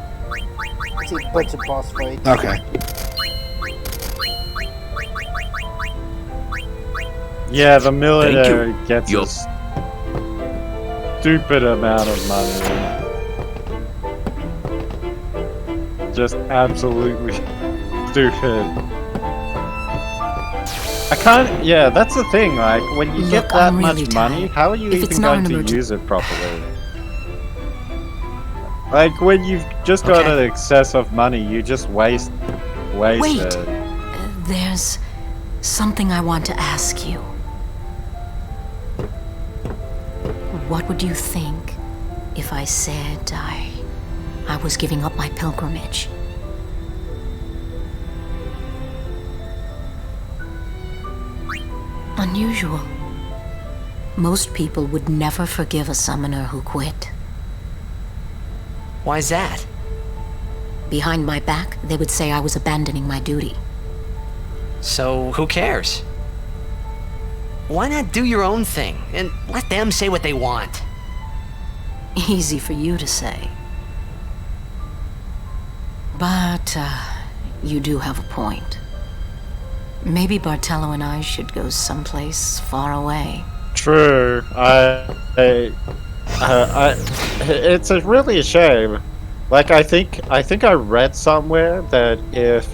It's a bunch of boss fights. Okay. Yeah, the military gets Yup. a stupid amount of money. Just absolutely stupid. I can't. Yeah, that's the thing. Like, when you get that I'm really much money, how are you If even it's not going an to emergency- use it properly? Like, when you've just got an excess of money, you just waste Wait. it. There's something I want to ask you. What would you think if I said I was giving up my pilgrimage? Unusual. Most people would never forgive a summoner who quit. Why's that? Behind my back, they would say I was abandoning my duty. So, who cares? Why not do your own thing and let them say what they want? Easy for you to say. But, you do have a point. Maybe Bartello and I should go someplace far away. True. It's really a shame. Like, I think I read somewhere that if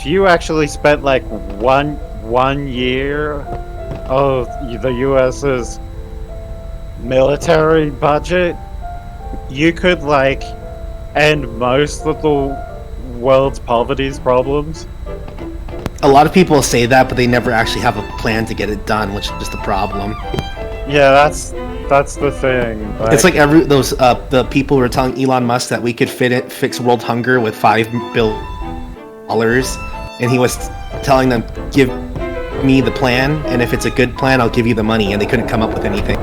you actually spent like one year of the US's military budget, you could like end most of the world's poverty problems. A lot of people say that, but they never actually have a plan to get it done, which is just the problem. Yeah, that's the thing. It's like the people who were telling Elon Musk that we could fix world hunger with $5 billion, and he was telling them, give me the plan, and if it's a good plan, I'll give you the money, and they couldn't come up with anything.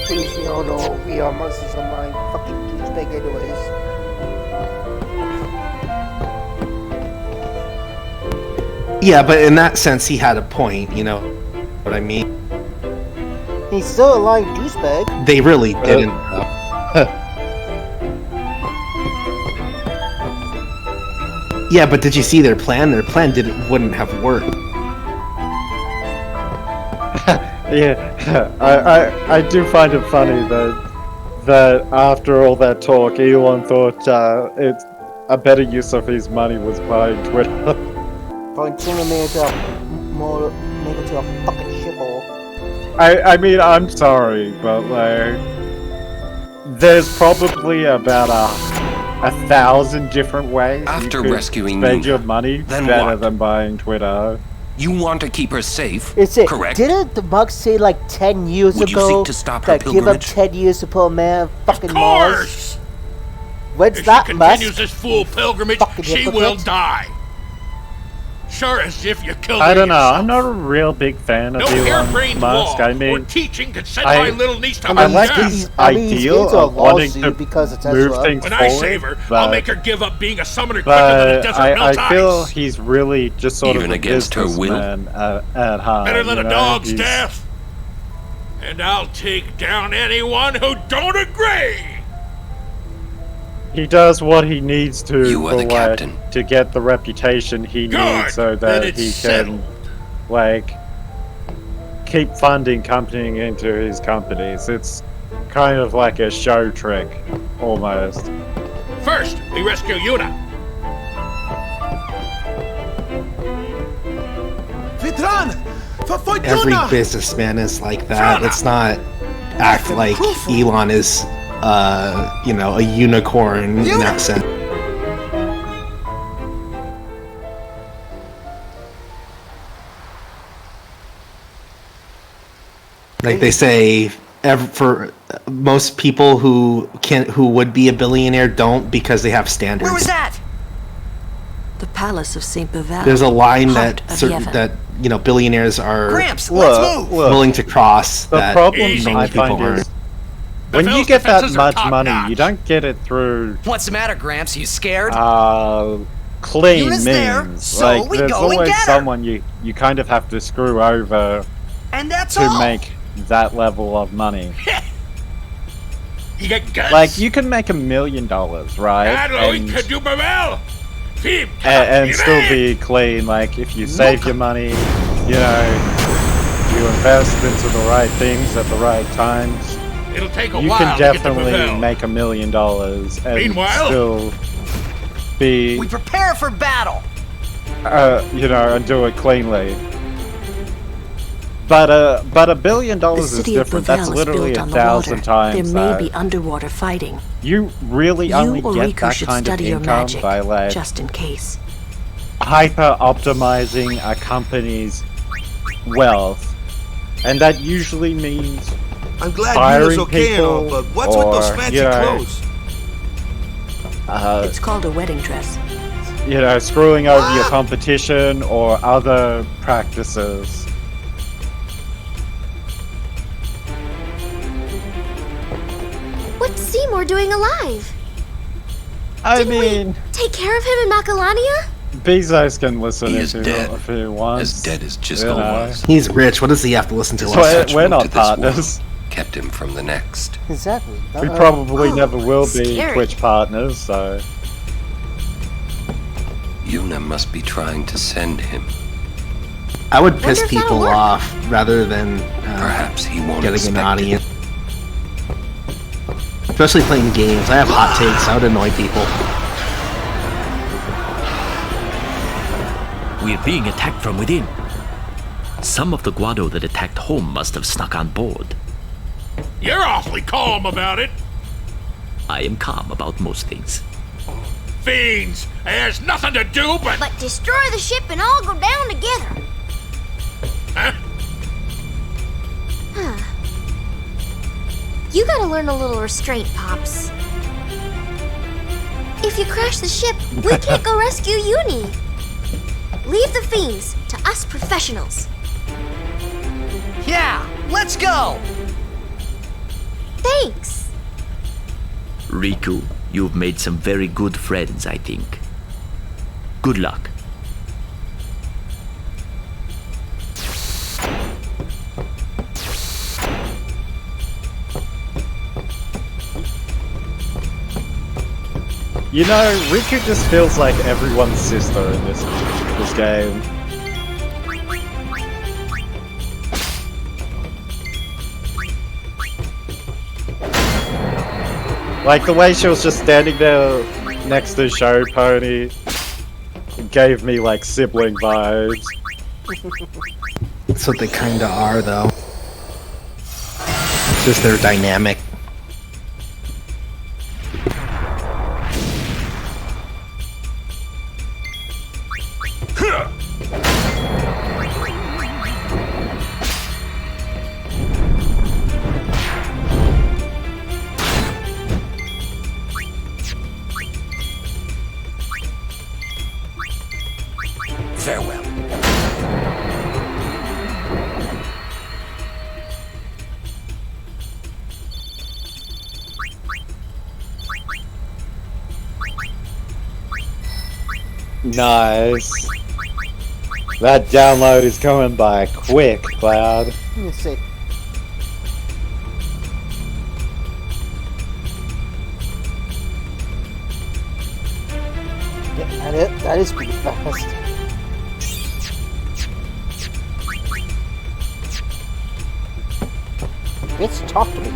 Please, we all know Elon Musk is a mind fucking douchebag anyways. Yeah, but in that sense, he had a point, you know what I mean? He's still a lying douchebag. They really didn't. Yeah, but did you see their plan? Their plan wouldn't have worked. Yeah, I do find it funny that after all that talk, Elon thought it's a better use of his money was buying Twitter. Going to make it to a fucking shithole. I mean, I'm sorry, but like, there's probably about 1,000 different ways After you could rescuing spend Yuna, your money then better what? than buying Twitter. You want to keep her safe, Is it correct? Didn't the Musk say like 10 years Would you ago seek to stop her that give up pilgrimage? 10 years to put a man on fucking Of Mars? course! When's If that, she Musk? continues this fool pilgrimage, Fucking she hypocrite. will die. Sure as if you killed her I don't know. yourself. I'm not a real big fan of No Elon harebrained Musk. law I or mean, teaching could send I- my little niece to I her like death. his I mean, he's ideal into a of wanting to lawsuit because of move Tesla. things When forward, I save her, but, I'll make her give up being a summoner quicker than a but desert mill I feel ties. he's really just sort Even of a against her will? businessman at heart. Better than you a know? dog's He's- death. And I'll take down anyone who don't agree. He does what he needs to You are for, the like, captain. to get the reputation he Good, needs so then that it's he settled. can like keep funding company into his companies. It's kind of like a show trick almost. First, we rescue Yuna. Every businessman is like that. Let's not act like Elon is, a unicorn in that sense. Like they say, for most people who would be a billionaire don't because they have standards. Where was that? The Palace of St. Bevelle. There's a line heart that of certain Yevon. that billionaires are Gramps, let's move. willing to cross. The that problem Easy. I normal people find aren't. is when you Beville's get that defenses are much money, top-notch. you don't get it through What's the matter, Gramps? You scared? clean Yuna's means. there, so like we there's go and always get her. someone you kind of have to screw over And that's to all. make that level of money. You got guts. Like you can make $1 million, right? Claro, y And, que du Bevel. Fib, and still Irene. be clean. Like if you save your money, you invest into the right things at the right times. It'll take a You while can to get to definitely Bevel. make $1 million and Meanwhile- still be, We prepare for battle. and do it cleanly. But $1 billion The is city of different. That's Blavel is literally built on the 1,000 water. times There may that. be underwater fighting. You really You only or get Riku that should kind of study your income magic, by like just in case. hyper optimizing a company's wealth, and that usually means I'm glad firing Yuna's okay and all, people, but what's with those or, fancy you know, clothes? It's called a wedding dress. Screwing over your competition or other practices. What's Seymour doing alive? I mean, Take care of him in Macalania? Bezos can listen He is to dead. if he wants. As dead as you Jiskel know. was. He's rich. What does he have to listen to? So us? we're not to this world partners. Kept him from the next. Exactly. We probably Oh, never will be scary. Twitch partners, so. Yuna must be trying to send him. I would piss Wonder if that'll people work. off rather than Perhaps he won't getting an expect it. audience. Especially playing games. I have hot takes. I would annoy people. We're being attacked from within. Some of the Guado that attacked home must have snuck on board. You're awfully calm about it. I am calm about most things. Fiends, there's nothing to do but... But destroy the ship and all go down together. Huh? You gotta learn a little restraint, Pops. If you crash the ship, we can't go rescue Uni. Leave the fiends to us professionals. Yeah, let's go. Thanks. Riku, you've made some very good friends, I think. Good luck. Riku just feels like everyone's sister in this game. Like the way she was just standing there next to Show Pony gave me like sibling vibes. That's what they kinda are, though. It's just their dynamic. Farewell. Nice. That download is coming by quick, Cloud. Let me see. Yeah, that is pretty fast. Bitch, talk to me.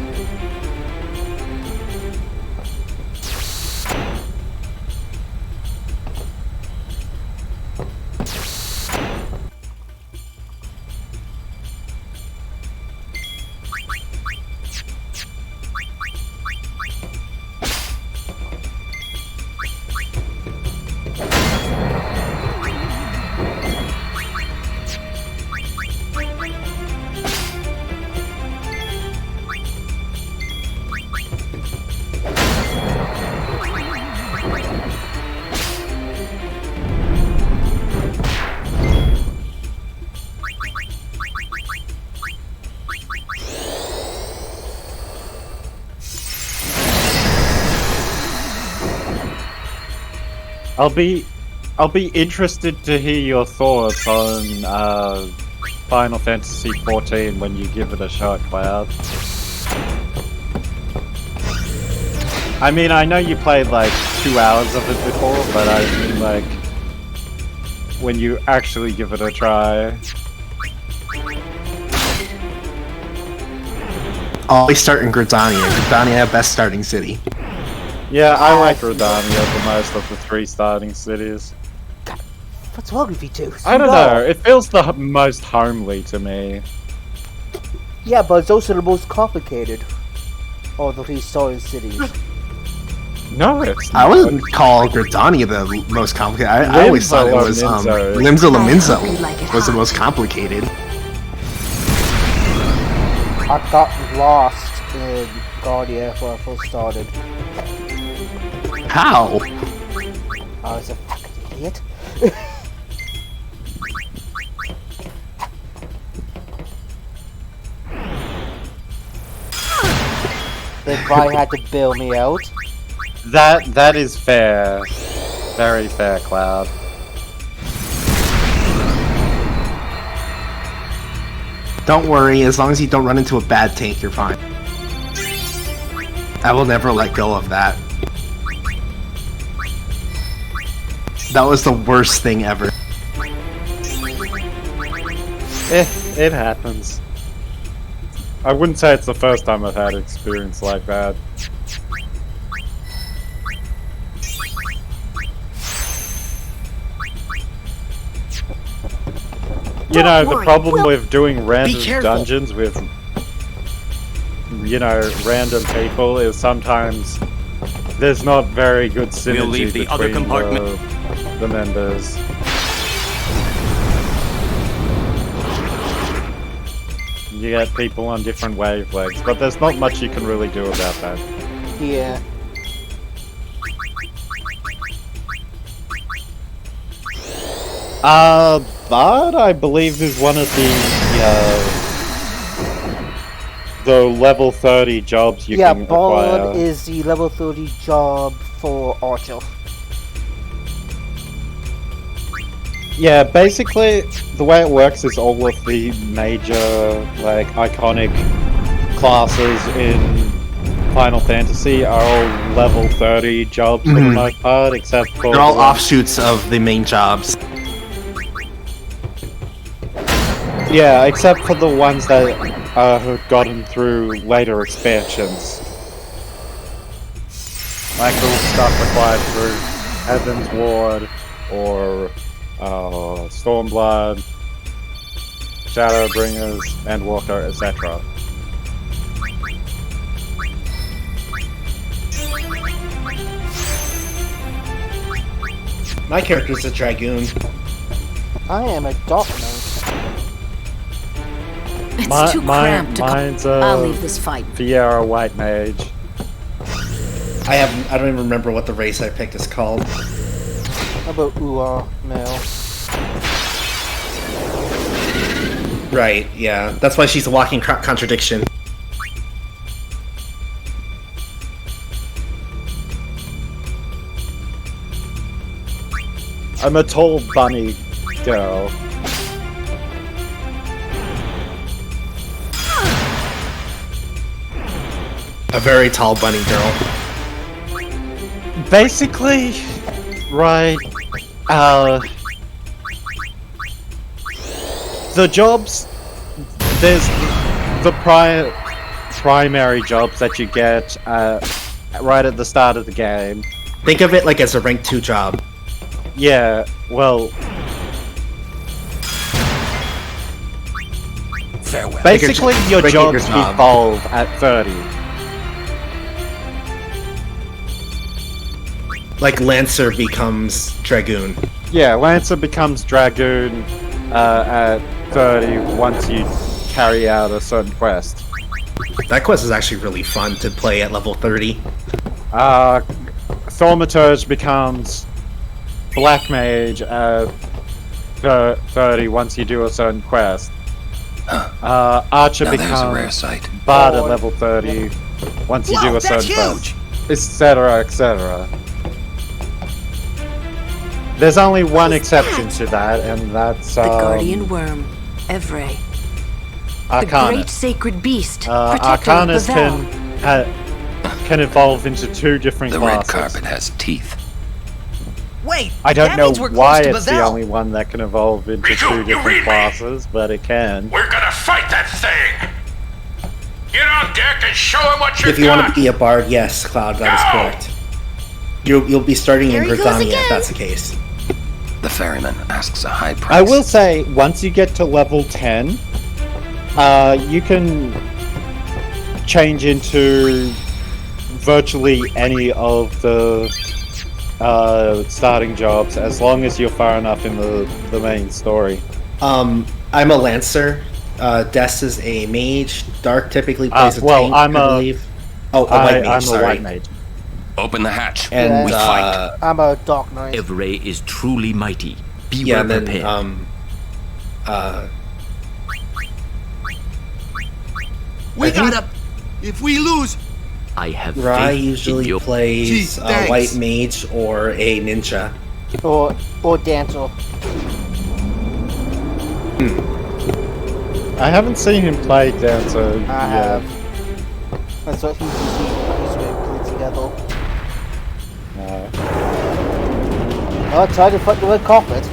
I'll be interested to hear your thoughts on Final Fantasy XIV when you give it a shot, Cloud. I mean, I know you played like 2 hours of it before, but I mean like when you actually give it a try. Always start in Gridania. Gridania, best starting city. Yeah, I like Redania the most of the 3 starting cities. What's wrong with you two? I don't know, it feels the most homely to me. Yeah, but it's also the most complicated. Of the 3 starting cities. No, it's I wouldn't call Gridania the most complicated. I always thought it was Limsa Lominsa was the most complicated. I got lost in Guardia when I first started. How? I was a fucking idiot. They probably had to bail me out. That is fair. Very fair, Cloud. Don't worry, as long as you don't run into a bad tank, you're fine. I will never let go of that. That was the worst thing ever. It happens. I wouldn't say it's the first time I've had an experience like that. You know, the problem with doing random dungeons with, you know, random people is sometimes there's not very good synergy We'll leave the other between compartment. the members. You get people on different wavelengths, but there's not much you can really do about that. Yeah. Bard, I believe, is one of the level 30 jobs you can acquire. Bard is the level 30 job for Archer. Yeah, basically, the way it works is all of the major, like, iconic classes in Final Fantasy are all level 30 jobs for the most part, except for... They're all offshoots of the main jobs. Yeah, except for the ones that have gotten through later expansions. Like the stuff required through Heaven's Ward, or Stormblood, Shadowbringers, Endwalker, etc. My character's a Dragoon. I am a Dark Knight. It's too cramped to mine's I'll leave this fight. Fiera White Mage. I don't even remember what the race I picked is called. How about male? Right, yeah. That's why she's a walking contradiction. I'm a tall bunny girl. A very tall bunny girl. Basically, right, the jobs, there's the primary jobs that you get right at the start of the game. Think of it like as a rank 2 job. Yeah, well... Farewell. Basically, your jobs evolve at 30. Like Lancer becomes Dragoon. Yeah, Lancer becomes Dragoon at 30 once you carry out a certain quest. That quest is actually really fun to play at level 30. Thaumaturge becomes Black Mage at 30 once you do a certain quest. Archer Now there's a becomes rare sight. Bard at level 30 once you do a certain quest. Etc, etc. There's only one exception to that, and that's The Guardian Worm, Evray. The Arcanus. great sacred beast, protector of Arcanus Bavel. can evolve into 2 different The classes. red carpet has teeth. Wait, I don't that know means we're why close to it's the Bavel. only one that can evolve into 2 different classes, but it can. We're gonna fight that thing! Get on deck and show him what you If you got! want to be a bard, yes, Cloud, that is correct. You'll be starting in There he goes Gridania if again. that's the case. The ferryman asks a high price. I will say, once you get to level 10, you can change into virtually any of the starting jobs as long as you're far enough in the main story. I'm a Lancer. Des is a mage. Dark typically plays a tank, I believe. A white mage, I'm sorry. a white mage. Open the hatch. And we fight. I'm a Dark Knight. Evray is truly mighty. Be yeah, well and then prepared. We gotta. If we lose, I have Rai faith usually in you. plays Gee, a thanks. white mage or a ninja. Or Dancer. I haven't seen him play Dancer I yet. have. That's what he usually put together. No. Oh, try to fuck the red carpet.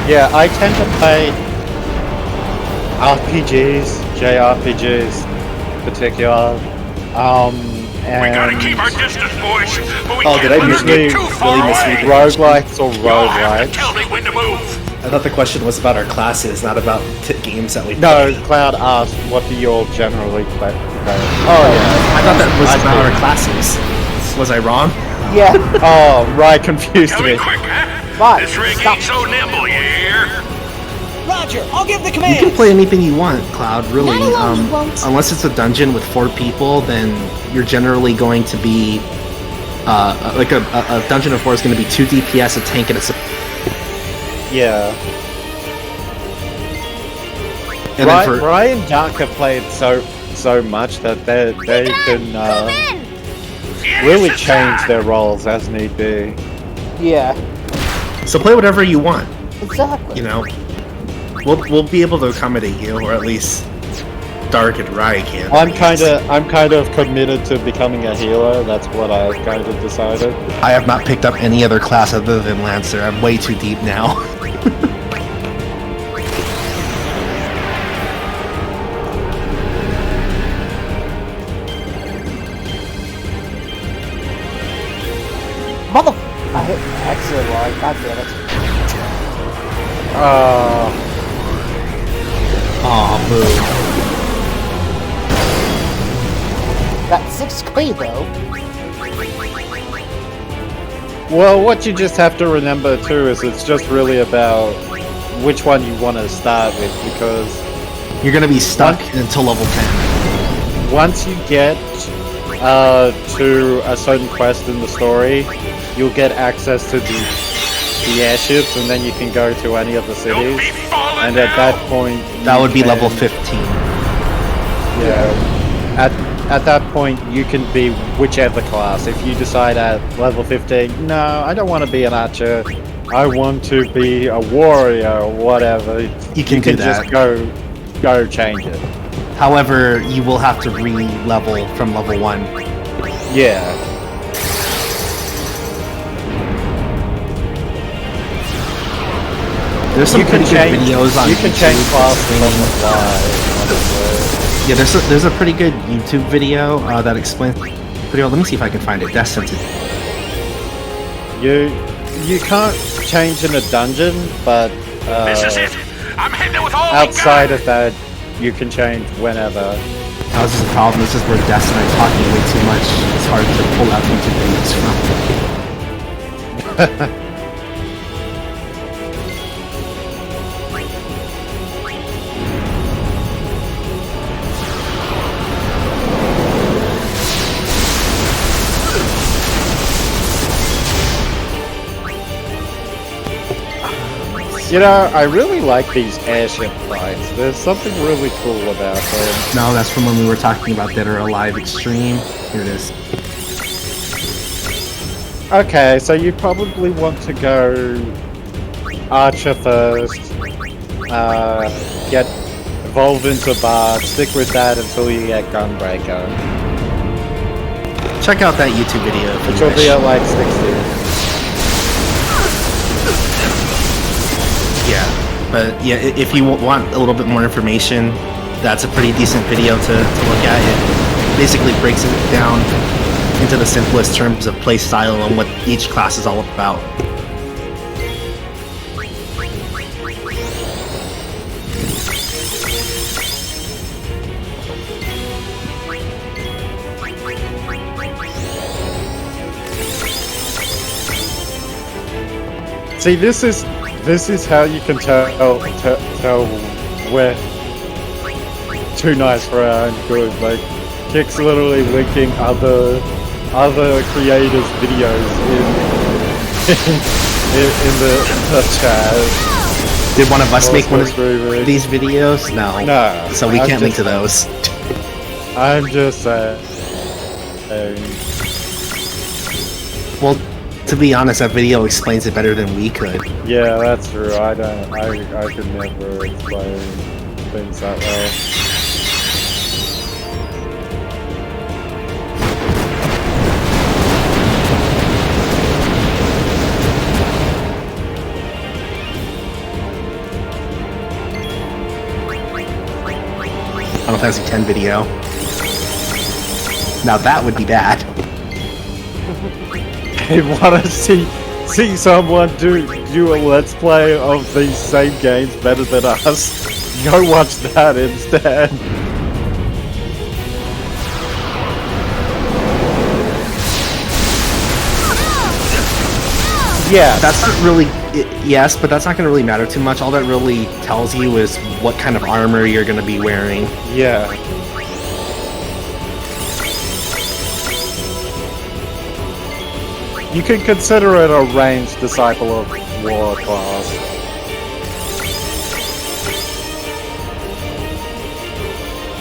Yeah, I tend to play RPGs, JRPGs in particular. And We gotta keep our distance, boys, but we Oh, can't did I let her usually get too far really away. misread? roguelites or You'll have to roguelites. tell me when to move. I thought the question was about our classes, not about games that we No, play. Cloud asked, what do you all generally play? Oh yeah, I thought that was I about see. our classes. Was I wrong? Yeah. Oh, right, confused me. Quick, huh? Right. This rig Stop. ain't so nimble, you hear? Roger, I'll give the You command. can play anything you want, Cloud, really. Not alone, you won't. Unless it's a dungeon with 4 people, then you're generally going to be... like a dungeon of 4 is going to be 2 DPS, a tank, and a... Yeah. And then for... Ryan and Dark have played so much that they can really change their roles as need be. Yeah. So play whatever you want, Exactly. you know? We'll be able to accommodate you, or at least Dark and Rai can. I'm kind of committed to becoming a healer. That's what I've kind of decided. I have not picked up any other class other than Lancer. I'm way too deep now. Mother... I hit excellent line. God damn it. Aw, boo. That 6 though. Well, what you just have to remember too is it's just really about which one you want to start with, because You're gonna be stuck until level 10. once you get to a certain quest in the story, you'll get access to the airships, and then you can go to any of the cities. And at that point, That you would be can- level 15. Yeah. At that point, you can be whichever class. If you decide at level 15, no, I don't want to be an archer. I want to be a warrior or whatever. You can do that. just go change it. However, you will have to re-level from level 1. Yeah. There's some You can pretty good change- videos on you can YouTube change classes on explaining- the fly. Yeah, there's a pretty good YouTube video that explains... Let me see if I can find it. That's sent it. You can't change in a dungeon, but This is it. I'm hitting it with all we outside of that, you can change whenever. Now, this is the problem. This is where Des and I are talking way too much. It's hard to pull out YouTube videos from. You know, I really like these airship fights. There's something really cool about them. No, that's from when we were talking about Dead or Alive Extreme. Here it is. Okay, so you probably want to go Archer first, get evolve into Bard, stick with that until you get Gunbreaker. Check out that YouTube video if Which you will be wish. at like 60. But yeah, if you want a little bit more information, that's a pretty decent video to look at. It basically breaks it down into the simplest terms of play style and what each class is all about. See, this is how you can tell we're too nice for our own good. Like, Kick's literally linking other creators' videos in the chat. Did one of us make one of these videos? No. No. So we can't link to those. I'm just saying. Well, to be honest, that video explains it better than we could. Yeah, that's true. I could never explain things that well. Final Fantasy X video. Now that would be bad. I want to see someone do a let's play of these same games better than us. Go watch that instead. Yeah, that's not really. Yes, but that's not going to really matter too much. All that really tells you is what kind of armor you're going to be wearing. Yeah. You can consider it a ranged Disciple of War class.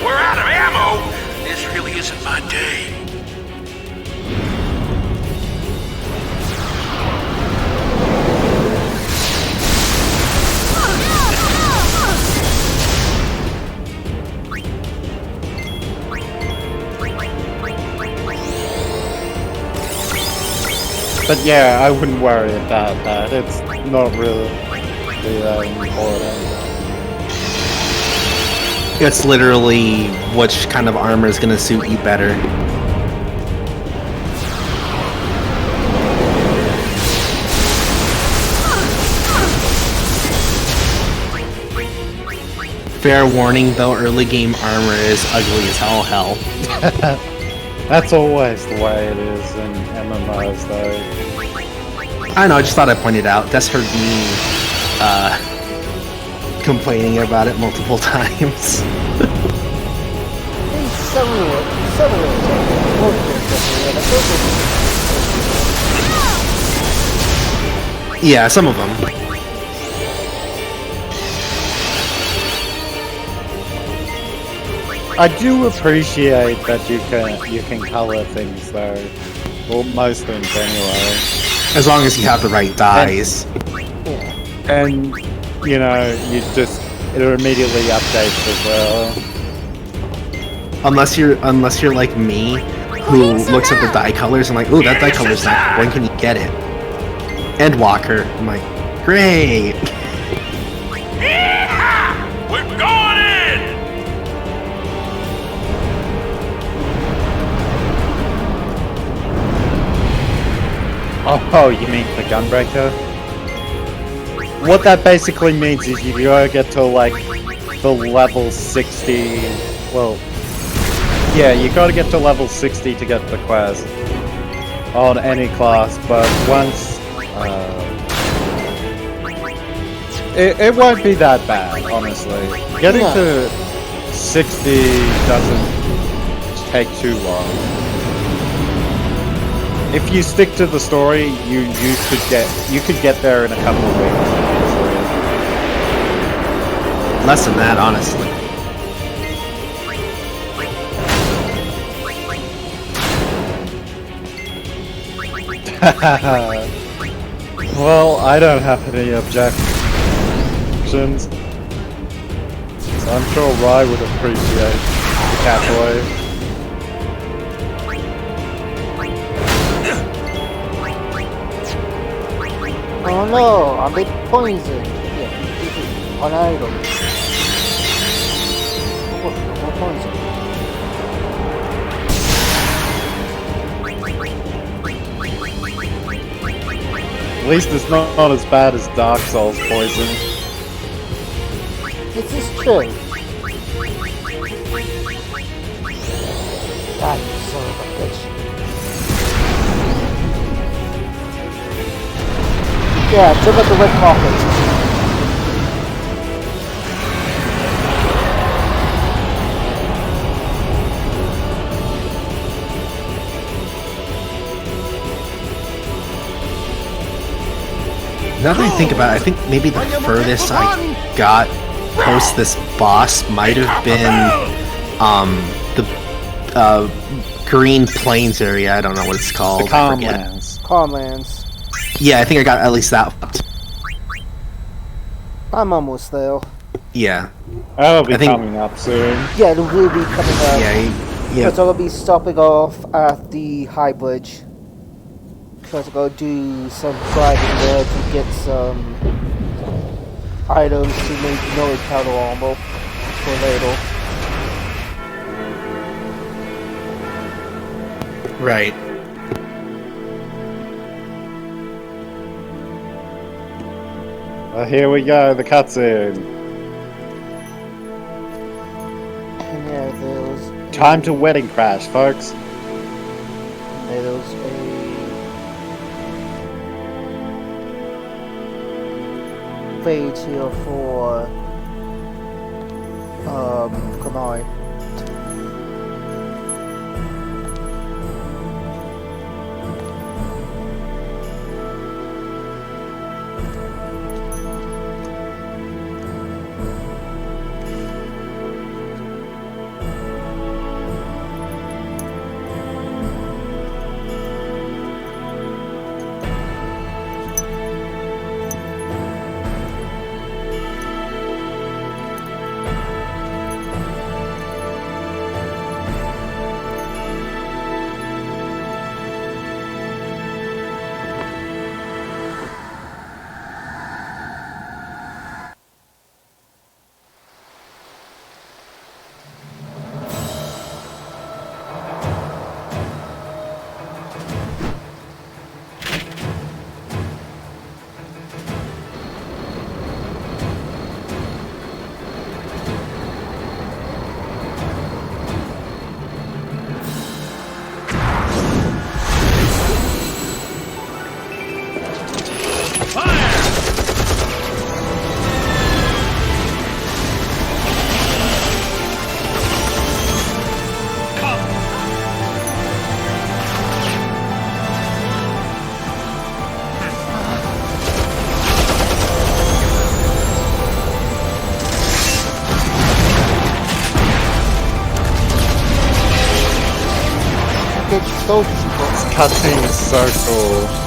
We're out of ammo! This really isn't my day. But yeah, I wouldn't worry about that. It's not really that important. It's literally which kind of armor is going to suit you better. Fair warning though, early game armor is ugly as hell. That's always the way it is in MMOs though. I know, I just thought I'd point it out. That's heard me complaining about it multiple times. Yeah, some of them. I do appreciate that you can color things though. Well, most things anyway. As long as you have the right dyes. And you know, it immediately updates as well. Unless you're like me, who looks at the dye colors and like, ooh, that dye color's not. When can you get it? Endwalker. I'm like, great. Yeah! We're going in! Oh, you mean the Gunbreaker? What that basically means is you gotta get to like the level 60. Well, yeah, you gotta get to level 60 to get the quest on any class, but once it won't be that bad, honestly. Getting to 60 doesn't take too long. If you stick to the story, you could get there in a couple of weeks. Less than that, honestly. Well, I don't have any objections. So I'm sure Rai would appreciate the Catboy. Oh no, I'm being poisoned. An item. What poison? At least it's not as bad as Dark Souls poison. This is true. God, you son of a bitch. Yeah, check out the red carpet. Now that I think about it, I think maybe the furthest I got post this boss might have been the Green Plains area. I don't know what it's called. The Calmlands. Calmlands. Yeah, I think I got at least that. I'm almost there. Yeah. That'll be coming up soon. Yeah, it will be coming up. Yeah. Because I'll be stopping off at the High Bridge. Because I'm going to do some driving there to get some items to make melee counter armor for later. Right. Here we go, the cutscene. And yeah, there's... Time to wedding crash, folks. There's a... page here for... Kanai. This cutscene is so cool.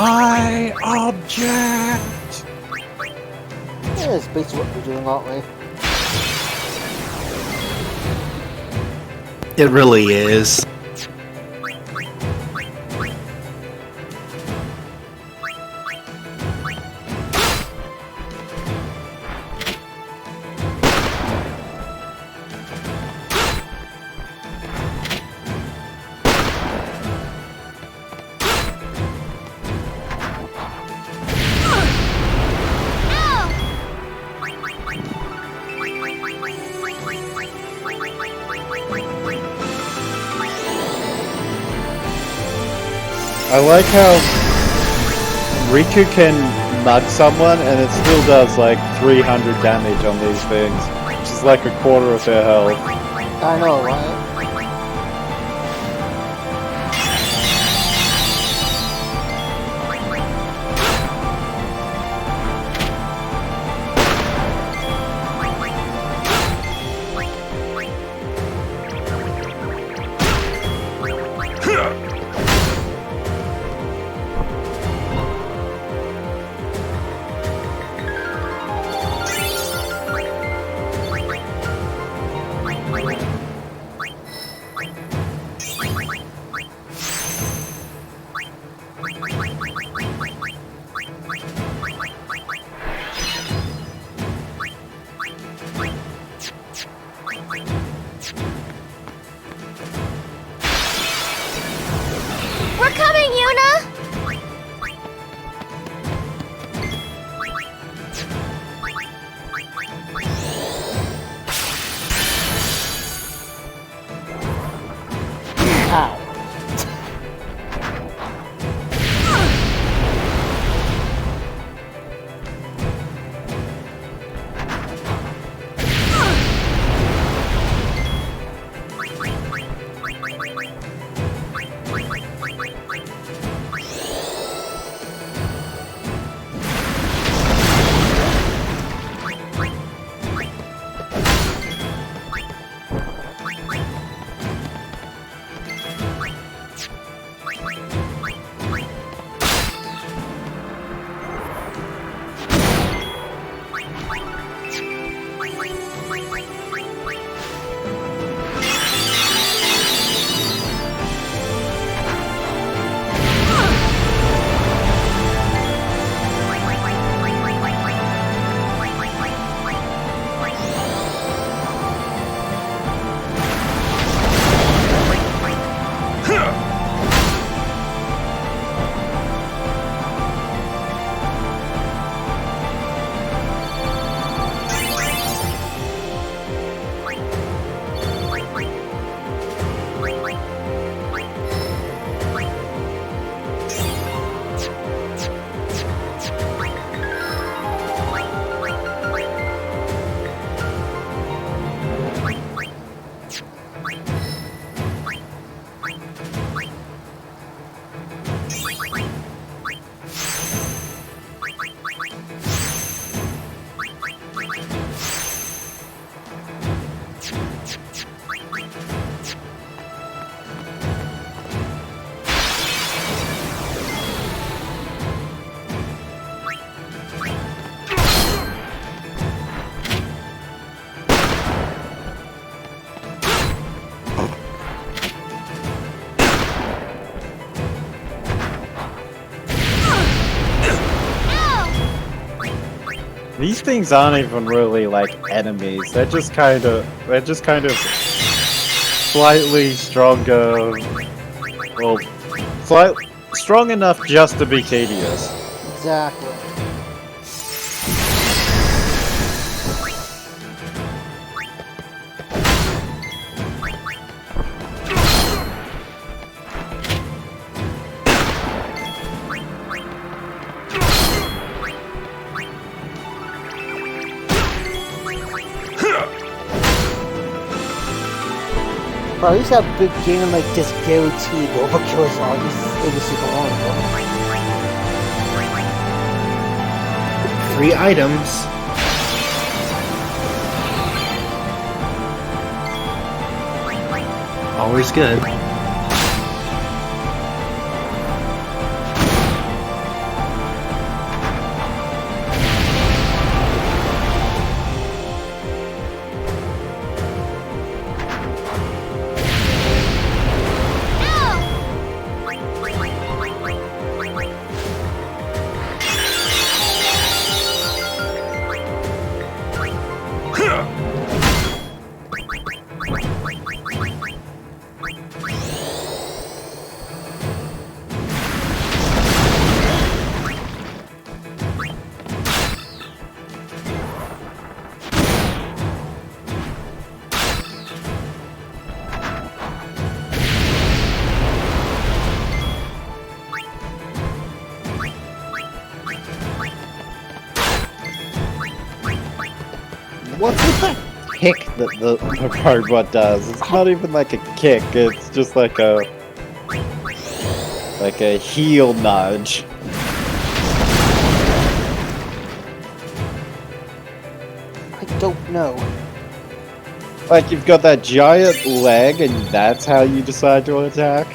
I object! Yeah, it's basically what we're doing, aren't we? It really is. I like how Riku can nudge someone and it still does like 300 damage on these things, which is like a quarter of their health. I know, right? We're coming, Yuna! Ow. These things aren't even really like enemies. They're just kind of slightly stronger. Well, strong enough just to be tedious. Exactly. Bro, I used to have a big game like just guaranteed overkills all every single one. 3 items. Always good. What's with that kick that the robot does? It's not even like a kick, it's just like a heel nudge. I don't know. Like you've got that giant leg and that's how you decide to attack?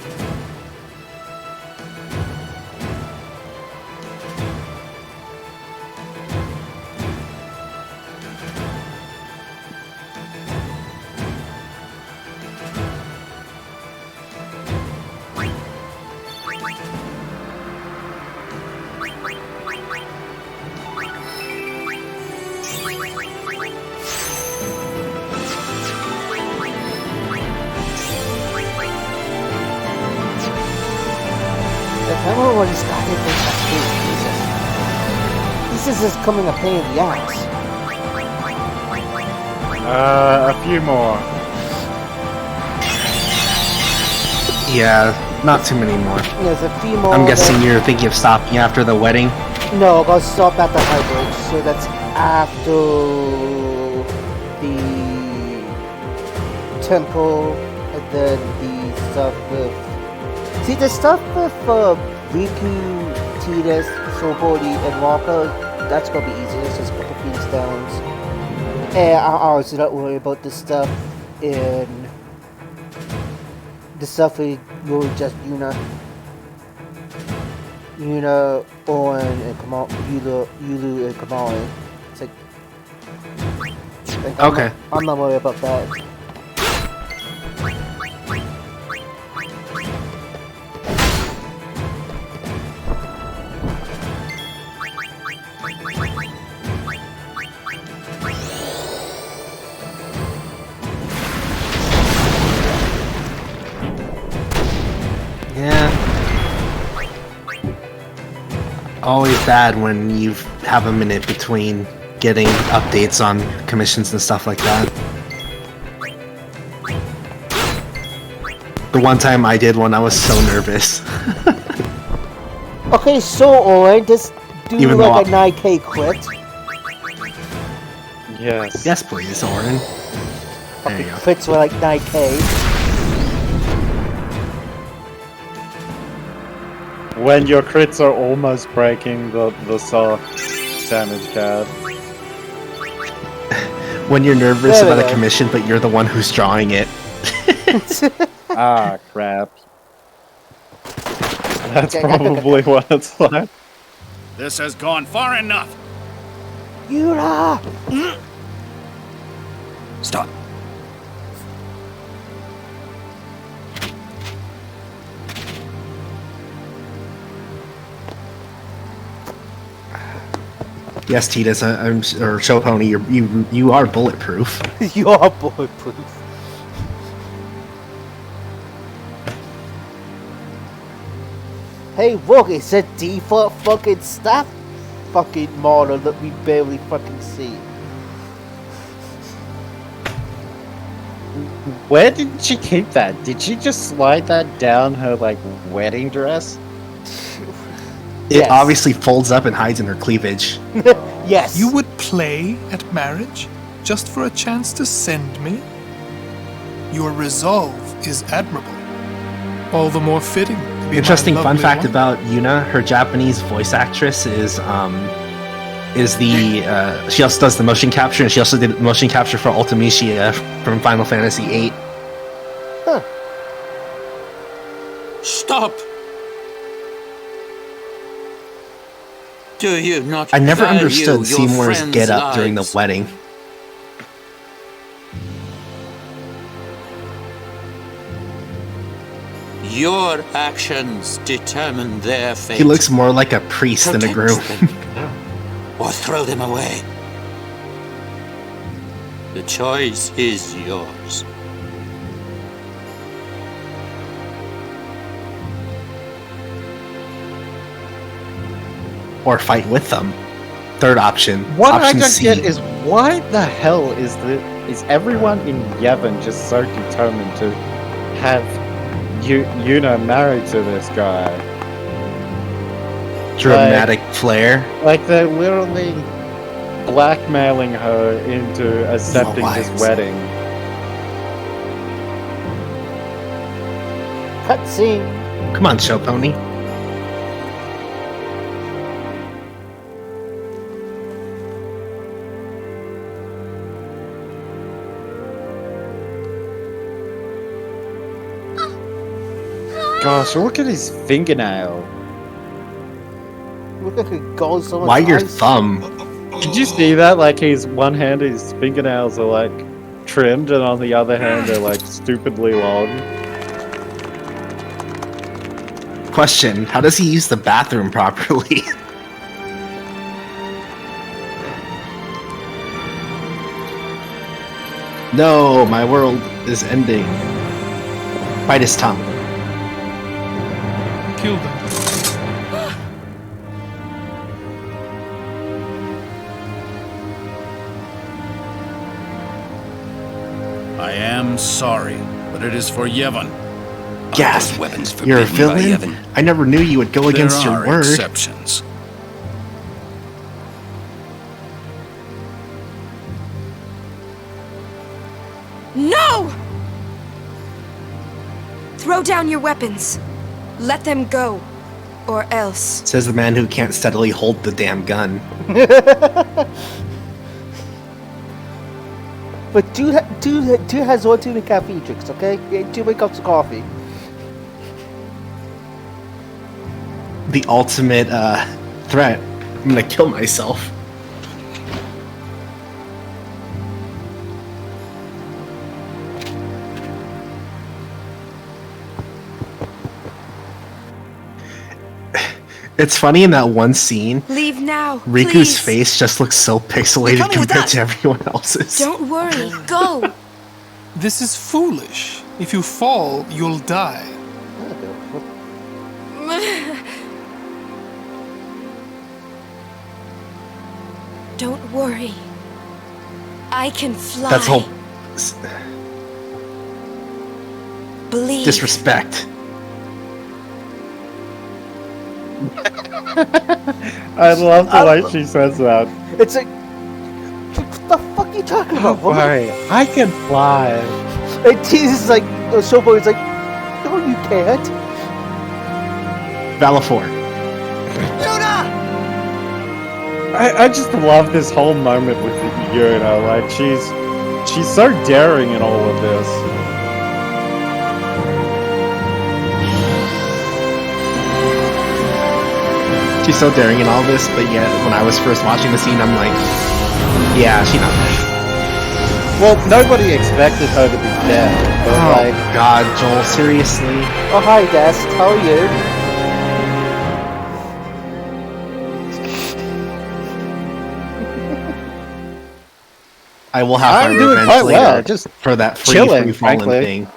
Everyone started with that Jesus. This is coming a pain in the ass. A few more. Yeah, not too many more. There's a few more. I'm guessing you're thinking of stopping after the wedding? No, I'll stop at the hybrid. So that's after the temple, and then the stuff with... See, the stuff with Riku, Tidus, Shobori, and Walker, that's gonna be easy. It's just a couple Phoenix Downs. And I also not worry about the stuff in... The stuff with just Yuna, Orin, and Yulu and Kamari. It's like Okay. I'm not worried about that. Yeah. Always bad when you have a minute between getting updates on commissions and stuff like that. The one time I did one, I was so nervous. Okay, so Orin, just do Even like a though 9k crit. Yes. Yes, please, Orin. There you go. Crits were like 9k. When your crits are almost breaking the soft damage cap. When you're nervous There we about a go. commission, but you're the one who's drawing it. Ah, crap. That's Okay. probably what it's like. This has gone far enough. Yura! Stop. Yes, Tidus, or Show Pony, you are bulletproof. You are bulletproof. Hey, look, it's a default fucking staff fucking model that we barely fucking see. Where did she keep that? Did she just slide that down her, like, wedding dress? It Yes. obviously folds up and hides in her cleavage. Yes. You would play at marriage just for a chance to send me? Your resolve is admirable. All the more fitting to be Interesting my fun lovely fact wife. about Yuna: her Japanese voice actress is the she also does the motion capture, and she also did motion capture for Ultimecia from Final Fantasy VIII. Stop! Do you not I never value understood your Seymour's friends' get up during the lives? wedding. Your actions determine their fate. He looks more like a priest than a groom. Or throw them away. The choice is yours. Or fight with them. Third option. What Option I don't C. get is why the hell is everyone in Yevon just so determined to have Yuna married to this guy? Dramatic flair. Like they're literally blackmailing her into accepting his wedding. Cutscene. Come on, show pony. Gosh, look at his fingernail. Look like it goes so much. Why your thumb? Did you see that? Like his one hand, his fingernails are like trimmed, and on the other hand, they're like stupidly long. Question: how does he use the bathroom properly? No, my world is ending. Bite his tongue. Kill them. I am sorry, but it is for Yevon. Gasp! Weapons You're a forbidden by villain? Yevon. I never knew you would go against your There are word. exceptions. No! Throw down your weapons. Let them go. Or else. Says the man who can't steadily hold the damn gun. But dude has 1 too many caffeine drinks, okay? Yeah, 2 many cups of coffee. The ultimate threat. I'm gonna kill myself. It's funny in that one scene, Leave now. Riku's please. face just looks so pixelated compared to everyone else's. Don't worry. Go. This is foolish. If you fall, you'll die. Don't worry. I can fly. That's whole Believe. disrespect. I love the way she says that. It's like, what the fuck are you talking about? Don't worry, I can fly. And Jesus is like, Showboy's like, no, you can't. Valifor. I just love this whole moment with Yuna. Like she's so daring in all of this. She's so daring in all this, but yet when I was first watching the scene, I'm like, yeah, she's not dead. Well, nobody expected her to be dead. But Oh like, God, Joel, seriously? Oh, hi, Des. How are you? I will have I'm my doing revenge quite later well, just for that chilling, free fallen frankly. thing.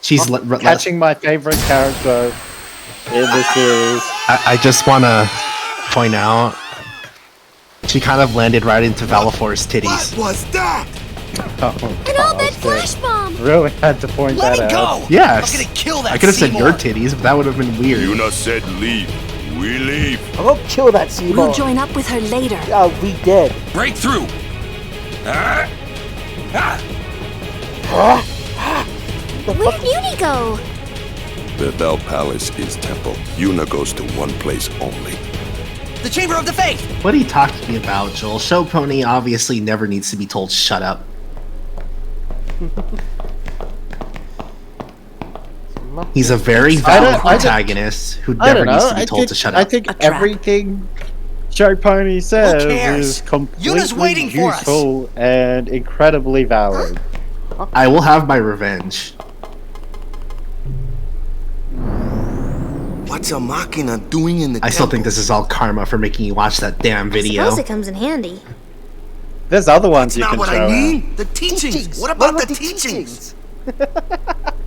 She's catching my favorite character in the series. I just want to point out, she kind of landed right into Valifor's titties. What was that? Oh, An all-bed flash bomb! really had to point that out. Yes. I'm gonna kill that I could have said your Seymour. titties, but that would have been weird. Yuna said leave. We leave. I'm gonna kill that Seymour. We'll join up with her later. We did. Break through! Where'd Uni go? The Bell Palace is temple. Yuna goes to one place only. The Chamber of the Faith! What are you talking about, Joel? Show Pony obviously never needs to be told shut up. He's a very valid protagonist who never needs to be told to shut up. I think everything Show Pony says is completely useful and incredibly valid. I will have my revenge. What's a Machina doing in the I still think this is all karma for making you watch that damn video. Suppose it comes in handy. There's other ones you Not can what show. I mean. The teachings. What about the teachings?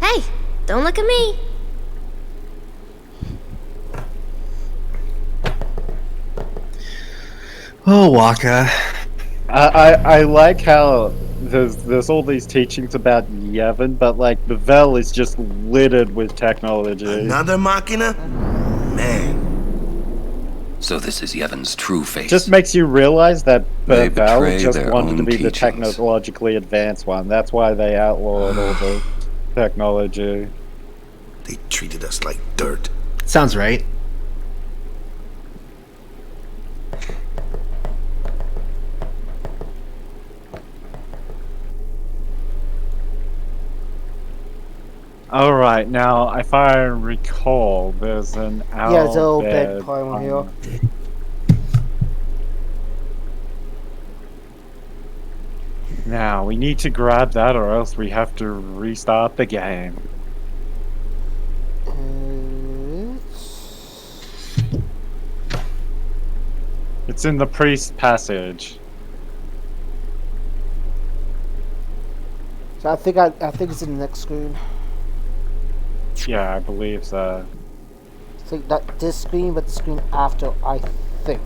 Hey, don't look at me. Oh, Waka. I like how there's all these teachings about Yevon, but like the Vel is just littered with technology. Another Machina? Man. So this is Yevon's true face. Just makes you realize that They Bevelle betray just their wanted to own be the teachings. technologically advanced one. That's why they outlawed all the technology. They treated us like dirt. Sounds right. Alright, now if I recall, there's an owl Yeah, it's an old bed bed climb on here. Now, we need to grab that or else we have to restart the game. It's in the priest passage. So I think it's in the next screen. Yeah, I believe so. It's like not this screen, but the screen after, I think.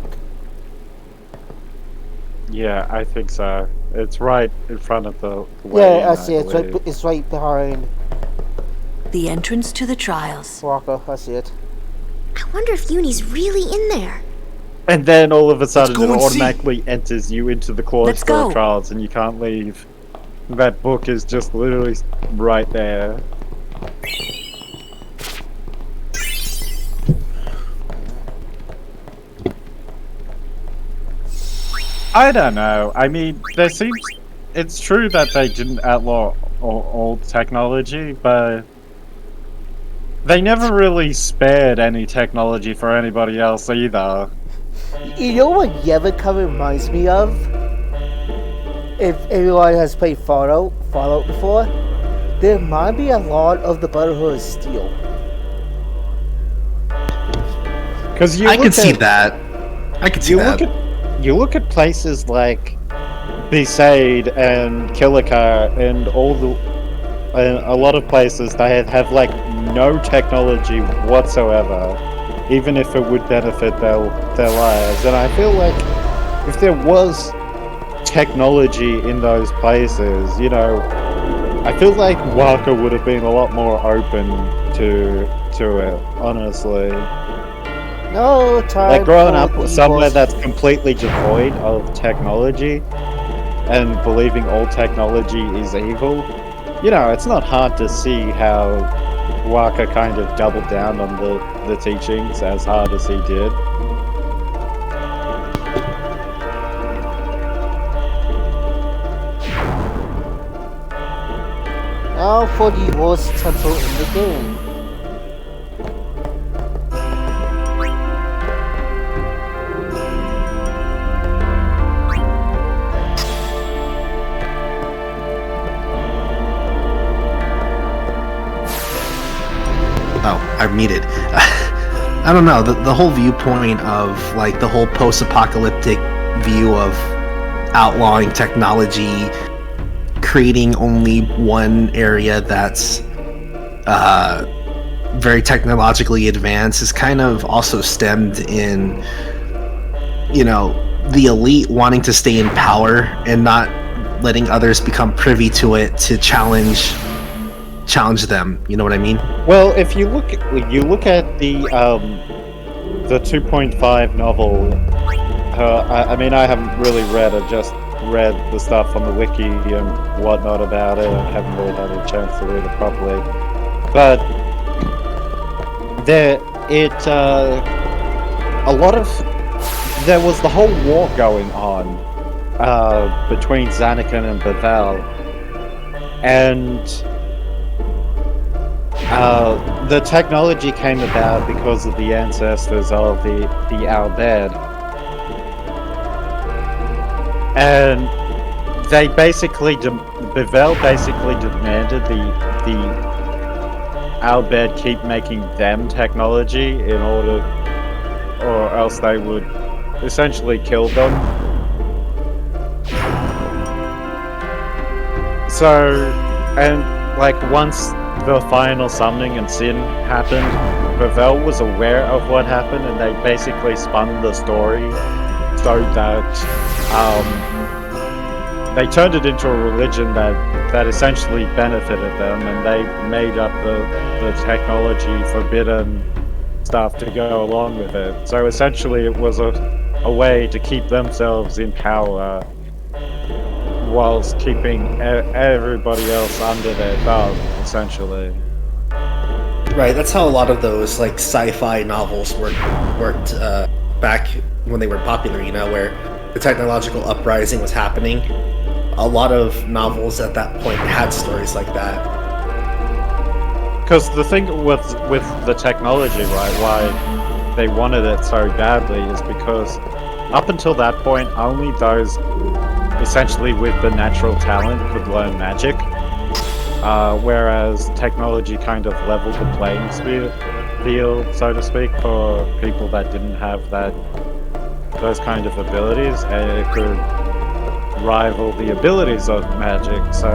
Yeah, I think so. It's right in front of the Yeah, I see it. It's right behind The entrance to the trials. Walker. I see it. I wonder if Uni's really in there. And then all of a sudden it go and see. automatically enters you into the clause Let's for go. trials and you can't leave. That book is just literally right there. I don't know. I mean, there seems... It's true that they didn't outlaw all technology, but... They never really spared any technology for anybody else either. You know what Yevon kind of reminds me of? If anyone has played Fallout before, there might be a lot of the Brotherhood of Steel. Because I can see that. I can see that. You look at places like Besaid and Killikar and a lot of places they have like no technology whatsoever, even if it would benefit their lives. And I feel like if there was technology in those places, you know, I feel like Waka would have been a lot more open to it, honestly. No time. Like growing up for somewhere evils. that's completely devoid of technology and believing all technology is evil, you know, it's not hard to see how Waka kind of doubled down on the teachings as hard as he did. Now for the worst temple in the game. Oh, I'm muted. I don't know, the whole viewpoint of, like, the whole post-apocalyptic view of outlawing technology, creating only one area that's very technologically advanced is kind of also stemmed in, you know, the elite wanting to stay in power and not letting others become privy to it to challenge them. You know what I mean? Well, if you look at the 2.5 novel, I mean, I haven't really read it. Just read the stuff on the wiki and whatnot about it. I haven't really had a chance to read it properly. But there was the whole war going on between Zanarkand and Bevelle, and the technology came about because of the ancestors of the Al Bhed. And they basically, Bevelle basically demanded the Al Bhed keep making them technology in order, or else they would essentially kill them. So, and like once the final summoning and sin happened, Bevelle was aware of what happened, and they basically spun the story so that they turned it into a religion that essentially benefited them, and they made up the technology forbidden stuff to go along with it. So essentially it was a way to keep themselves in power whilst keeping everybody else under their thumb, essentially. Right, that's how a lot of those like sci-fi novels worked back when they were popular, you know, where the technological uprising was happening. A lot of novels at that point had stories like that. Because the thing with the technology, right, why they wanted it so badly is because up until that point, only those essentially with the natural talent could learn magic. Whereas technology kind of leveled the playing field, so to speak, for people that didn't have those kind of abilities, and it could rival the abilities of magic. So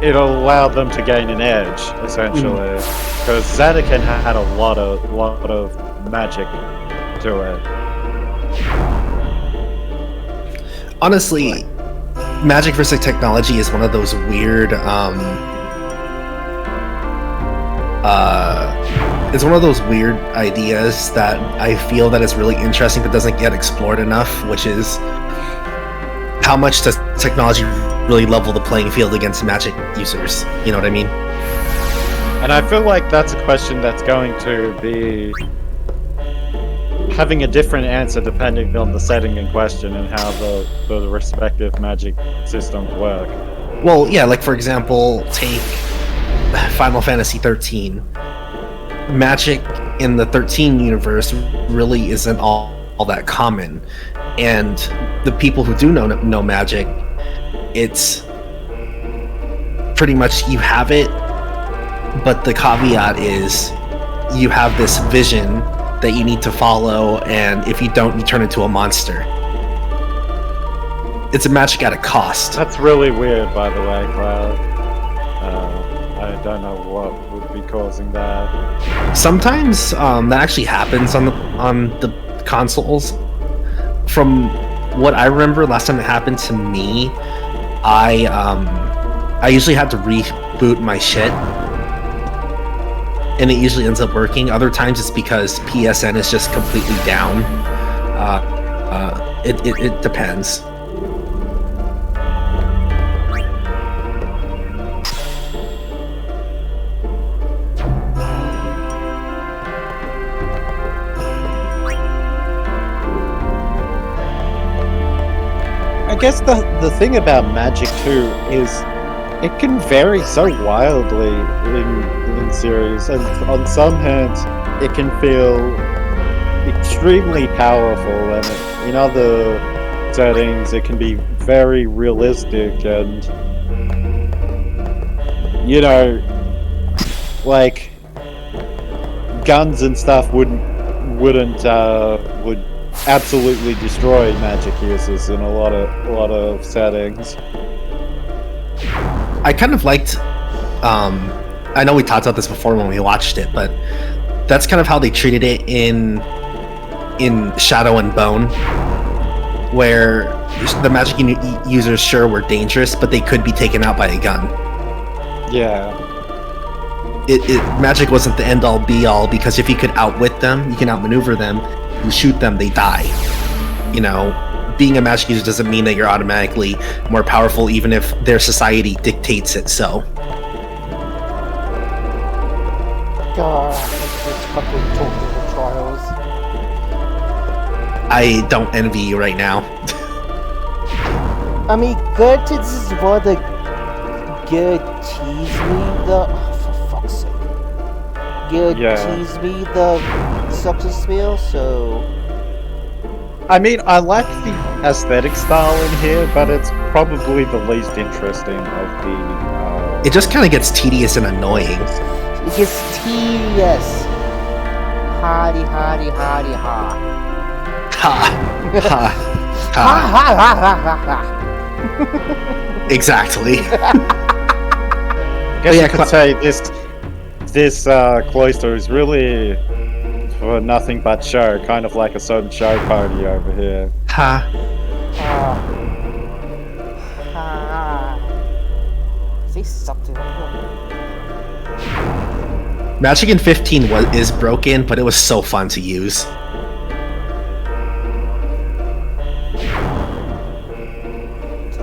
it allowed them to gain an edge, essentially, because Zanarkand had a lot of magic to it. Honestly, magic versus technology is one of those weird, it's one of those weird ideas that I feel that is really interesting but doesn't get explored enough, which is how much does technology really level the playing field against magic users? You know what I mean? And I feel like that's a question that's going to be having a different answer depending on the setting in question and how the respective magic systems work. Well, yeah, like for example, take Final Fantasy 13. Magic in the 13 universe really isn't all that common, and the people who do know magic, it's pretty much you have it, but the caveat is you have this vision that you need to follow, and if you don't, you turn into a monster. It's a magic at a cost. That's really weird, by the way, Cloud. I don't know what would be causing that. Sometimes that actually happens on the consoles. From what I remember, last time it happened to me, I usually had to reboot my shit, and it usually ends up working. Other times it's because PSN is just completely down. It depends. I guess the thing about magic too is it can vary so wildly in series, and on some hands it can feel extremely powerful, and in other settings it can be very realistic, and you know, like guns and stuff would absolutely destroy magic users in a lot of settings. I kind of liked, I know we talked about this before when we watched it, but that's kind of how they treated it in Shadow and Bone, where the magic users sure were dangerous, but they could be taken out by a gun. Yeah. Magic wasn't the end-all be-all, because if you could outwit them, you can outmaneuver them, you shoot them, they die. You know, being a magic user doesn't mean that you're automatically more powerful, even if their society dictates it so. God, this fucking Tokyo Trials. I don't envy you right now. I mean, granted, this is one of the good tease me the. Oh, for fuck's sake. Good tease me the success spell, so. I mean, I like the aesthetic style in here, but it's probably the least interesting of the. It just kind of gets tedious and annoying. It gets tedious. Hardy, hardy, hardy, ha. Ha. Ha. Ha ha ha ha ha. Exactly. I guess you could say this cloister is really for nothing but show, kind of like a certain show party over here. Ha. Say Magic in 15 is broken, but it was so fun to use. I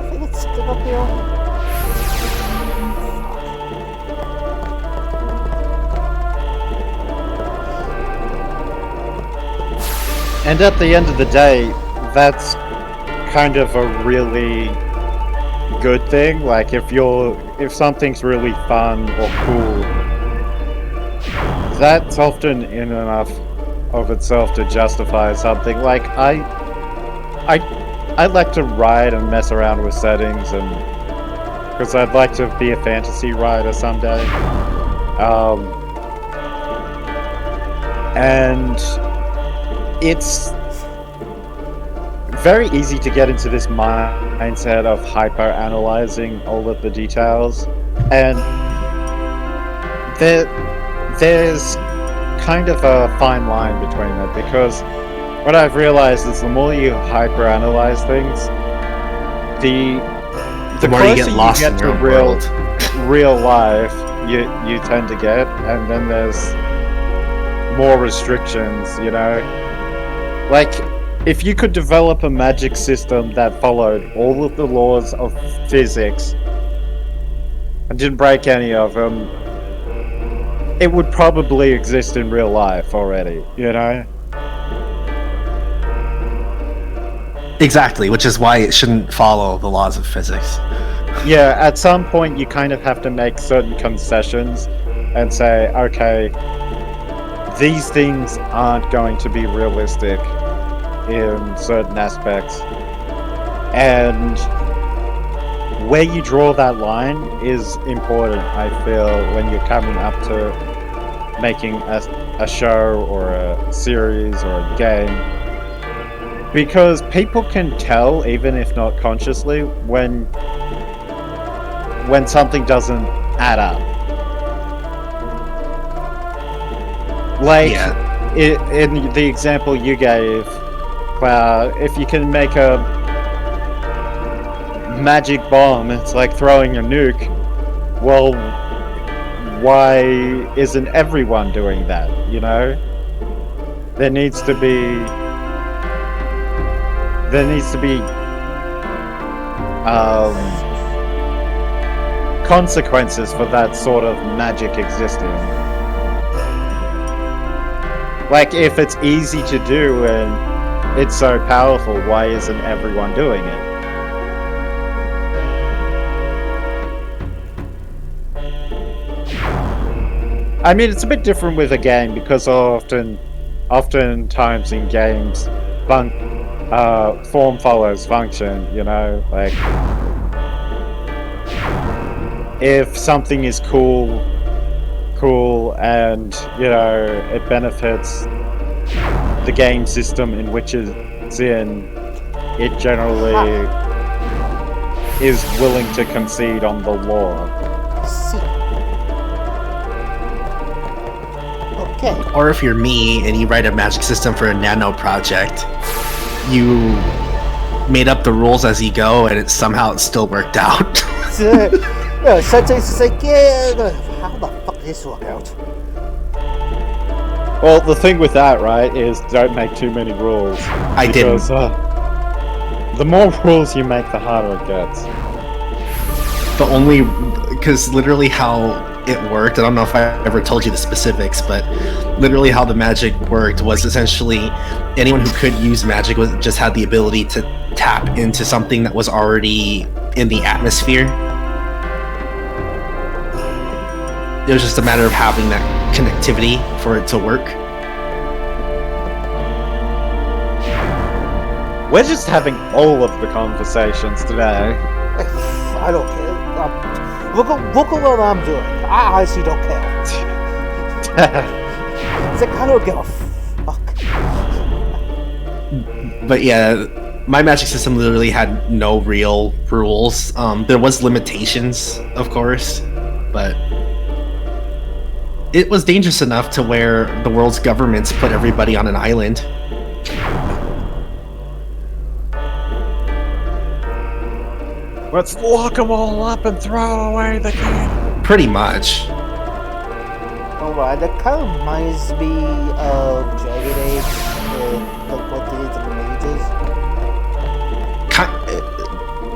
think it's still up here. And at the end of the day, that's kind of a really good thing. Like if something's really fun or cool, that's often in enough of itself to justify something. Like I like to ride and mess around with settings, and because I'd like to be a fantasy writer someday. And it's very easy to get into this mindset of hyper-analyzing all of the details, and there's kind of a fine line between it, because what I've realized is the more you hyper-analyze things, the more you get lost in your own world. Real life you tend to get, and then there's more restrictions, you know? Like, if you could develop a magic system that followed all of the laws of physics and didn't break any of them, it would probably exist in real life already, you know? Exactly, which is why it shouldn't follow the laws of physics. Yeah, at some point you kind of have to make certain concessions and say, okay, these things aren't going to be realistic in certain aspects. And where you draw that line is important, I feel, when you're coming up to making a show or a series or a game. Because people can tell, even if not consciously, when something doesn't add up. Like, in the example you gave, if you can make a magic bomb, it's like throwing a nuke. Well, why isn't everyone doing that, you know? There needs to be consequences for that sort of magic existing. Like, if it's easy to do and it's so powerful, why isn't everyone doing it? I mean, it's a bit different with a game, because oftentimes in games, form follows function, you know? Like, if something is cool, and, you know, it benefits the game system in which it's in, it generally is willing to concede on the law. Okay. Or if you're me and you write a magic system for a nano project, you made up the rules as you go, and it still worked out. Sometimes it's like, yeah, how the fuck did this work out? Well, the thing with that, right, is don't make too many rules. I didn't. The more rules you make, the harder it gets. Because literally how it worked, I don't know if I ever told you the specifics, but literally how the magic worked was essentially anyone who could use magic just had the ability to tap into something that was already in the atmosphere. It was just a matter of having that connectivity for it to work. We're just having all of the conversations today. I don't care. Look at what I'm doing. I honestly don't care. It's like, I don't give a fuck. But yeah, my magic system literally had no real rules. There was limitations, of course, but it was dangerous enough to where the world's governments put everybody on an island. Let's lock them all up and throw away the key. Pretty much. Alright, that kind of reminds me of Dragon Age and like what they did to the mages.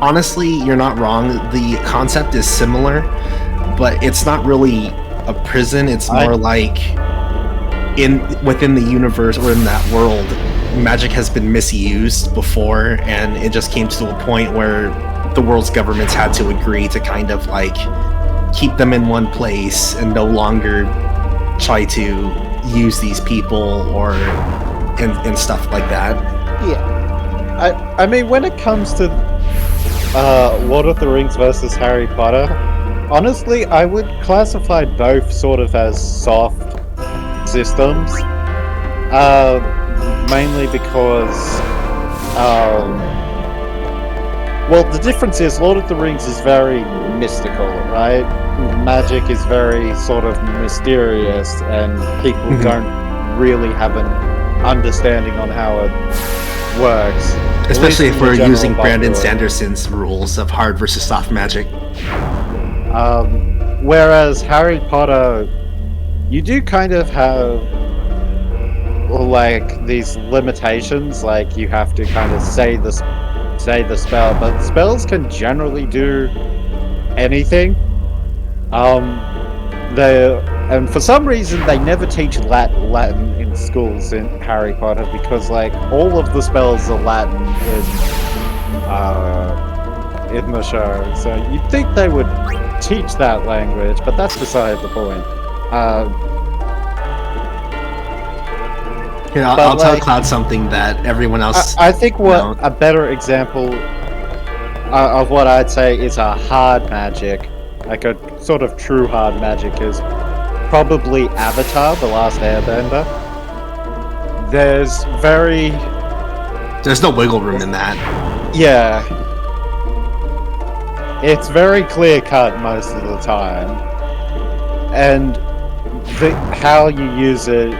Honestly, you're not wrong. The concept is similar, but it's not really a prison. It's more like within the universe or in that world, magic has been misused before, and it just came to a point where the world's governments had to agree to kind of like keep them in one place and no longer try to use these people or and stuff like that. Yeah. I mean, when it comes to Lord of the Rings versus Harry Potter, honestly, I would classify both sort of as soft systems. Mainly because, well, the difference is Lord of the Rings is very mystical, right? Magic is very sort of mysterious, and people don't really have an understanding on how it works. Especially if we're using Brandon Sanderson's rules of hard versus soft magic. Whereas Harry Potter, you do kind of have like these limitations, like you have to kind of say the spell, but spells can generally do anything. And for some reason they never teach Latin in schools in Harry Potter, because like all of the spells are Latin in the show. So you'd think they would teach that language, but that's beside the point. Here, I'll tell Cloud something that everyone else. I think a better example of what I'd say is a hard magic, like a sort of true hard magic, is probably Avatar: The Last Airbender. There's no wiggle room in that. Yeah. It's very clear cut most of the time. And how you use it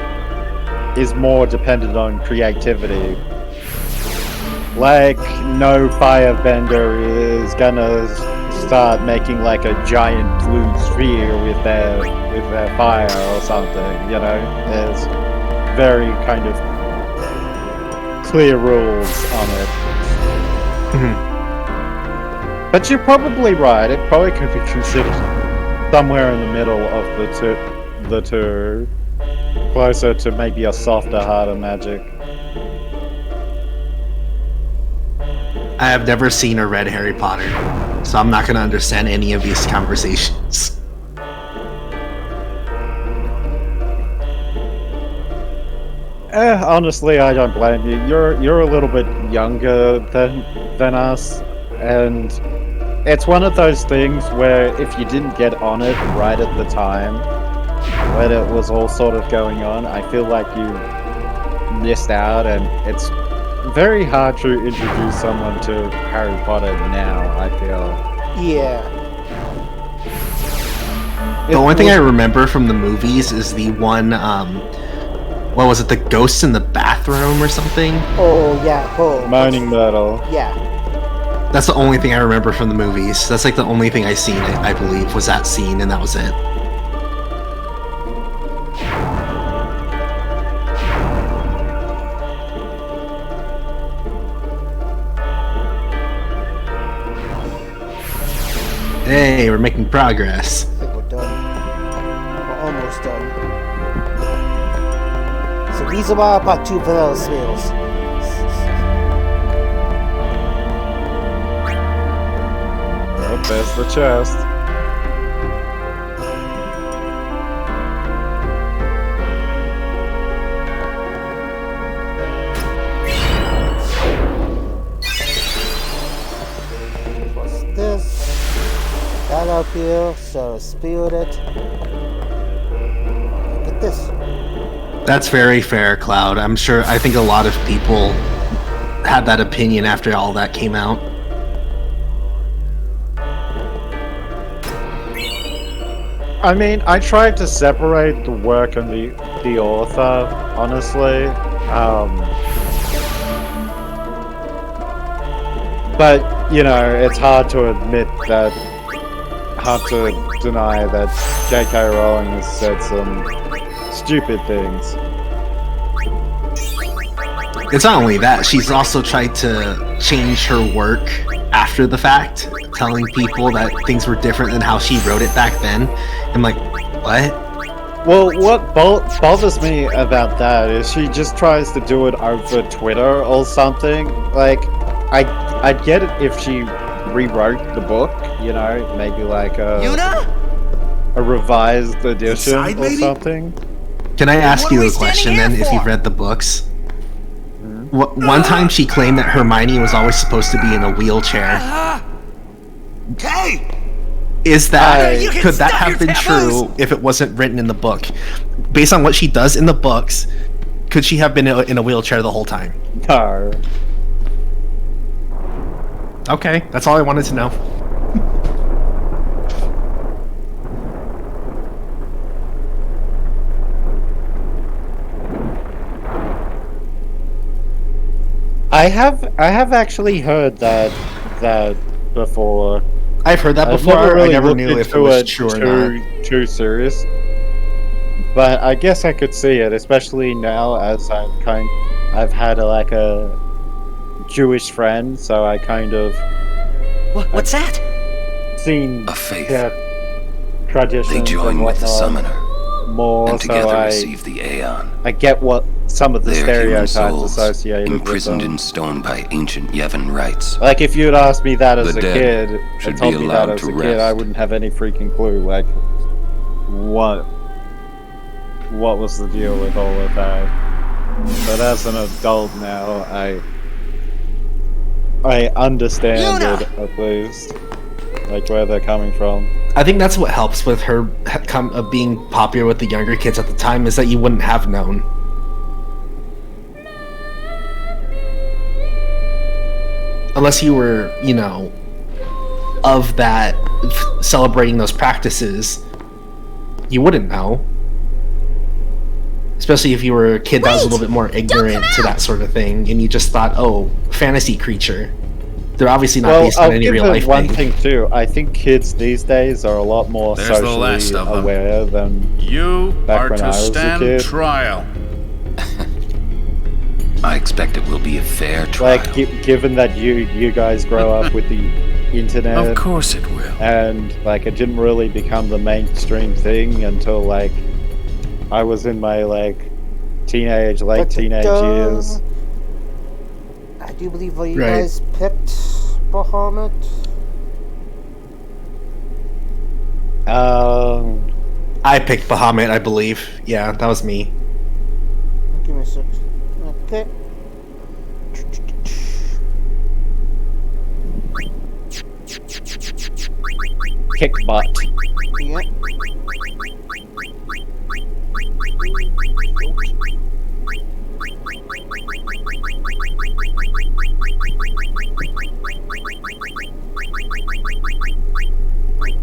is more dependent on creativity. Like, no firebender is gonna start making like a giant blue sphere with their fire or something, you know? There's very kind of clear rules on it. But you're probably right, it probably could be considered somewhere in the middle of the two. Closer to maybe a softer, harder magic. I have never seen or read Harry Potter, so I'm not going to understand any of these conversations. Honestly, I don't blame you. You're a little bit younger than us, and it's one of those things where if you didn't get on it right at the time when it was all sort of going on, I feel like you missed out, and it's very hard to introduce someone to Harry Potter now, I feel. Yeah. The only thing I remember from the movies is the one, what was it, the ghosts in the bathroom or something? Oh, yeah. Oh, Moaning Myrtle. Yeah. That's the only thing I remember from the movies. That's like the only thing I seen, I believe, was that scene, and that was it. Hey, we're making progress. I think we're done. We're almost done. So these are our part 2 vanilla smells. Oh, there's the chest. What's this? That up here, so spilled it. Look at this. That's very fair, Cloud. I think a lot of people had that opinion after all that came out. I mean, I tried to separate the work and the author, honestly. But, you know, it's hard to admit that, hard to deny that J.K. Rowling has said some stupid things. It's not only that, she's also tried to change her work after the fact, telling people that things were different than how she wrote it back then. I'm like, what? Well, what bothers me about that is she just tries to do it over Twitter or something. Like, I'd get it if she rewrote the book, you know, maybe like a revised edition or something. Can I ask you a question then, if you've read the books? One time she claimed that Hermione was always supposed to be in a wheelchair. Hey! Is that could that have been true if it wasn't written in the book? Based on what she does in the books, could she have been in a wheelchair the whole time? No. Okay, that's all I wanted to know. I have actually heard that before. I've heard that before. I never knew if it was true or not. Too serious. But I guess I could see it, especially now as I've had a Jewish friend, so I kind of. What's that? Seen a faith. Traditions. They join with the summoner. More, and together so receive the Aeon. I get what some of the stereotypes associated imprisoned with them. in stone by ancient Yevon rites. Like, if you'd asked me that as a kid, should told be me that allowed as to a kid, rest. I wouldn't have any freaking clue. Like, what was the deal with all of that? But as an adult now, I understand it at least, like where they're coming from. I think that's what helps with her being popular with the younger kids at the time, is that you wouldn't have known. Unless you were, you know, of that, celebrating those practices, you wouldn't know. Especially if you were a kid that was a little bit more ignorant to that sort of thing, and you just thought, oh, fantasy creature. They're obviously not based on any real life one thing. thing too. I think kids these days are a lot more There's the last socially of them. aware than You back are when I to was a stand kid. trial. I expect it will be a fair trial. Like, given that you guys grow up with the internet, Of course it will. and like it didn't really become the mainstream thing until like I was in my like late teenage years. I do believe you Right. guys picked Bahamut. I picked Bahamut, I believe. Yeah, that was me. Give me a sec. Okay. Kick butt. Yeah.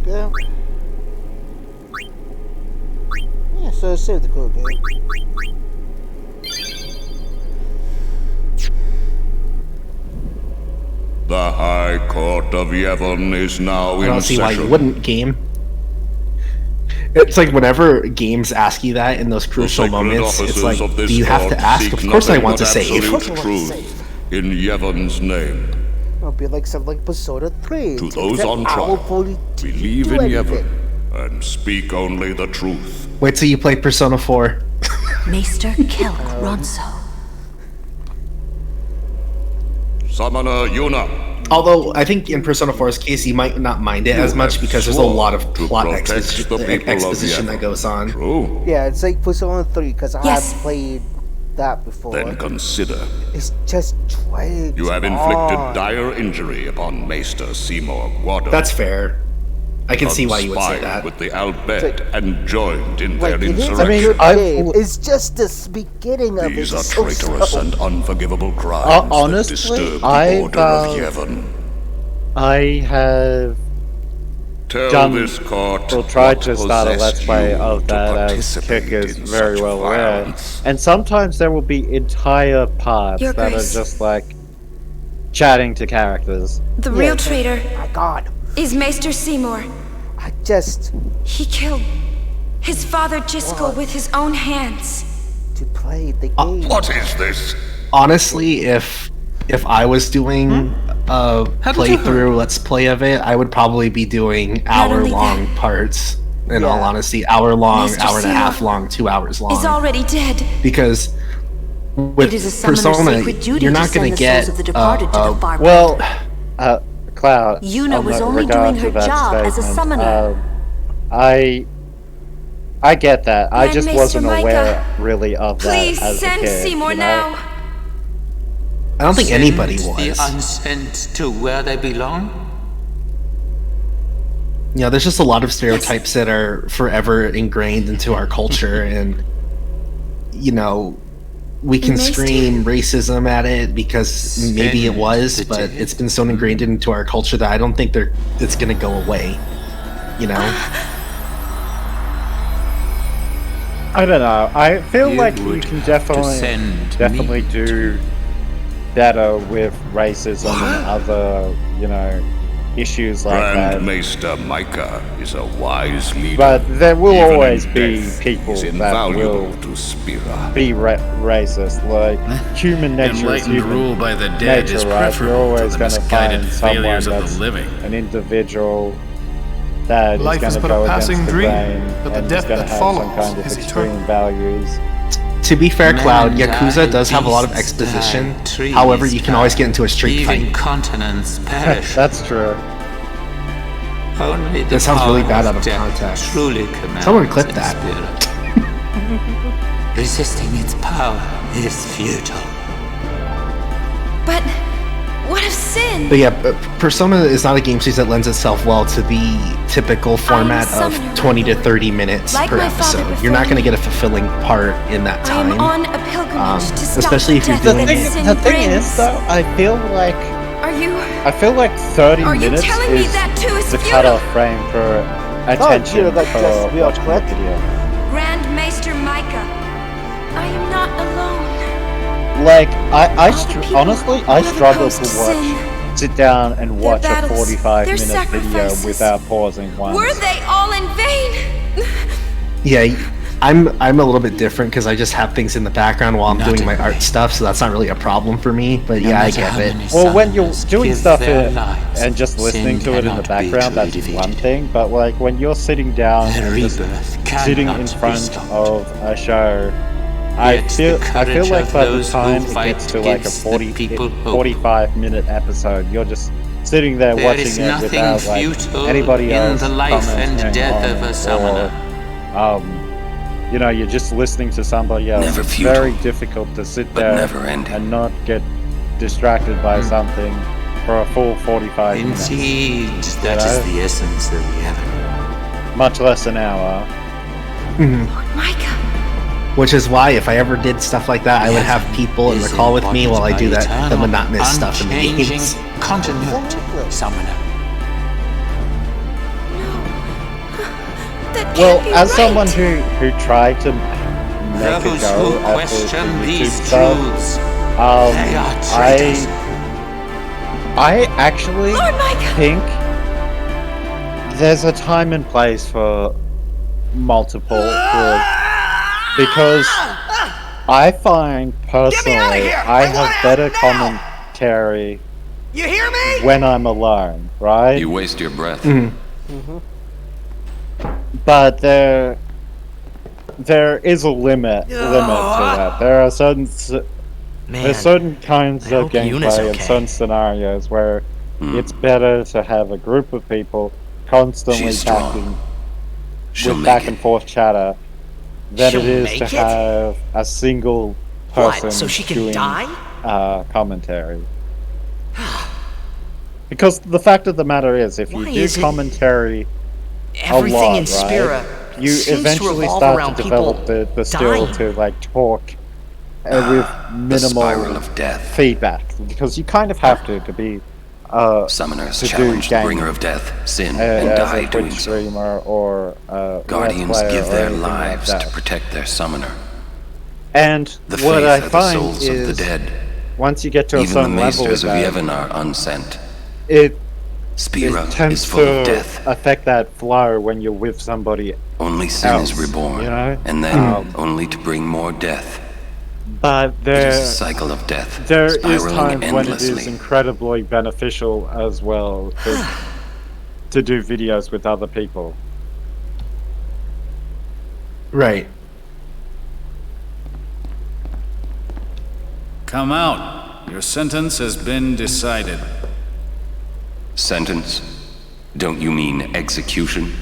Go. Yeah, so save the code game. The High Court of Yevon is now I in don't see why you session. wouldn't, game. It's like whenever games ask you that in those crucial The sacred moments, it's officers like, of this do you have to court ask? seek Of course I nothing want to but save. absolute truth in Yevon's name. It'll be like something like Persona 3. To Take those that on hour trial, fully to believe do in anything. Yevon and speak only the truth. Wait till you play Persona 4. Maester Kel Ronso. Summoner Yuna, Although, I think in Persona 4's case, you might not mind it as much because there's a lot of plot protect the people of exposition that Yevon. goes on. True. Yeah, it's like Persona 3 because I Yes. have played that before. Then consider. It's just dragged You have inflicted on. dire injury upon Maester Seymour Guado. That's fair. I can see why you would say Conspired that. with the Albed and joined in Like, their it is a insurrection. good game. It's just the beginning of These it. are It's so traitorous slow. and unforgivable crimes that Honestly, disturb the I've, order of Yevon. I have Tell done this court or tried what to start a let's possessed play you of to that, as participate Kick is in very such well aware. violence. And sometimes there will be entire parts Your that Grace. are just like chatting to characters. The real traitor My God. is Maester Seymour. just He killed his father Jiskel with his own hands. to play the game. What is this? Honestly, if I was doing a playthrough, let's play of it, I would probably be doing hour-long parts. In all honesty, hour-long, Mr. hour and a half Seymour long, 2 hours long. Is already dead. Because with It is a summoner's Persona, sacred duty you're to not going send to the souls get of the departed to the far Well, Cloud. Yuna on was the only regard doing to her that job as a statement, summoner. I get that. I Grand just Maester wasn't Micah, aware really of that Please as a send kid. Seymour you know? now. I don't think anybody Send the was. unsent to where they belong? You know, there's just a lot of stereotypes that are forever ingrained into our culture, and you know, we can Maester. scream racism at it because maybe it was, but it's been so ingrained into our culture that I don't think it's gonna go away. You know. I don't know. I feel You like you would can have to definitely send do better with racism and other, issues like Grand that. Maester Micah is a wise leader. But there will Even in always be death, people he's that invaluable will to Spira. be racist. Like human nature is Enlightened human rule by the dead nature, is right? preferable You're always to the going to misguided find someone failures of the that's living. an individual that Life is is going to but a go passing against the dream, grain but the and is death going to that have follows some kind of is extreme eternal. values. To be fair, Cloud, Men Yakuza die, does have a lot of beasts exposition. die, trees However, you can always die, get into a street even fight. continents perish. That's true. Only the That sounds really power bad out of death context. Truly commands Someone clip in that. spirit. Resisting its power is futile. But what of Sin? But yeah, Persona is not a game series that lends itself well to the typical format of summoner, 20 to 30 minutes Like per my father episode. You're not going to get a fulfilling part in that I am time. on a pilgrimage to stop especially the if you're death doing that it. Sin The thing brings. is, though, I feel like Are you? 30 Are you minutes telling me is that too is the futile? cutoff frame for attention like for just real watching a quick. video. Grand Maester Micah, I am not alone. Like, people honestly, I who have struggle opposed to sin, sit down and watch a battles, 45-minute their video sacrifices. without pausing once. Were they all in vain? Yeah, I'm a little bit different because I just have things in the background while I'm doing my art stuff, so that's not really a problem for me. But yeah, I get it. Well, when you're doing give stuff their in, lives, and just listening sin to it in the cannot be background, truly that's defeated. one thing. But like when you're sitting down Their and just rebirth sitting in cannot be front stopped. of a show, I Yet feel the like courage by of the those time who it fight gets to like a gives the people hope. 45-minute episode, you're just sitting there There watching is it nothing without like futile anybody in else the life and commenting death on of a it, summoner. or, you're just listening to somebody else. Never It's futile, very difficult to sit but there never ending. and not get distracted by something for a full 45 minutes. Indeed, that is the essence of Yevon. Much less an hour. Micah, Which is why if I ever did stuff like that, I would have people in the call with me while I do the monotonous stuff in the Unchanging games. continuity, summoner. that can't Well, be as right. someone who tried to make a Those go who at the question YouTube these stuff, truths, they are traitors. I actually Lord Micah! think there's a time and place for multiple groups because I find personally I have better commentary You hear me? when I'm alone, right? You waste your breath. But there is a limit to that. There are there's certain kinds I of hope Yuna's gameplay and okay. certain scenarios where it's better to have a group of people constantly She's strong. talking She'll with make back it. and forth chatter than She'll it is make to it? have a single person What, so she can doing die? commentary. Because the fact of the matter is, if you Why do is it commentary Everything a lot, in Spira right, you seems to eventually revolve start around to develop people the skill dying. to like talk with The spiral minimal of death. feedback, because you kind of have to be Summoners to do challenge the gaming, bringer of death, sin, and as die a doing Twitch so. streamer or Guardians Let's Player give or their anything like lives that. to protect their summoner. And The what faith I are the find souls is of the dead. once you get to a Even the certain level maesters with of that, Yevon are unsent. it Spira it tends is full of to death. affect that flow when you're with somebody Only sin else, is reborn, you know? and then only to bring more death. But It there, is a cycle of death, there is spiraling times when it endlessly. is incredibly beneficial as well to do videos with other people. Right. Come out. Your sentence has been decided. Sentence? Don't you mean execution?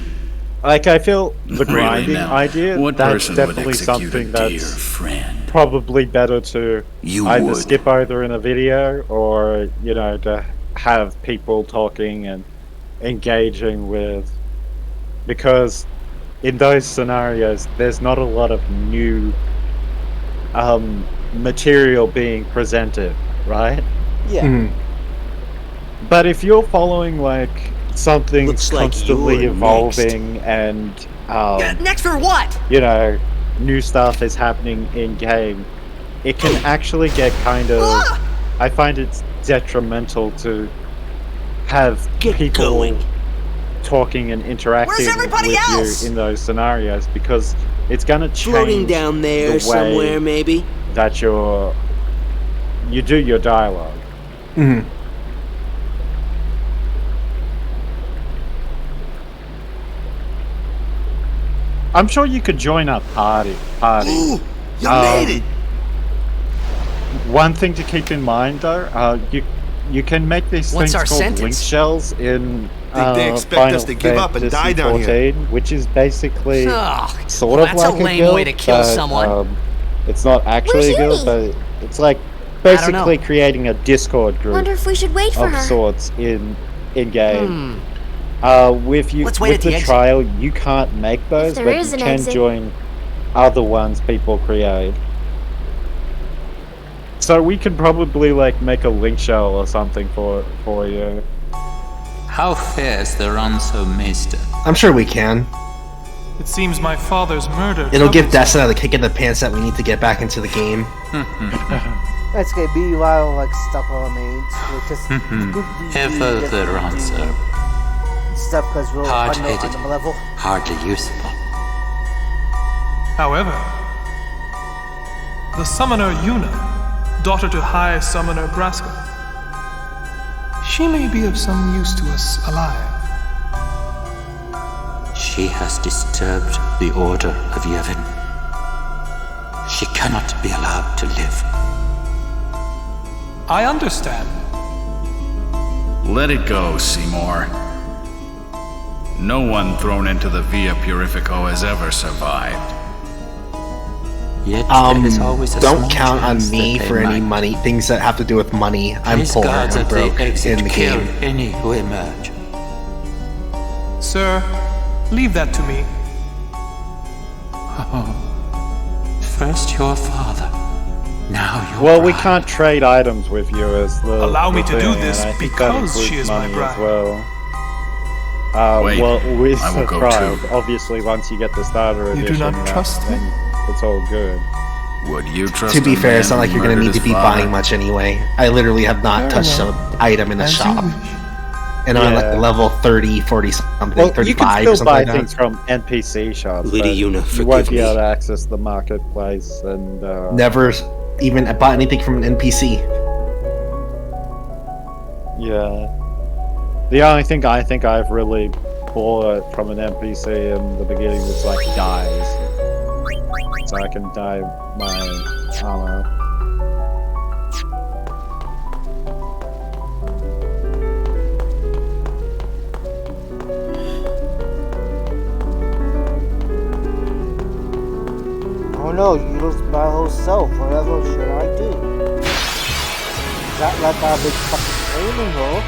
Like, I feel the Really grinding now, idea, what that's person would definitely execute a something dear that's friend? probably better to You either would. skip over in a video or, you know, to have people talking and engaging with. Because in those scenarios, there's not a lot of new material being presented, right? Yeah. Mhm. But if you're following, like, something Looks like constantly you're evolving and, Next for what? you know, new stuff is happening in game, it can actually get kind of. I find it's detrimental to have people talking and interacting everybody with else? you in those scenarios because it's gonna change Floating down there the way somewhere, maybe? that you do your dialogue. Mhm. I'm sure you could join a party. Ooh, you made it! One thing to keep in mind, though, you can make these What's things our called link sentence? shells in They expect Final us to give up and Fantasy die down here. 14, which is basically Ugh, sort of that's like a lame guild, way to kill but, someone. it's not actually a guild, but it's like don't know. basically creating a Discord group Wonder if we should wait for of her. sorts in game. Hmm. With Let's wait with at the the exit. trial, you can't make those, there but is you an can exit. join other ones people create. So we could probably like make a link shell or something for you. How fares the ransom, Maester? I'm sure we can. It seems my father's murder. It'll give troubles Destina the kick in the pants that we need to get back into the game. That's gonna be while like stuff on mains. We're just Ever the ransom. stuff because we're on Hard-headed. the level. Hardly useful. However, the summoner Yuna, daughter to High Summoner Braska, she may be of some use to us alive. She has disturbed the order of Yevon. She cannot be allowed to live. I understand. Let it go, Seymour. No one thrown into the Via Purifico has ever survived. Yet there is always a Don't small count on chance me that they for any might. money, things that have to do with money. I'm Please poor, guard I'm that they broke exit in the kill game. any who emerge. Sir, leave that to me. First your father, now your Well, we bride. can't trade items with you as the. Allow me the to do thing, this and I think that because includes she is my money bride. as well. Wait, well, with I will the go trial, too. obviously, once you get the starter You edition, do not trust me? then it's all good. Would you trust To be a fair, man it's not like who you're gonna murdered need to his be father? buying much anyway. I literally have not Fair touched an enough. item in the As you shop. wish. And I'm Yeah. like level 30, 40 something, Well, you 35 can or still something buy like things that. from NPC shops. Lady but Yuna, you forgive won't be me. able to access the marketplace and. Never even bought anything from an NPC. Yeah. The only thing I think I've really bought from an NPC in the beginning was like dyes. So I can dye my armor. Oh no, you lose my whole self. Whatever should I do? Not like I've been fucking training though.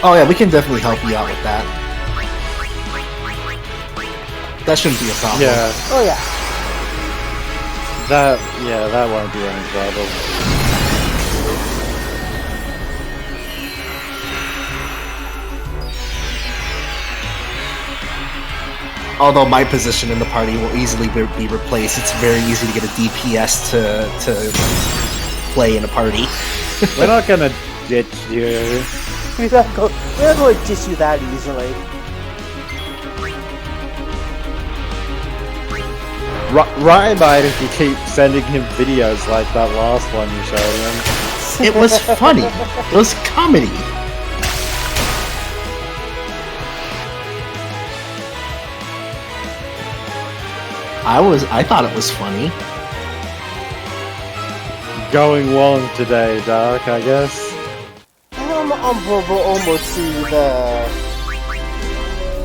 Oh yeah, we can definitely help you out with that. That shouldn't be a problem. Yeah, Oh yeah. that won't be any trouble. Although my position in the party will easily be replaced, it's very easy to get a DPS to play in a party. We're not gonna ditch you. We're not going to diss you that easily. Ryan might if you keep sending him videos like that last one you showed him. It was funny. It was comedy. I thought it was funny. Going long today, Doc, I guess. I'm almost to the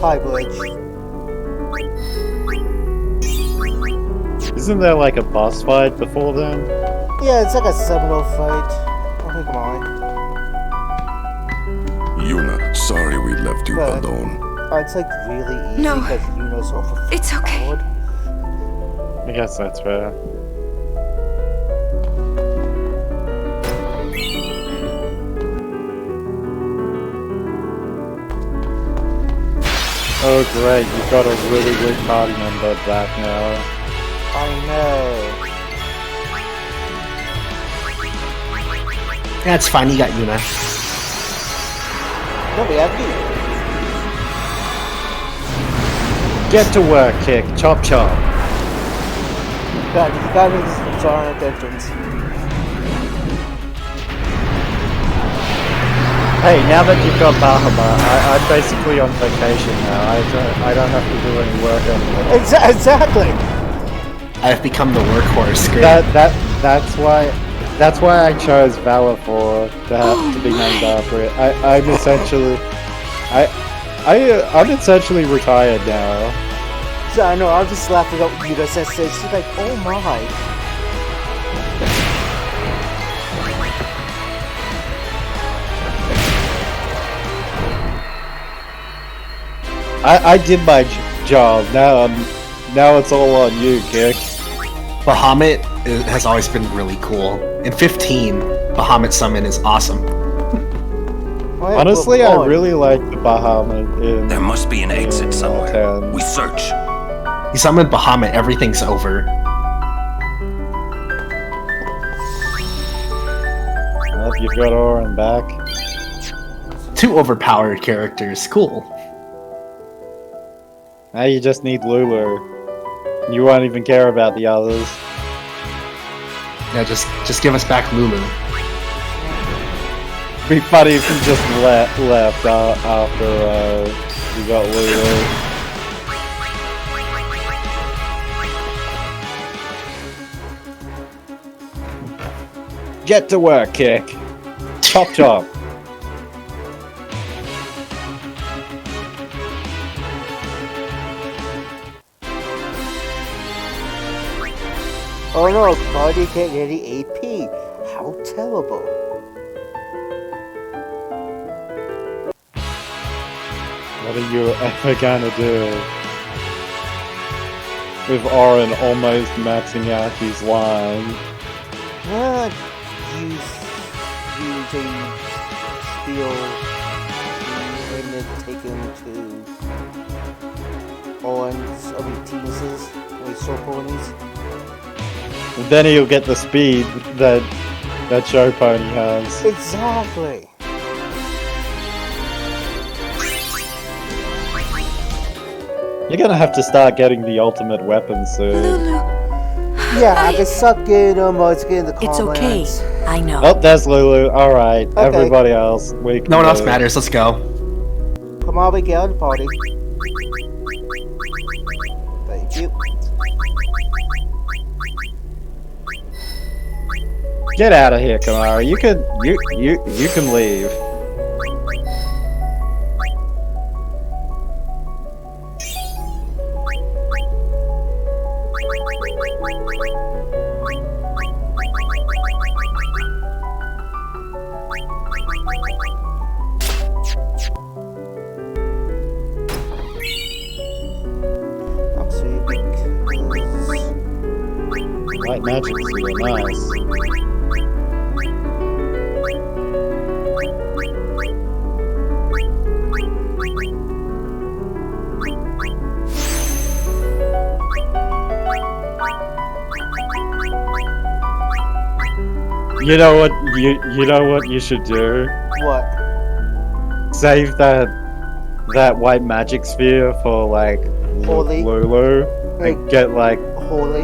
High Bridge. Isn't there like a boss fight before then? Yeah, it's like a Seminole fight. I think mine. Yuna, sorry we left you alone. It's like really easy No. because Yuna's overpowered. It's okay. I guess that's fair. Oh great, you've got a really good party member back now. I know. That's fine, you got Yuna. No, we have you. Get to work, Kick. Chop chop. God, you got this giant entrance. Hey, now that you've got Bahamut, I'm basically on vacation now. I don't have to do any work anymore. Exactly. I've become the workhorse. Great. That's why I chose Valor to be named after it. I'm essentially retired now. So I know. I'm just laughing at what Yuta says. She's like, oh my. I did my job. Now it's all on you, Kick. Bahamut has always been really cool. In 15, Bahamut summon is awesome. Honestly, I really like the Bahamut in... There must be an exit somewhere. We search. You summon Bahamut, everything's over. Well, you've got Auron back. 2 overpowered characters, cool. Now you just need Lulu. You won't even care about the others. Yeah, just give us back Lulu. Be funny if you just left after you got Lulu. Get to work, Kick. Chop chop. Oh no, Claudia can't get any AP. How terrible. What are you ever gonna do? With Auron almost maxing out his line. Use a steel and then take him to Auron's Teenuses, or Soul Ponies. And then he'll get the speed that Show Pony has. Exactly. You're gonna have to start getting the ultimate weapon soon. Yeah, I can suck in them or it's getting the comments. It's okay. I know. Oh, there's Lulu. Alright, Okay. everybody else. We can No one else go. matters, let's go. Come on, we get on the party. Thank you. Get out of here, Kamara. You can leave. Light magic is really nice. You know what you should do? What? save that white magic sphere for like Holy. Lulu and get like Holy.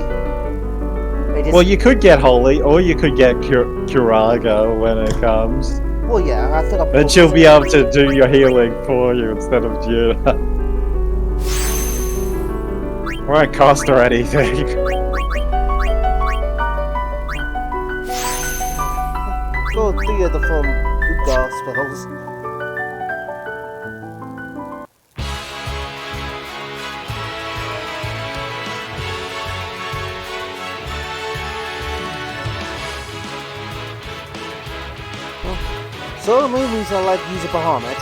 Well, you could get Holy, or you could get Curaga when it comes. Well, yeah, I think I'm. And she'll be able to do your healing for you instead of Judah. Won't cost her anything. Go 3 of the from spells. So the main reason I like using Bahamut.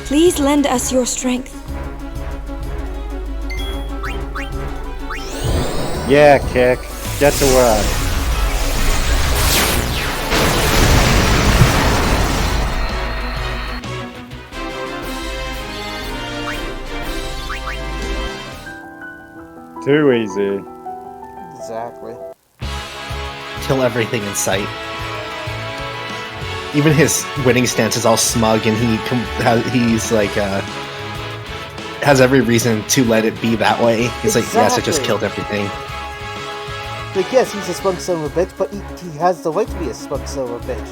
Please lend us your strength. Yeah, Kick. Get to work. Too easy. Exactly. Kill everything in sight. Even his winning stance is all smug, and he's like has every reason to let it be that way. He's like, yes, I just killed everything. Like, yes, he's a smug son of a bitch, but he has the right to be a smug son of a bitch.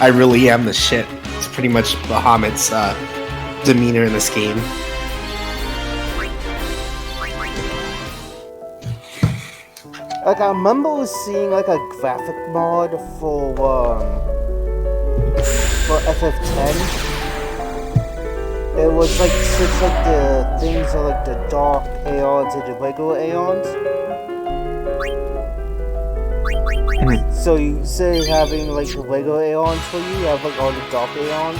I really am the shit. It's pretty much Bahamut's demeanor in this game. Like, I remember seeing like a graphic mod for FF10. It was like, since like the things are like the dark aeons and the regular aeons. So instead of having like the regular aeons for you have like all the dark aeons.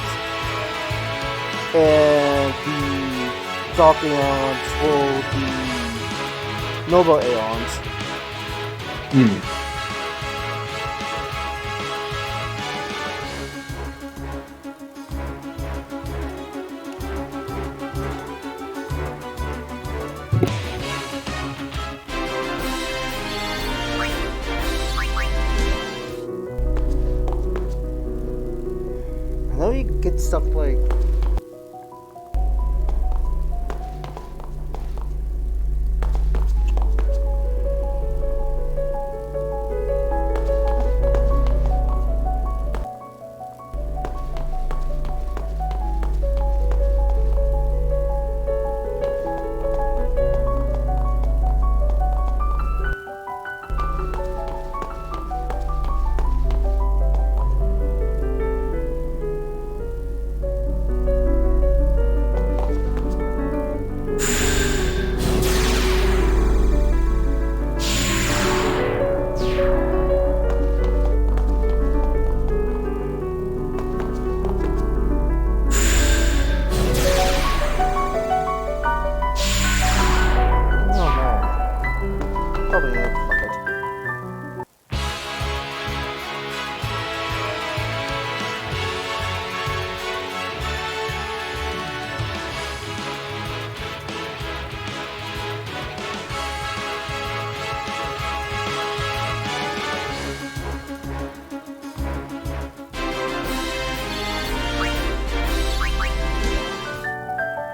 And the dark aeons will be noble aeons. I know you can get stuff like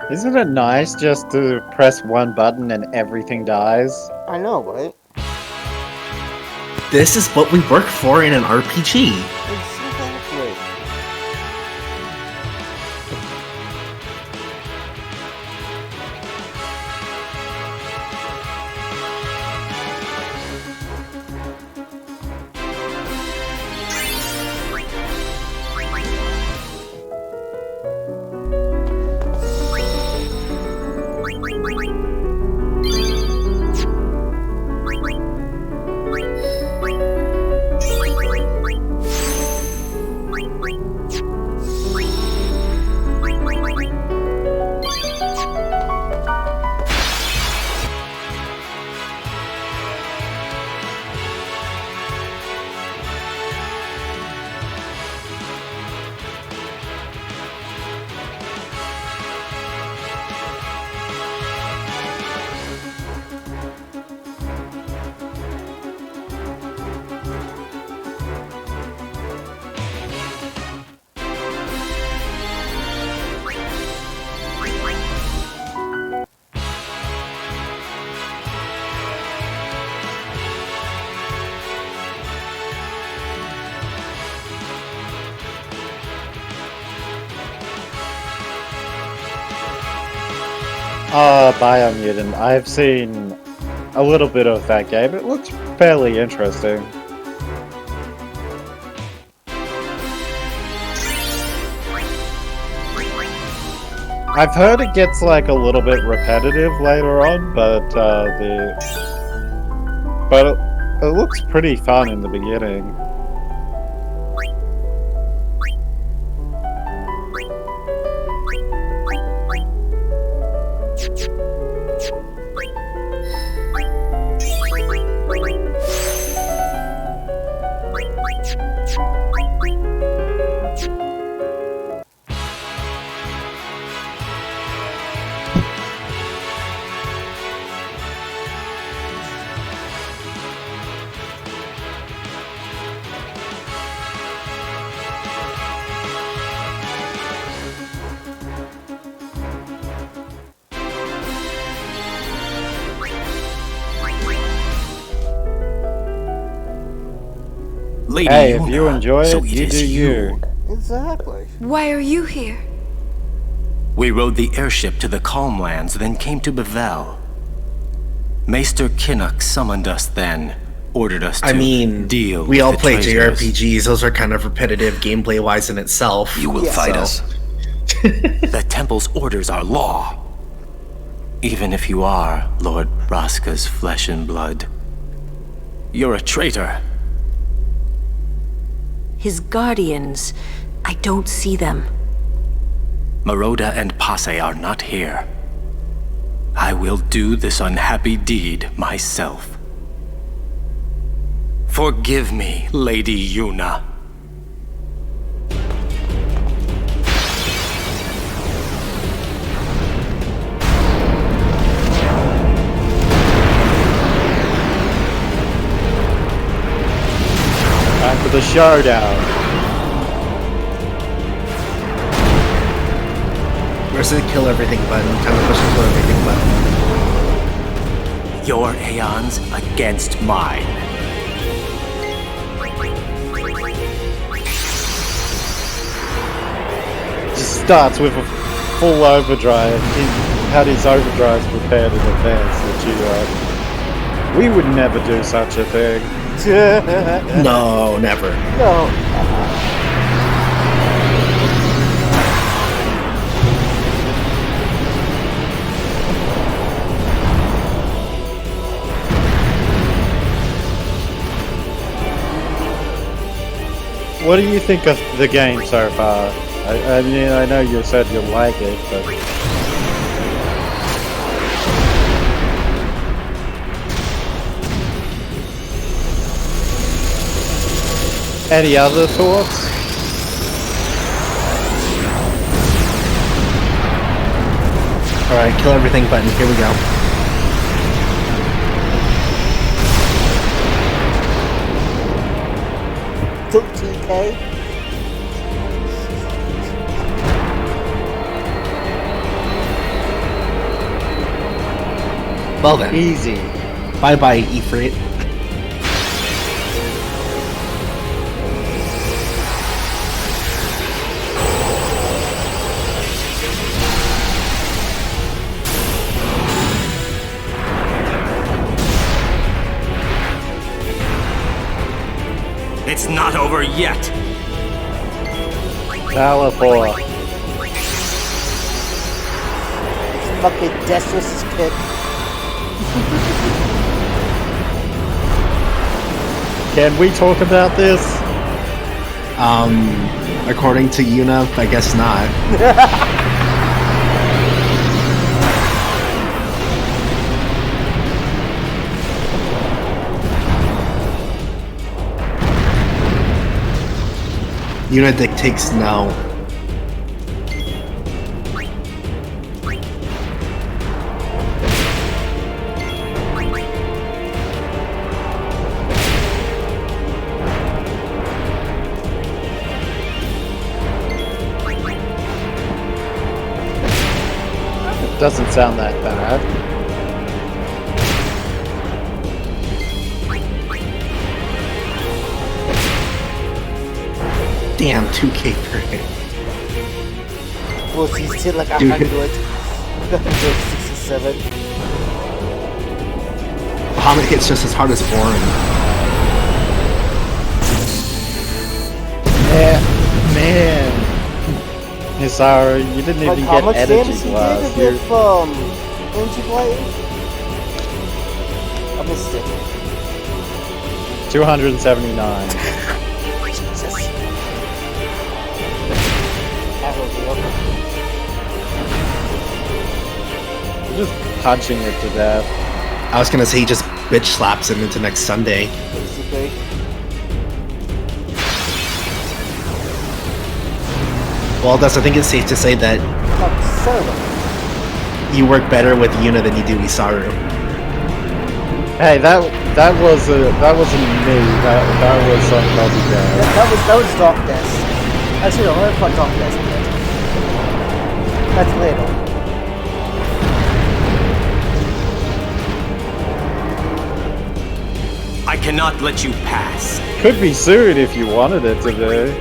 Isn't it nice just to press one button and everything dies? I know, right? This is what we work for in an RPG. Exactly. Biomutant. I've seen a little bit of that game. It looks fairly interesting. I've heard it gets like a little bit repetitive later on, but it looks pretty fun in the beginning. Lady Hey, if Yuna, you enjoy so it, it you is do you. Exactly. Why are you here? We rode the airship to the Calm Lands, then came to Bevel. Maester Kinnock summoned us then, ordered us to deal we with all the play traitors. JRPGs. Those are kind of repetitive gameplay-wise in itself. You will fight us. The Temple's orders are law. Even if you are Lord Braska's flesh and blood. You're a traitor. His guardians, I don't see them. Maroda and Passe are not here. I will do this unhappy deed myself. Forgive me, Lady Yuna. Time for the showdown. Where's the kill everything button? Time to push the kill everything button. Your aeons against mine. Just starts with a full overdrive. He had his overdrives prepared in advance, which we would never do such a thing. No, never. No. What do you think of the game so far? I mean, I know you said you like it, but... Any other thoughts? Alright, kill everything button. Here we go. Took TK. Well then. Easy. Bye-bye, Ifrit. It's not over yet. Califor. Fucking Destrous kid. Can we talk about this? According to Yuna, I guess not. Yuna dictates no. Doesn't sound that bad. Damn, 2K per hit. Well, he's still like Dude. 166. 7. Bahamut hits just as hard as Orin. Man. Hisaru, you didn't Like, even how get much energy damage he blast. did with, Energy Blade? I missed it. 279. Jesus. You're just punching it to death. I was gonna say he just bitch slaps him into next Sunday. Basically. Well, I think it's safe to say that you work better with Yuna than you do Isaru. Hey, that wasn't me. That was somebody else. That was Darkness. Actually, no, let's put Darkness in it. That's later. I cannot let you pass. Could be soon if you wanted it to be.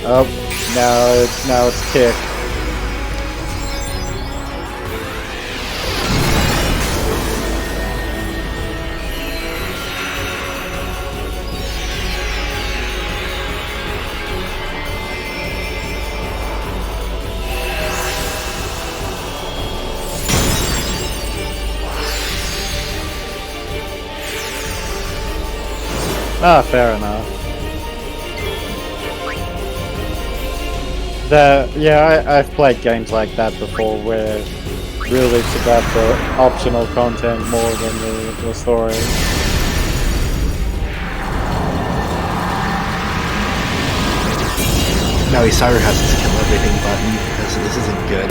Oh, now it's kick. Ah, fair enough. I've played games like that before where really it's about the optional content more than the story. Now Isaru has his kill everything button, so this isn't good.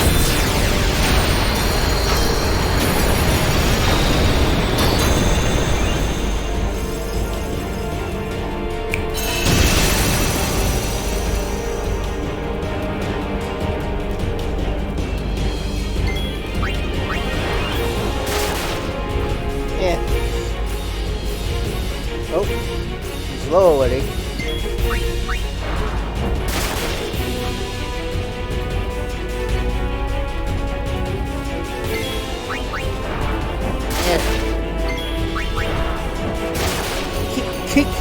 Oh, he's low already.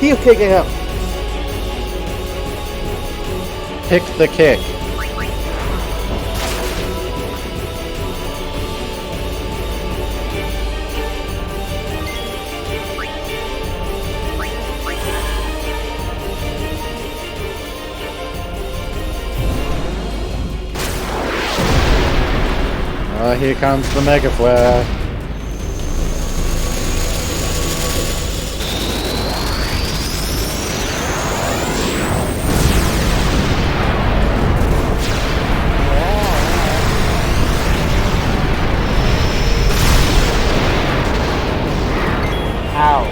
Keep kicking him. Pick the kick. Here comes the Mega Flare. Ow.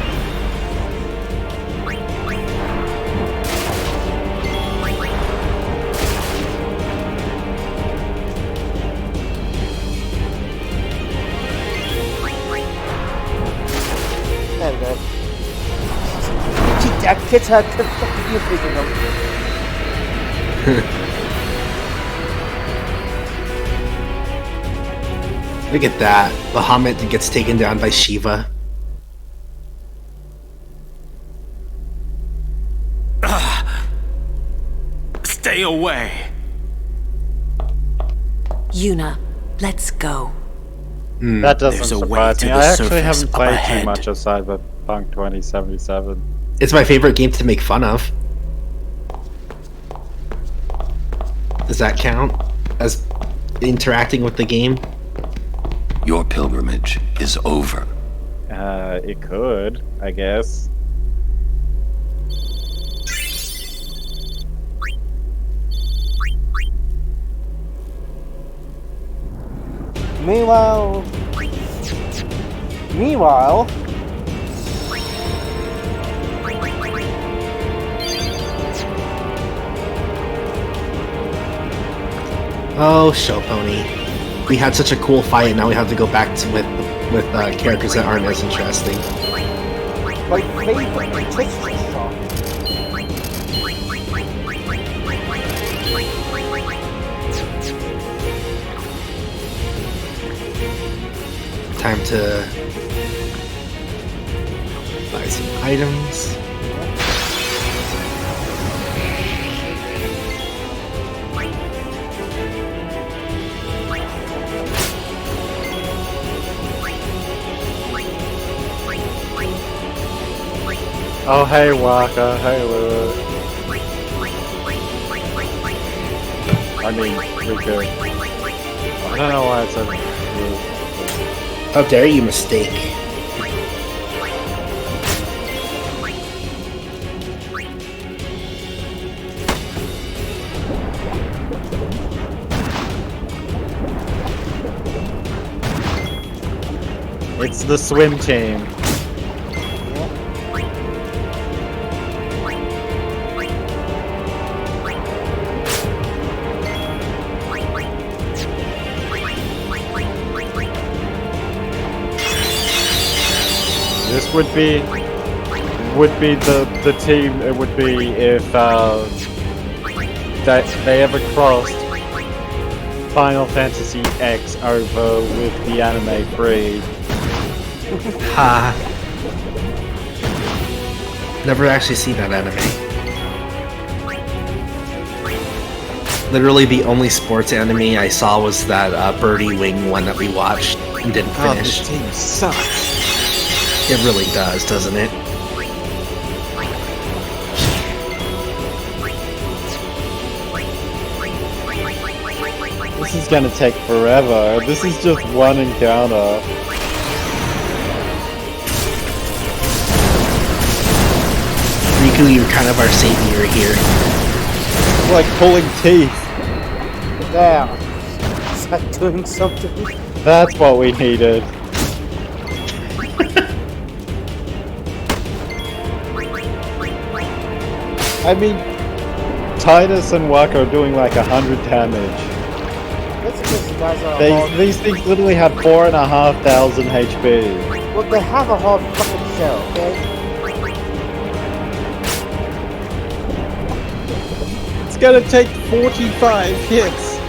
There we go. That kid's had the fucking you picking them. Look at that. Bahamut gets taken down by Shiva. Stay away. Yuna, let's go. That doesn't There's a way surprise to me. the I actually surface haven't up played ahead. too much of Cyberpunk 2077. It's my favorite game to make fun of. Does that count as interacting with the game? Your pilgrimage is over. It could, I guess. Meanwhile, Oh, Show Pony. We had such a cool fight, and now we have to go back to with characters that aren't as interesting. my favorite Texas song. Time to buy some items. Oh, hey, Waka. Hey, Lulu. I mean, Riku. I don't know why it said Lulu. How dare you mistake? It's the swim team. This would be the team it would be if that they ever crossed Final Fantasy X over with the anime breed. Ha! Never actually seen that anime. Literally the only sports anime I saw was that Birdie Wing one that we watched and didn't finish. This team sucks. It really does, doesn't it? This is gonna take forever. This is just one encounter. Riku, you're kind of our savior here. It's like pulling teeth. Damn. Is that doing something? That's what we needed. I mean, Titus and Waka are doing like 100 damage. That's because you guys are These things literally have 4,500 HP. Well, they have a hard fucking shell, okay? It's gonna take 45 hits.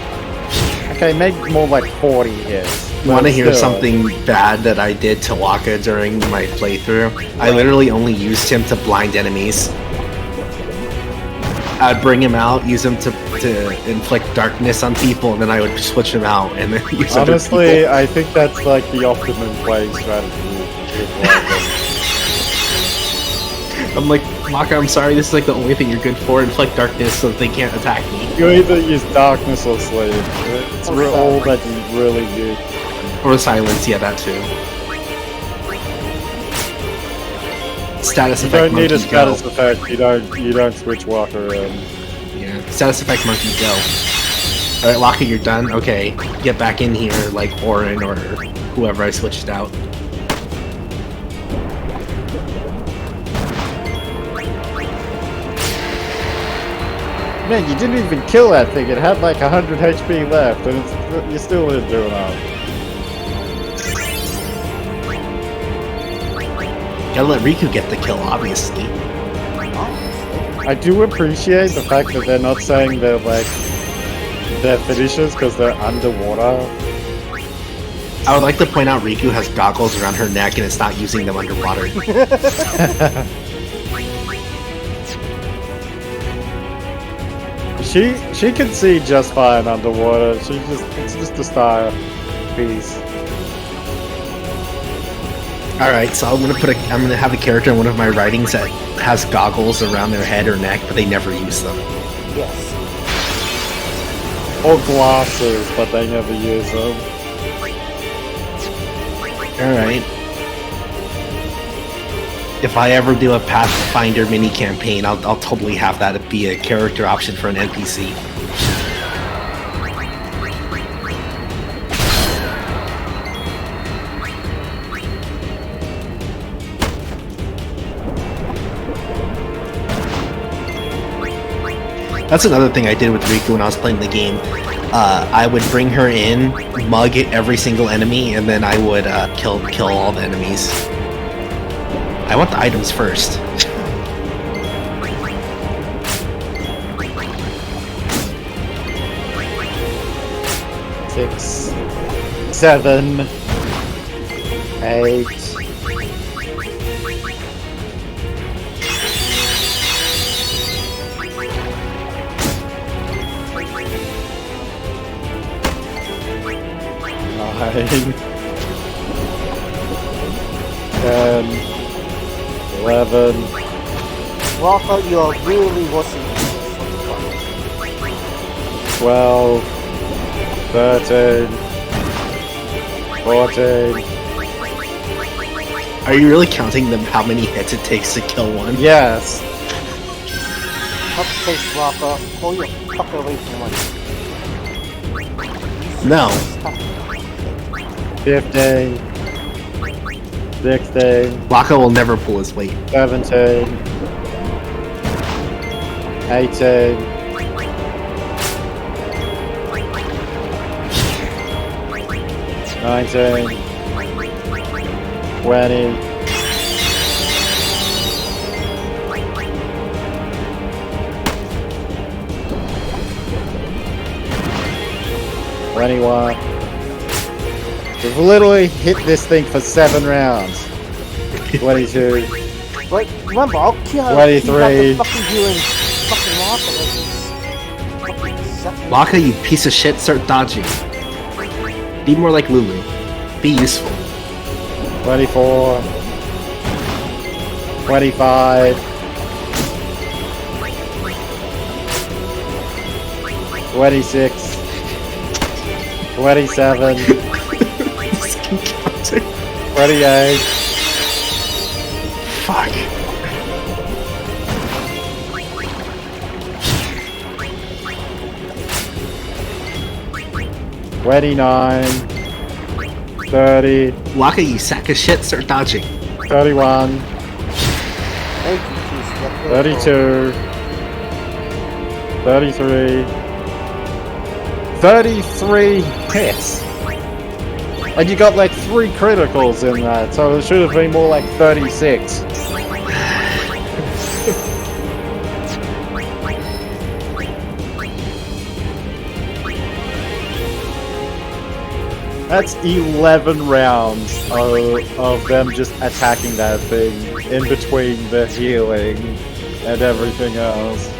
Okay, maybe more like 40 hits. Want to hear Still. something bad that I did to Waka during my playthrough? I literally only used him to blind enemies. I'd bring him out, use him to inflict darkness on people, and then I would switch him out and then use other Honestly, people. I think that's like the optimum play strategy. I'm like, Waka, I'm sorry, this is like the only thing you're good for, inflict darkness so that they can't attack me. You either use darkness or sleep. It's all that you really use. Or silence, yeah, that too. Status You effect don't need a monkey status go. effect. You don't switch Waka in. Yeah, status effect monkey go. Alright, Waka, you're done? Okay, get back in here like Orin or whoever I switched out. Man, you didn't even kill that thing. It had like 100 HP left, and you still didn't do enough. Gotta let Riku get the kill, obviously. I do appreciate the fact that they're not saying they're like their finishers because they're underwater. I would like to point out Riku has goggles around her neck and it's not using them underwater. She can see just fine underwater. It's just a style piece. Alright, so I'm gonna have a character in one of my writings that has goggles around their head or neck, but they never use them. Yes. Or glasses, but they never use them. Alright. If I ever do a Pathfinder mini campaign, I'll totally have that be a character option for an NPC. That's another thing I did with Riku when I was playing the game. I would bring her in, mug every single enemy, and then I would kill all the enemies. I want the items first. 6, 7. 8. 9. 10. 11. Rafa, you're really wasting 12. 13. 14. Are you really counting them how many hits it takes to kill one? Yes. Fuck face, Rafa. Pull your fuck away from one. No. 15. 16. Waka will never pull his weight. 17. 18. 19. 20. 21. We've literally hit this thing for 7 rounds. 22. But remember, I'll kill 23. fucking you and fucking Rafa. Waka, you piece of shit, start dodging. Be more like Lulu. Be useful. 24. 25. 26. 27. 28. Fuck. $29. 30. Waka, you sack of shit, start dodging. 31. 32. 33. 33 hits. And you got like 3 criticals in that, so it should have been more like 36. That's 11 rounds of them just attacking that thing in between the healing and everything else.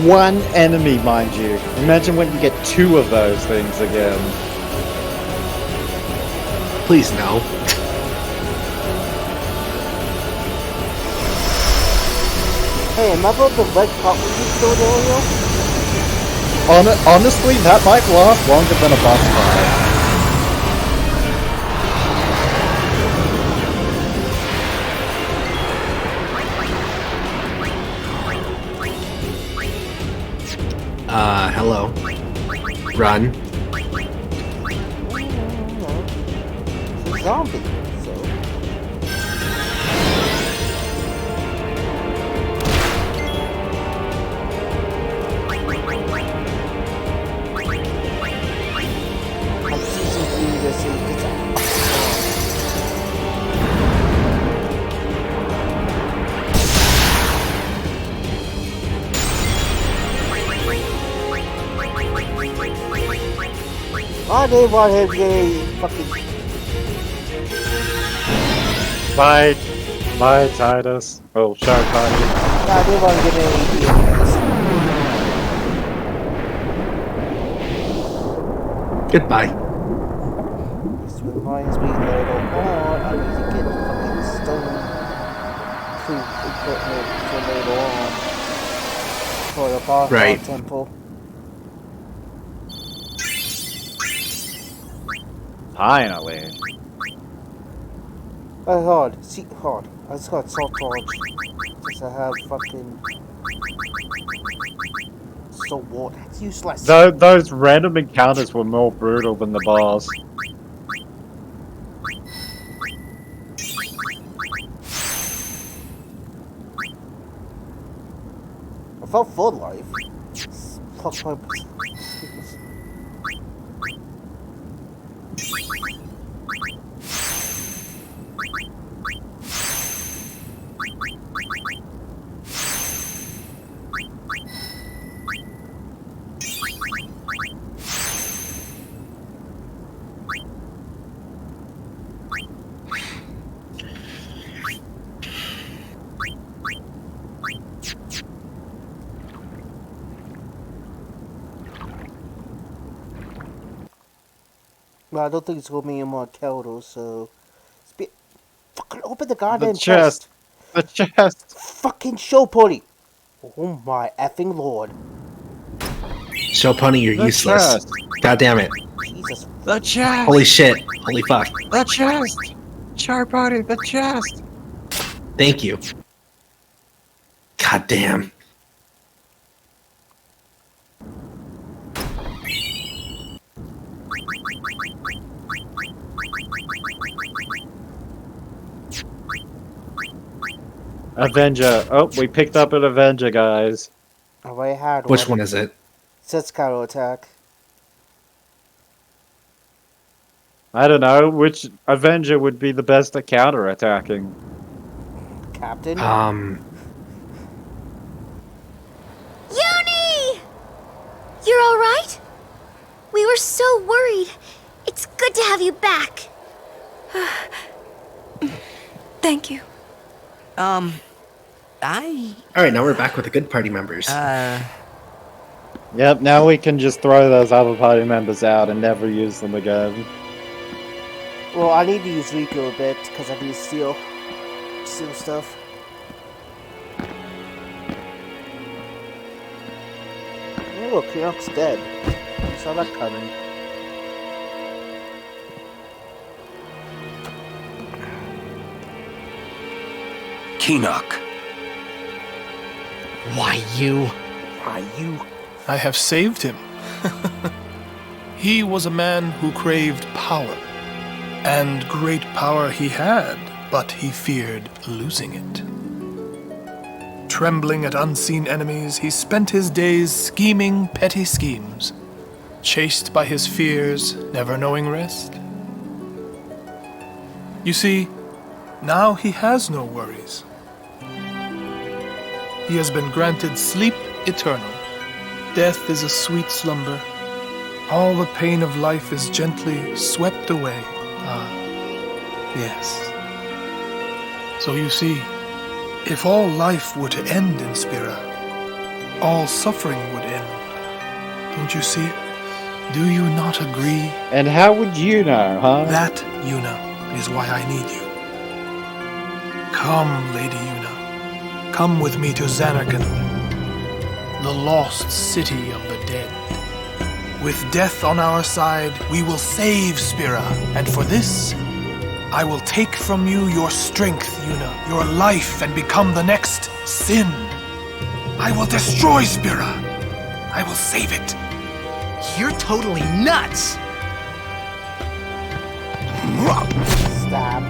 One enemy, mind you. Imagine when you get 2 of those things again. Please no. Hey, remember the red cup we killed earlier? Honestly, that might last longer than a boss fight. Hello. Run. It's a zombie, so. I'm choosing to do this so he gets out. I didn't want him to get fucking. Bye. Bye, Titus. Oh, Shark Party. I didn't want to get any. Goodbye. This reminds me later on. I need to get fucking stone proof equipment for later on. For the boss temple. Finally. Hard. See, hard. I just got salt charge. Because I have fucking. So what? That's useless. Those random encounters were more brutal than the boss. I felt full life. Fuck my. Well, I don't think it's gonna be any more Keldo, so... Fucking open the goddamn The chest. The chest. Fucking show pony. Oh my effing lord. Show Pony, you're The useless. chest. God damn it. Jesus. The chest. Holy shit. Holy fuck. The chest. Sharp body. The chest. Thank you. God damn. Avenger. Oh, we picked up an Avenger, guys. I already had one. Which one is it? Says counter attack. I don't know which Avenger would be the best at counter-attacking. Captain? Uni! You're alright? We were so worried. It's good to have you back. Thank you. Alright, now we're back with the good party members. Yep, now we can just throw those other party members out and never use them again. Well, I need to use Riku a bit, because I need to steal stuff. Oh look, Keok's dead. I saw that coming. Keenock. Why you? Why you? I have saved him. He was a man who craved power. And great power he had, but he feared losing it. Trembling at unseen enemies, he spent his days scheming petty schemes, chased by his fears, never knowing rest. You see, now he has no worries. He has been granted sleep eternal. Death is a sweet slumber. All the pain of life is gently swept away. Ah, yes. So you see, if all life were to end in Spira, all suffering would end. Don't you see? Do you not agree? And how would you know, huh? That, Yuna, is why I need you. Come, Lady Yuna. Come with me to Zanarkand, the lost city of the dead. With death on our side, we will save Spira, and for this, I will take from you your strength, Yuna, your life, and become the next Sin. I will destroy Spira. I will save it. You're totally nuts! Stop.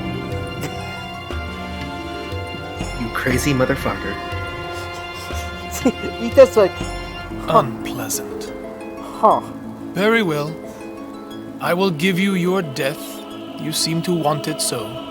You crazy motherfucker. He does like... Unpleasant. Huh. Very well. I will give you your death. You seem to want it so.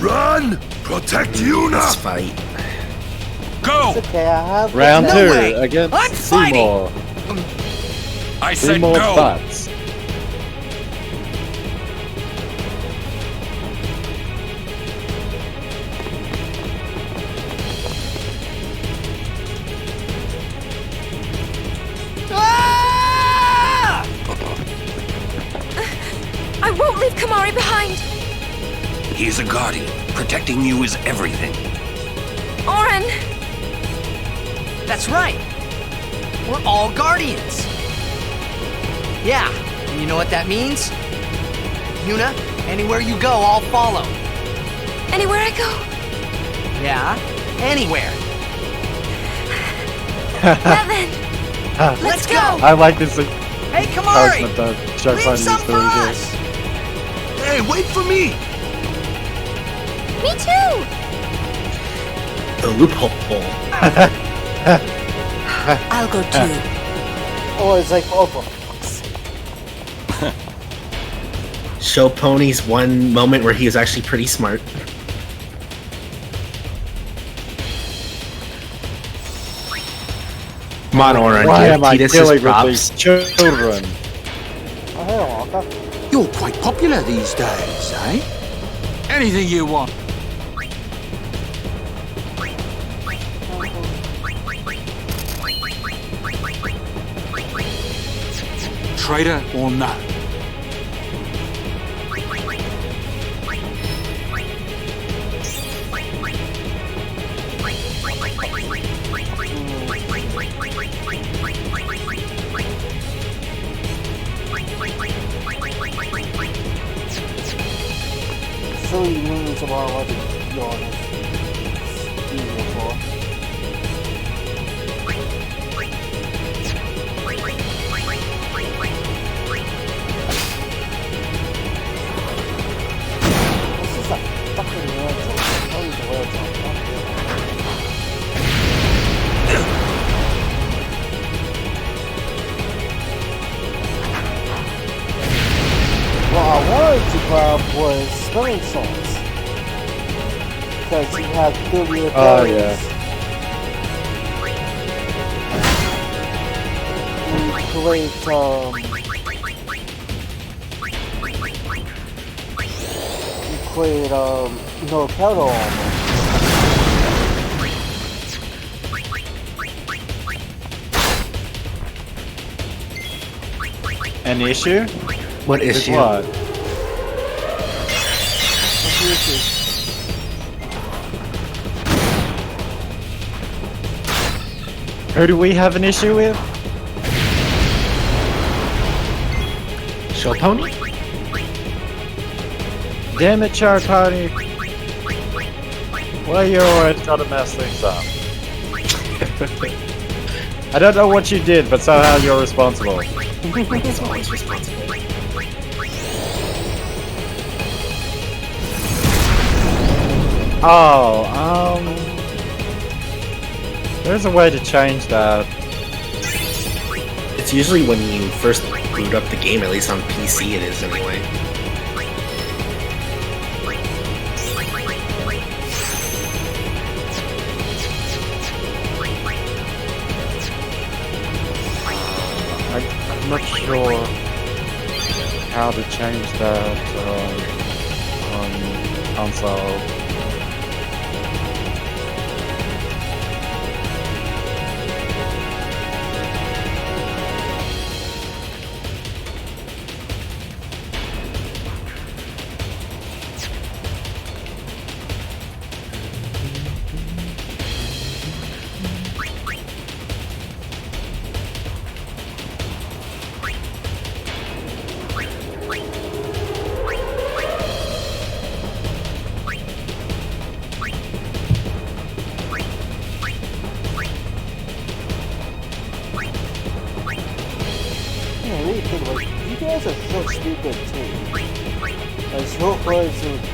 Run! Protect Yuna! Let's fight. Go! It's okay, I have... Round No 2 way. against I'm fighting. Seymour. I said Seymour go! butts. Ah! I won't leave Kamari behind. He's a guardian. Protecting you is everything. Oren! That's right. We're all guardians. Yeah, and you know what that means? Yuna, anywhere you go, I'll follow. Anywhere I go? Yeah, anywhere. Well then, let's go! I like this. Hey, Kamari! Leave some for us! Hey, wait for me! Me too! The loophole. I'll go too. Oh, it's like, oh, for fuck's sake. Show Pony's one moment where he was actually pretty smart. Come on, Oran, Why give am I Tidus dealing his with props. these children? Oh, hey, Walker. You're quite popular these days, eh? Anything you want. Traitor or no? So you mean tomorrow I'll be honest. Evil for. This is a fucking werewolf. Oh, he's a werewolf. What I wanted to grab was smelling salts. Because he had 30 berries. Oh, yeah. We played, no powder armor. An issue? What With issue? what? Who do we have an issue with? Show Pony? Damn it, Char Pony. Why you always try to mess things up? I don't know what you did, but somehow you're responsible. He's always responsible. Oh, there's a way to change that. It's usually when you first boot up the game, at least on PC it is anyway. I'm not sure how to change that on console.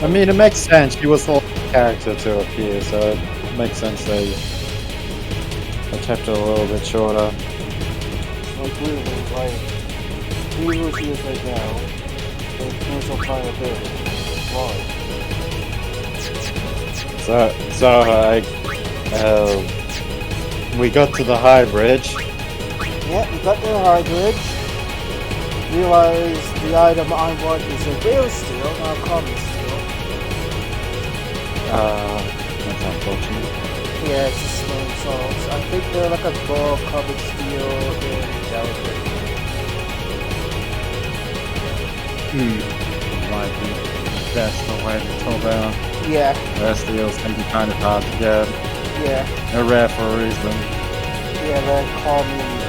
I mean, it makes sense. She was the last character to appear, so it makes sense they kept it a little bit shorter. Like, really, like, who she is right now, like, there's a fire bit. Why? We got to the high bridge. Yeah, we got to the high bridge. Realized the item I want is a real steel, not a common steel. That's unfortunate. Yeah, it's just smelling salts. I think they're like a gold common steel in delicate. Might be best the way to tell down. Yeah. Rare steels can be kind of hard to get. Yeah. They're rare for a reason. Yeah, they're common and rare.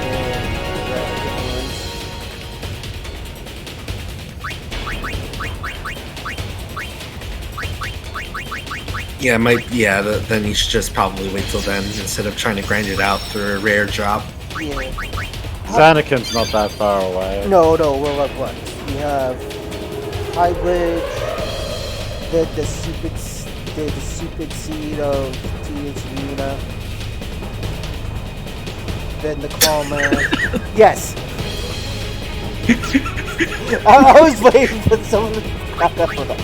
Yeah, then you should just probably wait till then instead of trying to grind it out through a rare job. Yeah. Zanakin's not that far away. No, we're like what? We have High Bridge, then the stupid seed of Teenage Luna, then the Calmer. Yes! I was waiting for someone to back up for that.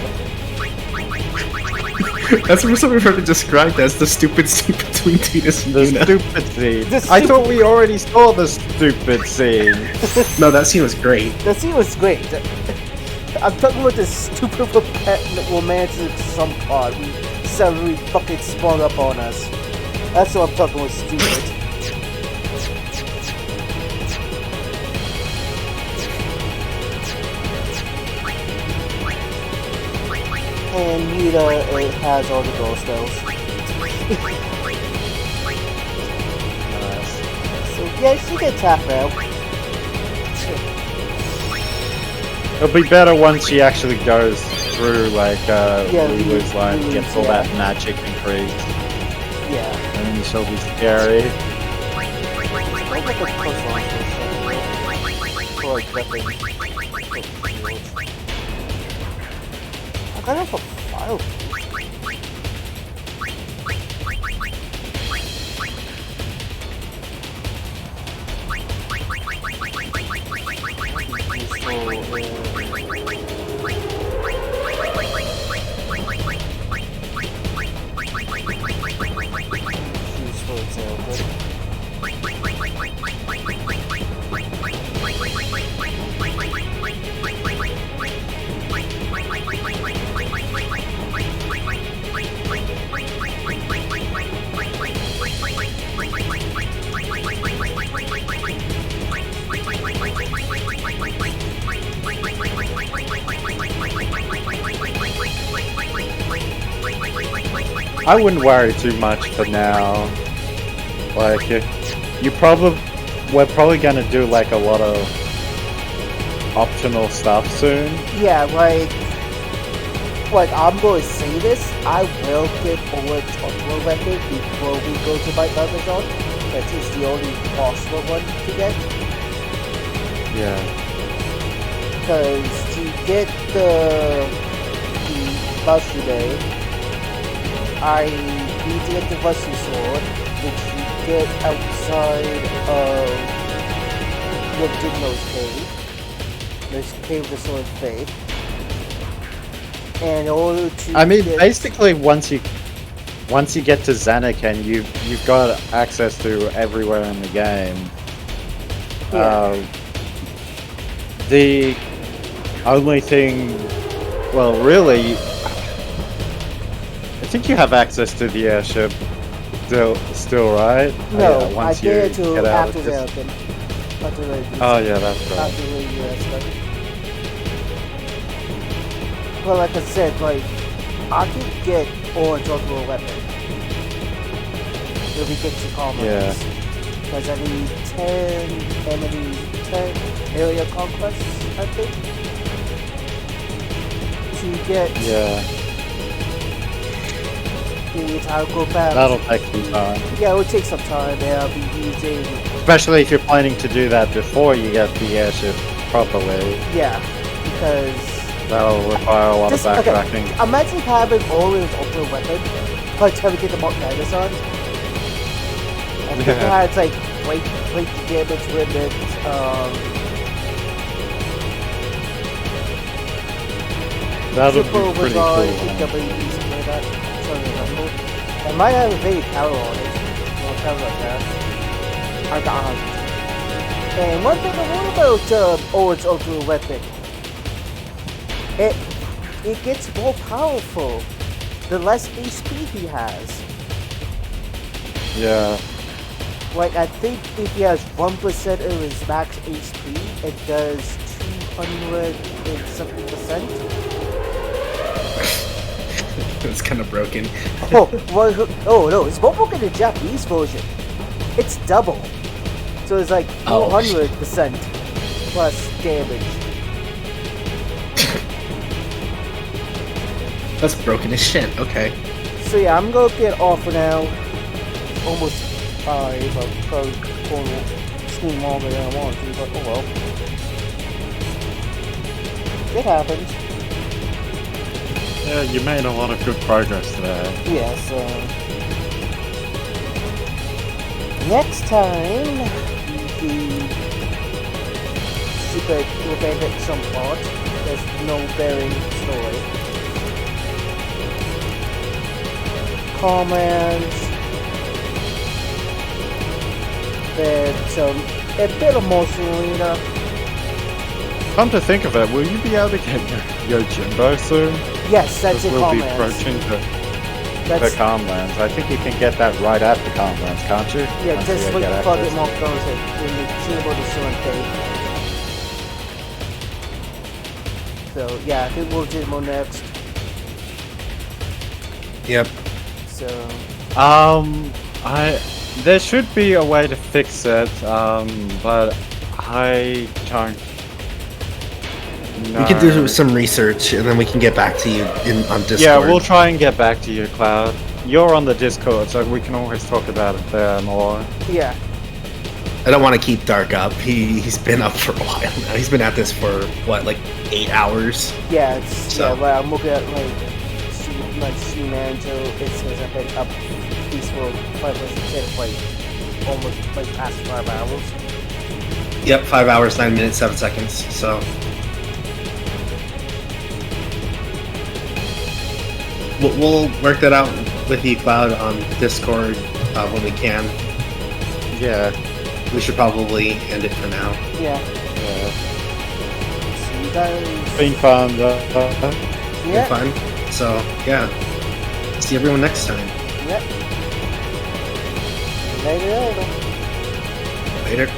That's what we've heard it described as the stupid scene between Tidus and Yuna. The stupid scene. I thought we already saw the stupid scene. No, that scene was great. That scene was great. I'm talking about this stupid romantic some part. Suddenly fucking sprung up on us. That's what I'm talking about, stupid. And Rita has all the girl spells. So yeah, she can tap now. It'll be better once she actually goes through like Lulu's line, gets all that magic increased. Yeah. And then she'll be scary. I gotta have a file. I wouldn't worry too much for now. Like, we're probably gonna do like a lot of optional stuff soon. Yeah, like I'm going to say this, I will get over Chocolate Weapon before we go to my Amazon. That is the only possible one to get. Yeah. Because to get the Basune, I need to get the Vasu Sword, which you get outside of Legitimo's cave. There's Cave of the Sword of Faith. And in order to basically once you get to Zanakin, you've got access to everywhere in the game. Yeah. The only thing, well, really, I think you have access to the airship still, right? No, yeah, once I get it you to get out after of this. Zanakin. Oh yeah, that's right. After the US stuff. Well, like I said, like, I can get Orange Ultra Weapon. If we get to Commerce. Yeah. Because I need 10 area conquests, I think. To get the Taiko Battle. That'll take some time. Yeah, it will take some time, and I'll be using... Especially if you're planning to do that before you get the airship properly. Yeah, because... That'll require a lot of backtracking. Okay, imagine having all of his ultimate weapon by the time we get the Mark Dinosaur. And then it's like break the damage limit, that'll be triple pretty wizard, cool. something like that. I'm trying to remember. I might have a very power on it. Or something like that. I got it. And one thing I want about Owen's ultimate weapon. It gets more powerful the less HP he has. Yeah. Like, I think if he has 1% of his max HP, it does 200 and something percent. It's kind of broken. Oh no, it's more broken in the Japanese version. It's double. So it's like 400% plus damage. That's broken as shit, okay. So yeah, I'm gonna get off for now. Almost 5, I'll probably scream longer than I want to, but oh well. It happens. Yeah, you made a lot of good progress today. Yes, next time, the Super Romantic some plot. There's no bearing story. Comments. There's a bit of motion arena. Come to think of it, will you be able to get your Yojimbo soon? Yes, that's it. We'll be approaching the Calmlands. I think you can get that right at the Calmlands, can't you? Yeah, Once just you wait get for access. the more closer when the Chimbo is still in So yeah, I think we'll do more next. Yep. So there should be a way to fix it, but I don't know. We can do some research and then we can get back to you on Discord. Yeah, we'll try and get back to you, Cloud. You're on the Discord, so we can always talk about it there more. Yeah. I don't want to keep Dark up. He's been up for a while now. He's been at this for what, like 8 hours? Yeah, it's So- yeah. Like I'm looking at Steam Angel. It says I've been up peaceful 5 minutes, like almost like past 5 hours. Yep, 5 hours, 9 minutes, 7 seconds. So we'll work that out with you, Cloud, on Discord when we can. Yeah. We should probably end it for now. Yeah. See you guys. Been fun, Yeah. Been fun. So yeah, see everyone next time. Yep. Later. Later.